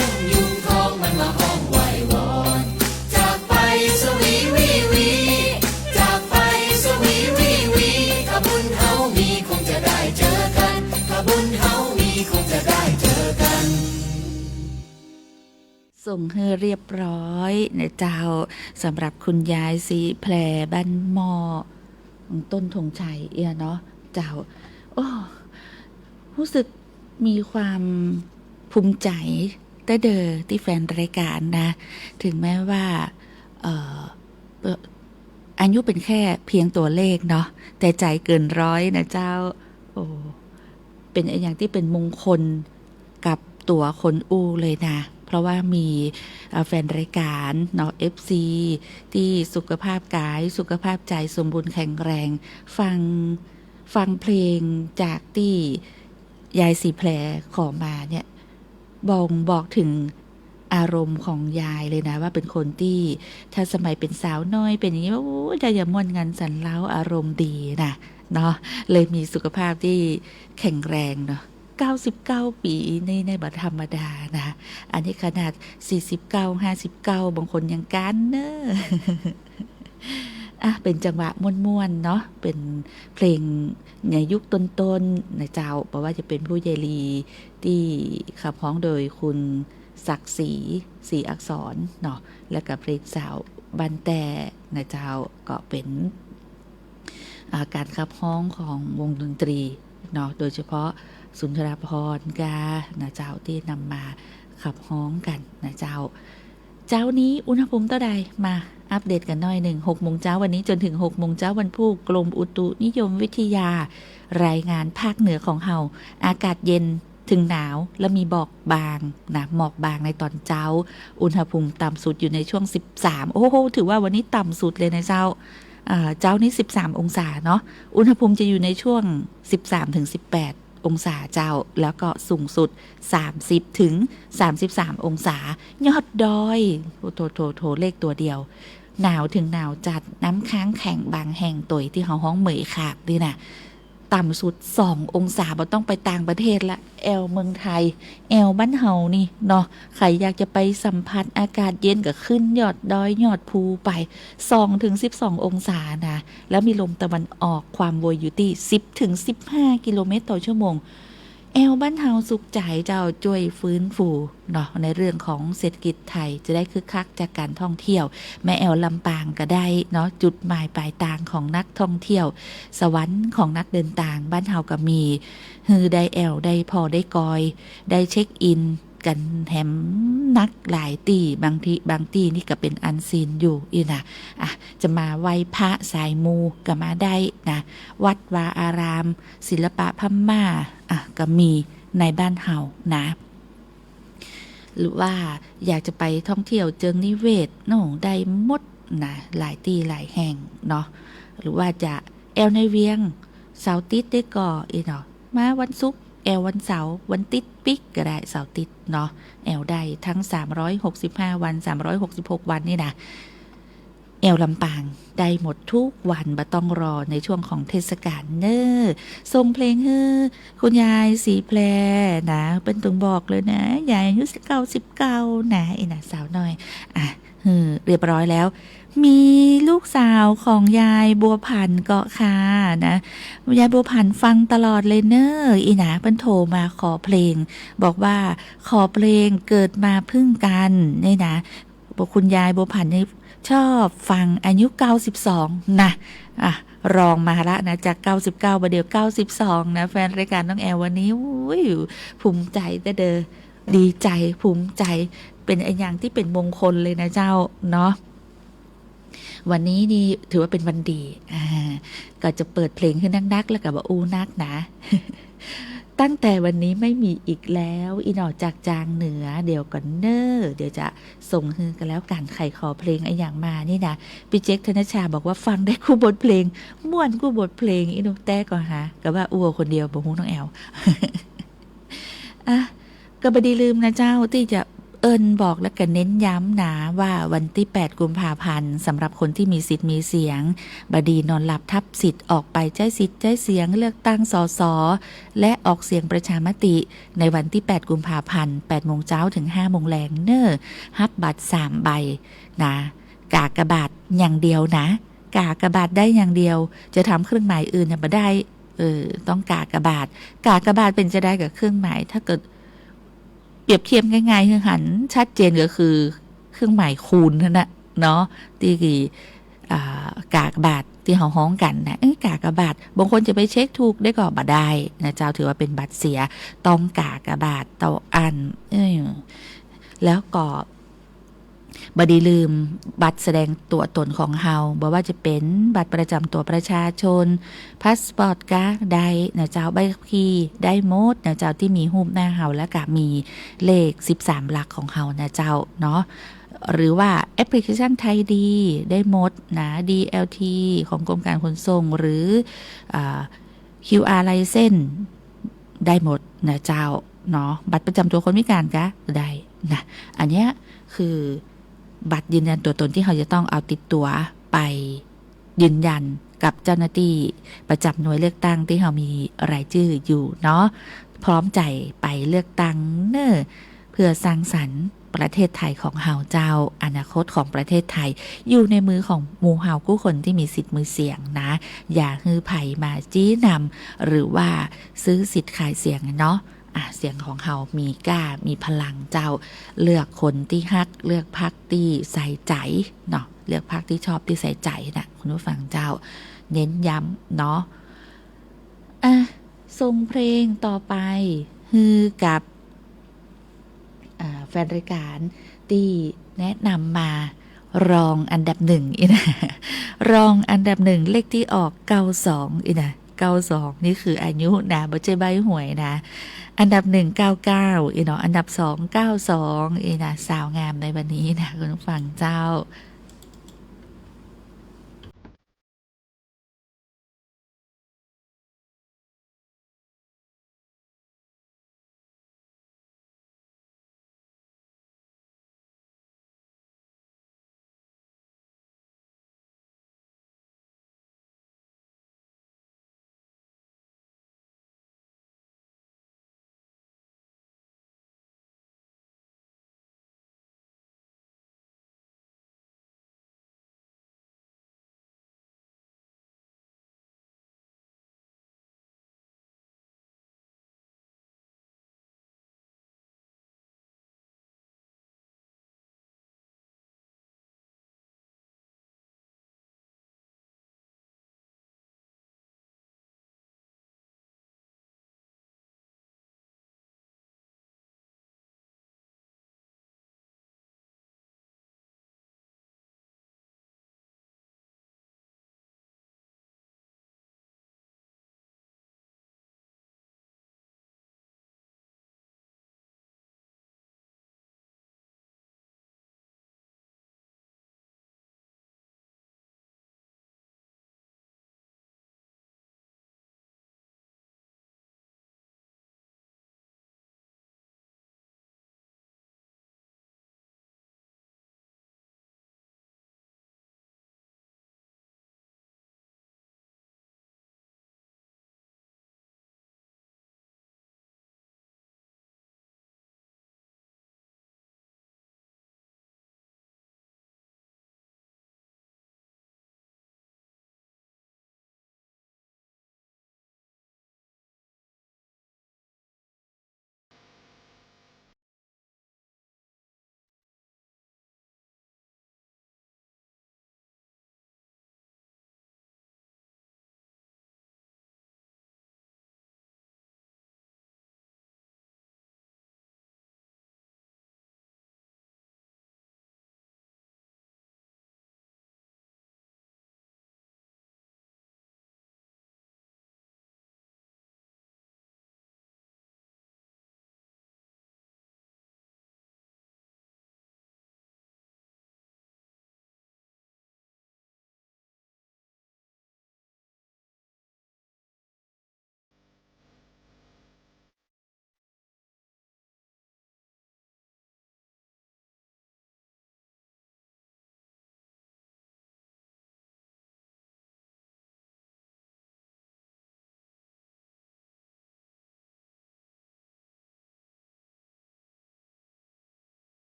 มยุงทองมันมาห้องไหววอนจากไปสวีวีวีจากไปสวีวีวีถ้าบุญเฮามีคงจะได้เจอกันถ้าบุญเฮามีคงจะได้เจอกันส่งให้เรียบร้อยนะเจ้าสำหรับคุณยายสีแพรบ้านหม้อต้นธงชัยเนาะเจ้าโอ้รู้สึกมีความภูมิใจแต่เดอที่แฟนรายการนะถึงแม้ว่าอายุเป็นแค่เพียงตัวเลขเนาะแต่ใจเกินร้อยนะเจ้าโอ้เป็นอย่างที่เป็นมงคลกับตัวคนอู้เลยนะเพราะว่ามีแฟนรายการเนาะ FC ที่สุขภาพกายสุขภาพใจสมบูรณ์แข็งแรงฟังเพลงจากที่ยายสีแพรขอมาเนี่ยบอกถึงอารมณ์ของยายเลยนะว่าเป็นคนที่ถ้าสมัยเป็นสาวน้อยเป็นอย่างนี้ว่าโอ้ยอย่าม่วนงันสันเล้าอารมณ์ดีนะเนาะเลยมีสุขภาพที่แข็งแรงเนาะ99 ปีในบัตรธรรมดานะอันนี้ขนาด49 59บางคนยังกันเนอะเป็นจังหวะม่วนๆเนาะเป็นเพลงในยุคต้นๆนะเจ้าเพราะว่าจะเป็นผู้ใหญ่ลีที่ขับร้องโดยคุณศักดิ์ศรีอักษรเนาะและกับเพลงสาวบันแต่นะเจ้าก็เป็นการขับร้องของวงดนตรีเนาะโดยเฉพาะสุนทรภรณ์กานะเจ้าที่นำมาขับฮ้องกันนะเจ้านี้อุณหภูมิเท่าใดมาอัปเดตกันหน่อยหนึ่ง6 โมงเช้าวันนี้จนถึง6 โมงเช้าวันพุธกรมอุตุนิยมวิทยารายงานภาคเหนือของเฮาอากาศเย็นถึงหนาวและมีหมอกบางนะหมอกบางในตอนเช้าอุณหภูมิต่ำสุดอยู่ในช่วง13โอ้โหถือว่าวันนี้ต่ำสุดเลยนะเจ้านี้13องศาเนาะอุณหภูมิจะอยู่ในช่วง13 ถึง 18องศาเจ้าแล้วก็สูงสุด30 ถึง 33องศายอดดอยโถเลขตัวเดียวหนาวถึงหนาวจัดน้ำค้างแข็งบางแห่งตัวที่เขาห้องเหมยขาบดินะต่ำสุด2องศาบ่ต้องไปต่างประเทศละแอลเมืองไทยแอลบ้านเฮานี่เนาะใครอยากจะไปสัมผัสอากาศเย็นก็ขึ้นยอดดอยยอดภูไป2 ถึง 12องศานะแล้วมีลมตะวันออกความโวยอยู่ที่10 ถึง 15กิโลเมตรต่อชั่วโมงแอลบ้านเฮาสุขใจเจ้าช่วยฟื้นฟูเนาะในเรื่องของเศรษฐกิจไทยจะได้คึกคักจากการท่องเที่ยวแม่แอลลำปางก็ได้เนาะจุดหมายปลายทางของนักท่องเที่ยวสวรรค์ของนักเดินทางบ้านเฮาก็มีฮือได้แอลได้พอได้กอยได้เช็คอินกันแถมนักหลายตีบางทีนี่ก็เป็นอันซีนอยู่อีนะจะมาไหว้พระสายมูก็มาได้นะวัดวาอารามศิลปะพม่าก็มีในบ้านเฮานะหรือว่าอยากจะไปท่องเที่ยวเจิงนิเวศโน่ได้หมดนะหลายตีหลายแห่งเนาะหรือว่าจะแอลในเวียงเสาร์ติดได้ก่อเนาะมาวันศุกร์แอลวันเสาร์วันติดปิกก็ได้เสาร์ติดเนาะแอลได้ทั้ง365วัน366วันนี่นะ แอวลำปางได้หมดทุกวันบ่ต้องรอในช่วงของเทศกาลเนอส่งเพลงให้คุณยายสีแพรนะเป็นต้องบอกเลยนะยายอายุ19นะอีน่ะสาวน้อยอ่ะเรียบร้อยแล้วมีลูกสาวของยายบัวผันเกาะคานะยายบัวผันฟังตลอดเลยเนออีนะเพิ่นโทรมาขอเพลงบอกว่าขอเพลงเกิดมาพึ่งกันนี่นะบอกคุณยายบัวผันนี่ชอบฟังอายุ92นะรองมาละนะจาก99บาเดียว92นะแฟนรายการน้องแอลวันนี้ภูมิใจแต่เด้อดีใจภูมิใจเป็นไอ้อย่างที่เป็นมงคลเลยนะเจ้าเนาะวันนี้นี่ถือว่าเป็นวันดีก็จะเปิดเพลงขึ้นนักๆแล้วก็บอกนักนะตั้งแต่วันนี้ไม่มีอีกแล้วอีนอกจากจางเหนือเดี๋ยวก่อนเนอเดี๋ยวจะส่งฮือกันแล้วกันใครขอเพลงไอ้อย่างมานี่นะพี่เจ๊กธนชาบอกว่าฟังได้คู่บทเพลงม่วนคู่บทเพลงอีนุกแต่ก่อนฮะก็ว่าอ้วคนเดียวบ่ฮู้น้องแอลก็บ่ได้ลืมนะเจ้าที่จะบอกและก็เน้นย้ำนะว่าวันที่8กุมภาพันธ์สำหรับคนที่มีสิทธิ์มีเสียงบดีนอนหลับทับสิทธิ์ออกไปใช้สิทธิ์ใช้เสียงเลือกตั้งสสและออกเสียงประชามติในวันที่8กุมภาพันธ์8โมงเช้าถึง5โมงแลงเนอฮับบัตร3ใบนะกากบาทอย่างเดียวนะกากบาทได้อย่างเดียวจะทำเครื่องหมายอื่นน่ะบ่ได้ต้องกากบาทเป็นจะได้กับเครื่องหมายถ้าเกิดเปรียบเทียบง่ายๆคือหันชัดเจนก็คือเครื่องหมายคูณนั่นแหละเนาะที่กากบาทที่เขาฮ้องกันนะกากบาทบางคนจะไปเช็คถูกได้ก็บ่ได้นะเจ้าถือว่าเป็นบัตรเสียต้องกากบาทต่ออันแล้วก็บ่ได้ลืมบัตรแสดงตัวตนของเฮาบ่ว่าจะเป็นบัตรประจำตัวประชาชนพาสปอร์ตก็ได้นะเจ้าใบขับขี่ได้หมดนะเจ้าที่มีรูปหน้าเฮาแล้วก็มีเลข13หลักของเฮานะเจ้าเนาะหรือว่าแอปพลิเคชันไทยดีได้หมดนะ DLT ของกรมการขนส่งหรือQR license ได้หมดนะเจ้าเนาะบัตรประจำตัวคนพิการก็ได้นะอันเนี้ยคือบัตรยืนยันตัวตนที่เขาจะต้องเอาติดตัวไปยืนยันกับเจ้าหน้าที่ประจำหน่วยเลือกตั้งที่เขามีรายชื่ออยู่เนาะพร้อมใจไปเลือกตั้งเน้อเพื่อสร้างสรรค์ประเทศไทยของเฮาเจ้าอนาคตของประเทศไทยอยู่ในมือของหมู่เฮากู้คนที่มีสิทธิ์มือเสียงนะอย่าฮือไผ่มาจี้นำหรือว่าซื้อสิทธิ์ขายเสียงเนาะเสียงของเฮามีกล้ามีพลังเจ้าเลือกคนที่ฮักเลือกพรรคที่ใส่ใจเนาะเลือกพรรคที่ชอบที่ใส่ใจนะคุณผู้ฟังเจ้าเน้นย้ำเนาะส่งเพลงต่อไปฮือกับแฟนรายการที่แนะนำมารองอันดับ1นะรองอันดับ1เลขที่ออก92นะ92นี่คืออายุนะบ่ใช่ใบหวยนะอันดับ1 99เนาะอันดับ2 92นะสาวงามในวันนี้นะคุณผู้ฟังเจ้า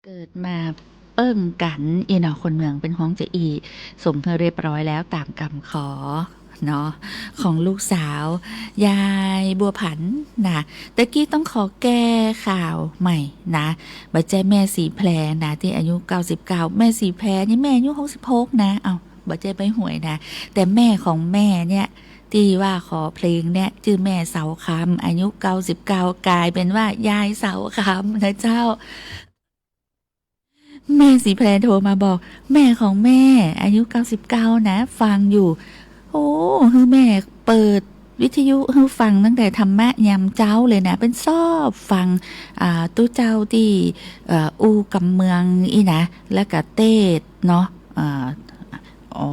เกิดมาเปิ้งกันอีหนอคนเมืองเป็นห้องจะอีสมเพื่อเรียบร้อยแล้วตามคำขอเนาะของลูกสาวยายบัวผันนะตะกี้ต้องขอแก้ข่าวใหม่นะบัดใจแม่สีแพรนะที่อายุ99แม่สีแพรนี่แม่อายุ66นะเอาบัดใจไปหวยนะแต่แม่ของแม่เนี่ยที่ว่าขอเพลงเนี่ยชื่อแม่เสาคำอายุ99กลายเป็นว่ายายเสาคำนะเจ้าแม่สีแพรโทรมาบอกแม่ของแม่อายุ99นะฟังอยู่โอ้คือแม่เปิดวิทยุคือฟังตั้งแต่ธรรมะยามเจ้าเลยนะเป็นชอบฟังตู้เจ้าที่อูกำเมืองอีนะแล้วก็เต้เนาะอ๋อ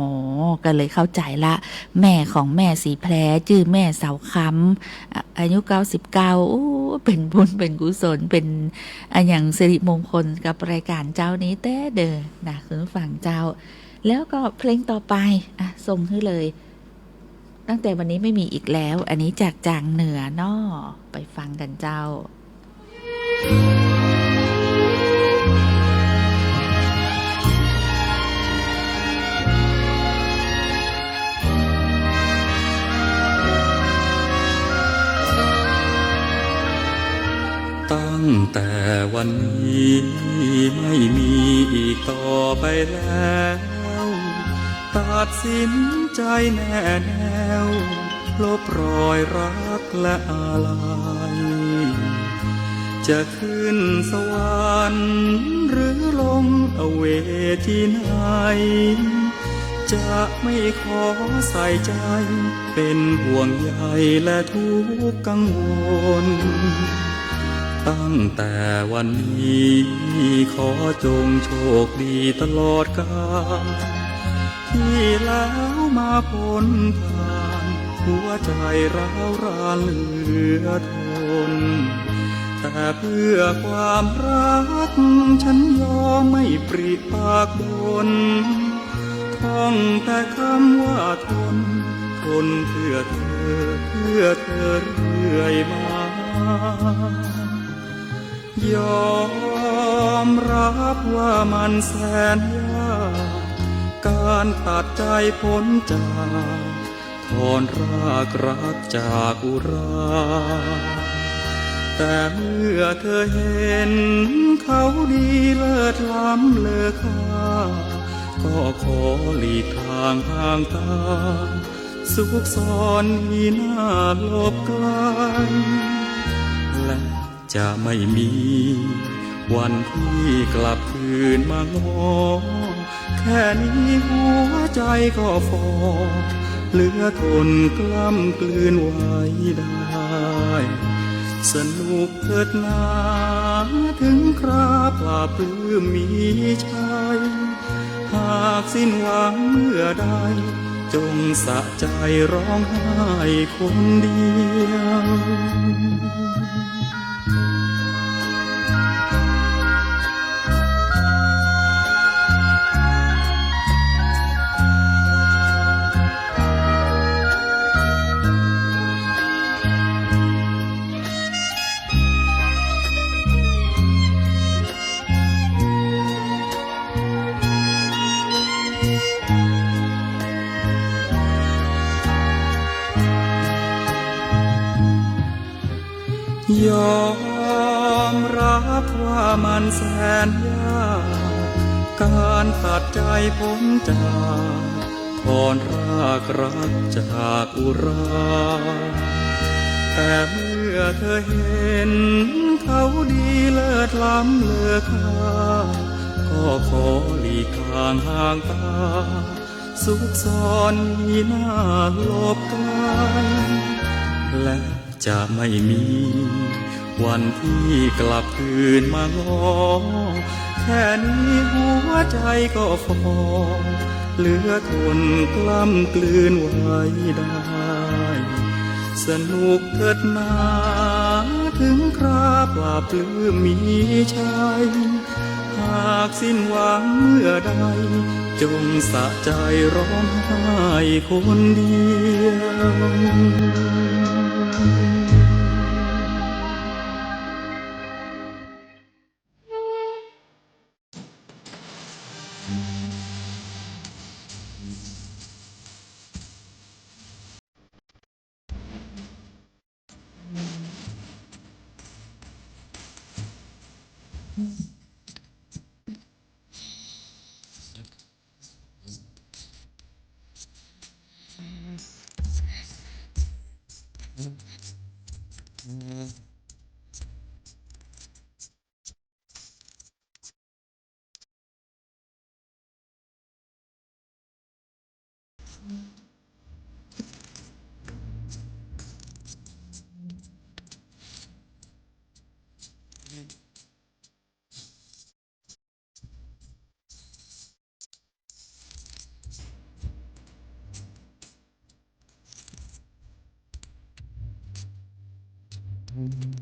ก็เลยเข้าใจละแม่ของแม่สีแพรชื่อแม่เสาคำอายุ99โอ้เป็นบุญเป็นกุศลเป็นอย่างสิริมงคลกับรายการเจ้านี้แต่เด้อนะคุณผู้ฟังเจ้าแล้วก็เพลงต่อไปส่งให้เลยตั้งแต่วันนี้ไม่มีอีกแล้วอันนี้จากจางเหนือเนาะไปฟังกันเจ้าตั้งแต่วันนี้ไม่มีอีกต่อไปแล้วตัดสินใจแน่แน่วลบรอยรักและอาลัยจะขึ้นสวรรค์หรือลงอเวจีไหนจะไม่ขอใส่ใจเป็นห่วงใยและทุกข์กังวลตั้งแต่วันนี้ขอจงโชคดีตลอดกาลที่แล้วมาพ้นผ่านหัวใจร้าวรานเหลือทนแต่เพื่อความรักฉันยอมไม่ปริปากบนท่องแต่คำว่าทนเพื่อเธอเรื่อยมายอมรับว่ามันแสนยากการตัดใจพ้นจากถอนรากรักจากอุราแต่เมื่อเธอเห็นเขาดีเลิศล้ำเลอค่าก็ขอหลีกทางห่างตาสุขซ้อนที่น่าหลบไกลและจะไม่มีวันที่กลับคืนมางอแค่นี้หัวใจก็ฟอเหลือทนกล้ำกลืนไว้ได้สนุกเถิดนาถึงคราปราบปลื้มมีชัยหากสิ้นหวังเมื่อใดจงสะใจร้องไห้คนเดียวยอมรับว่ามันแสนยากการตัดใจพ้นจากถอนรากรักจากอุราแต่เมื่อเธอเห็นเขาดีเลิศล้ำเลอค่าก็ขอหลีกทางห่างตาสุขซ้อนมีหน้าหลบไกลและจะไม่มีวันที่กลับคืนมางอแค่นี้หัวใจก็ฟอเหลือทนกล้ำกลืนไว้ได้สนุกเถิดนาถึงคราปราบปลื้มมีชัยหากสิ้นหวังเมื่อใดจงสะใจร้องไห้คนเดียว Mm-hmm.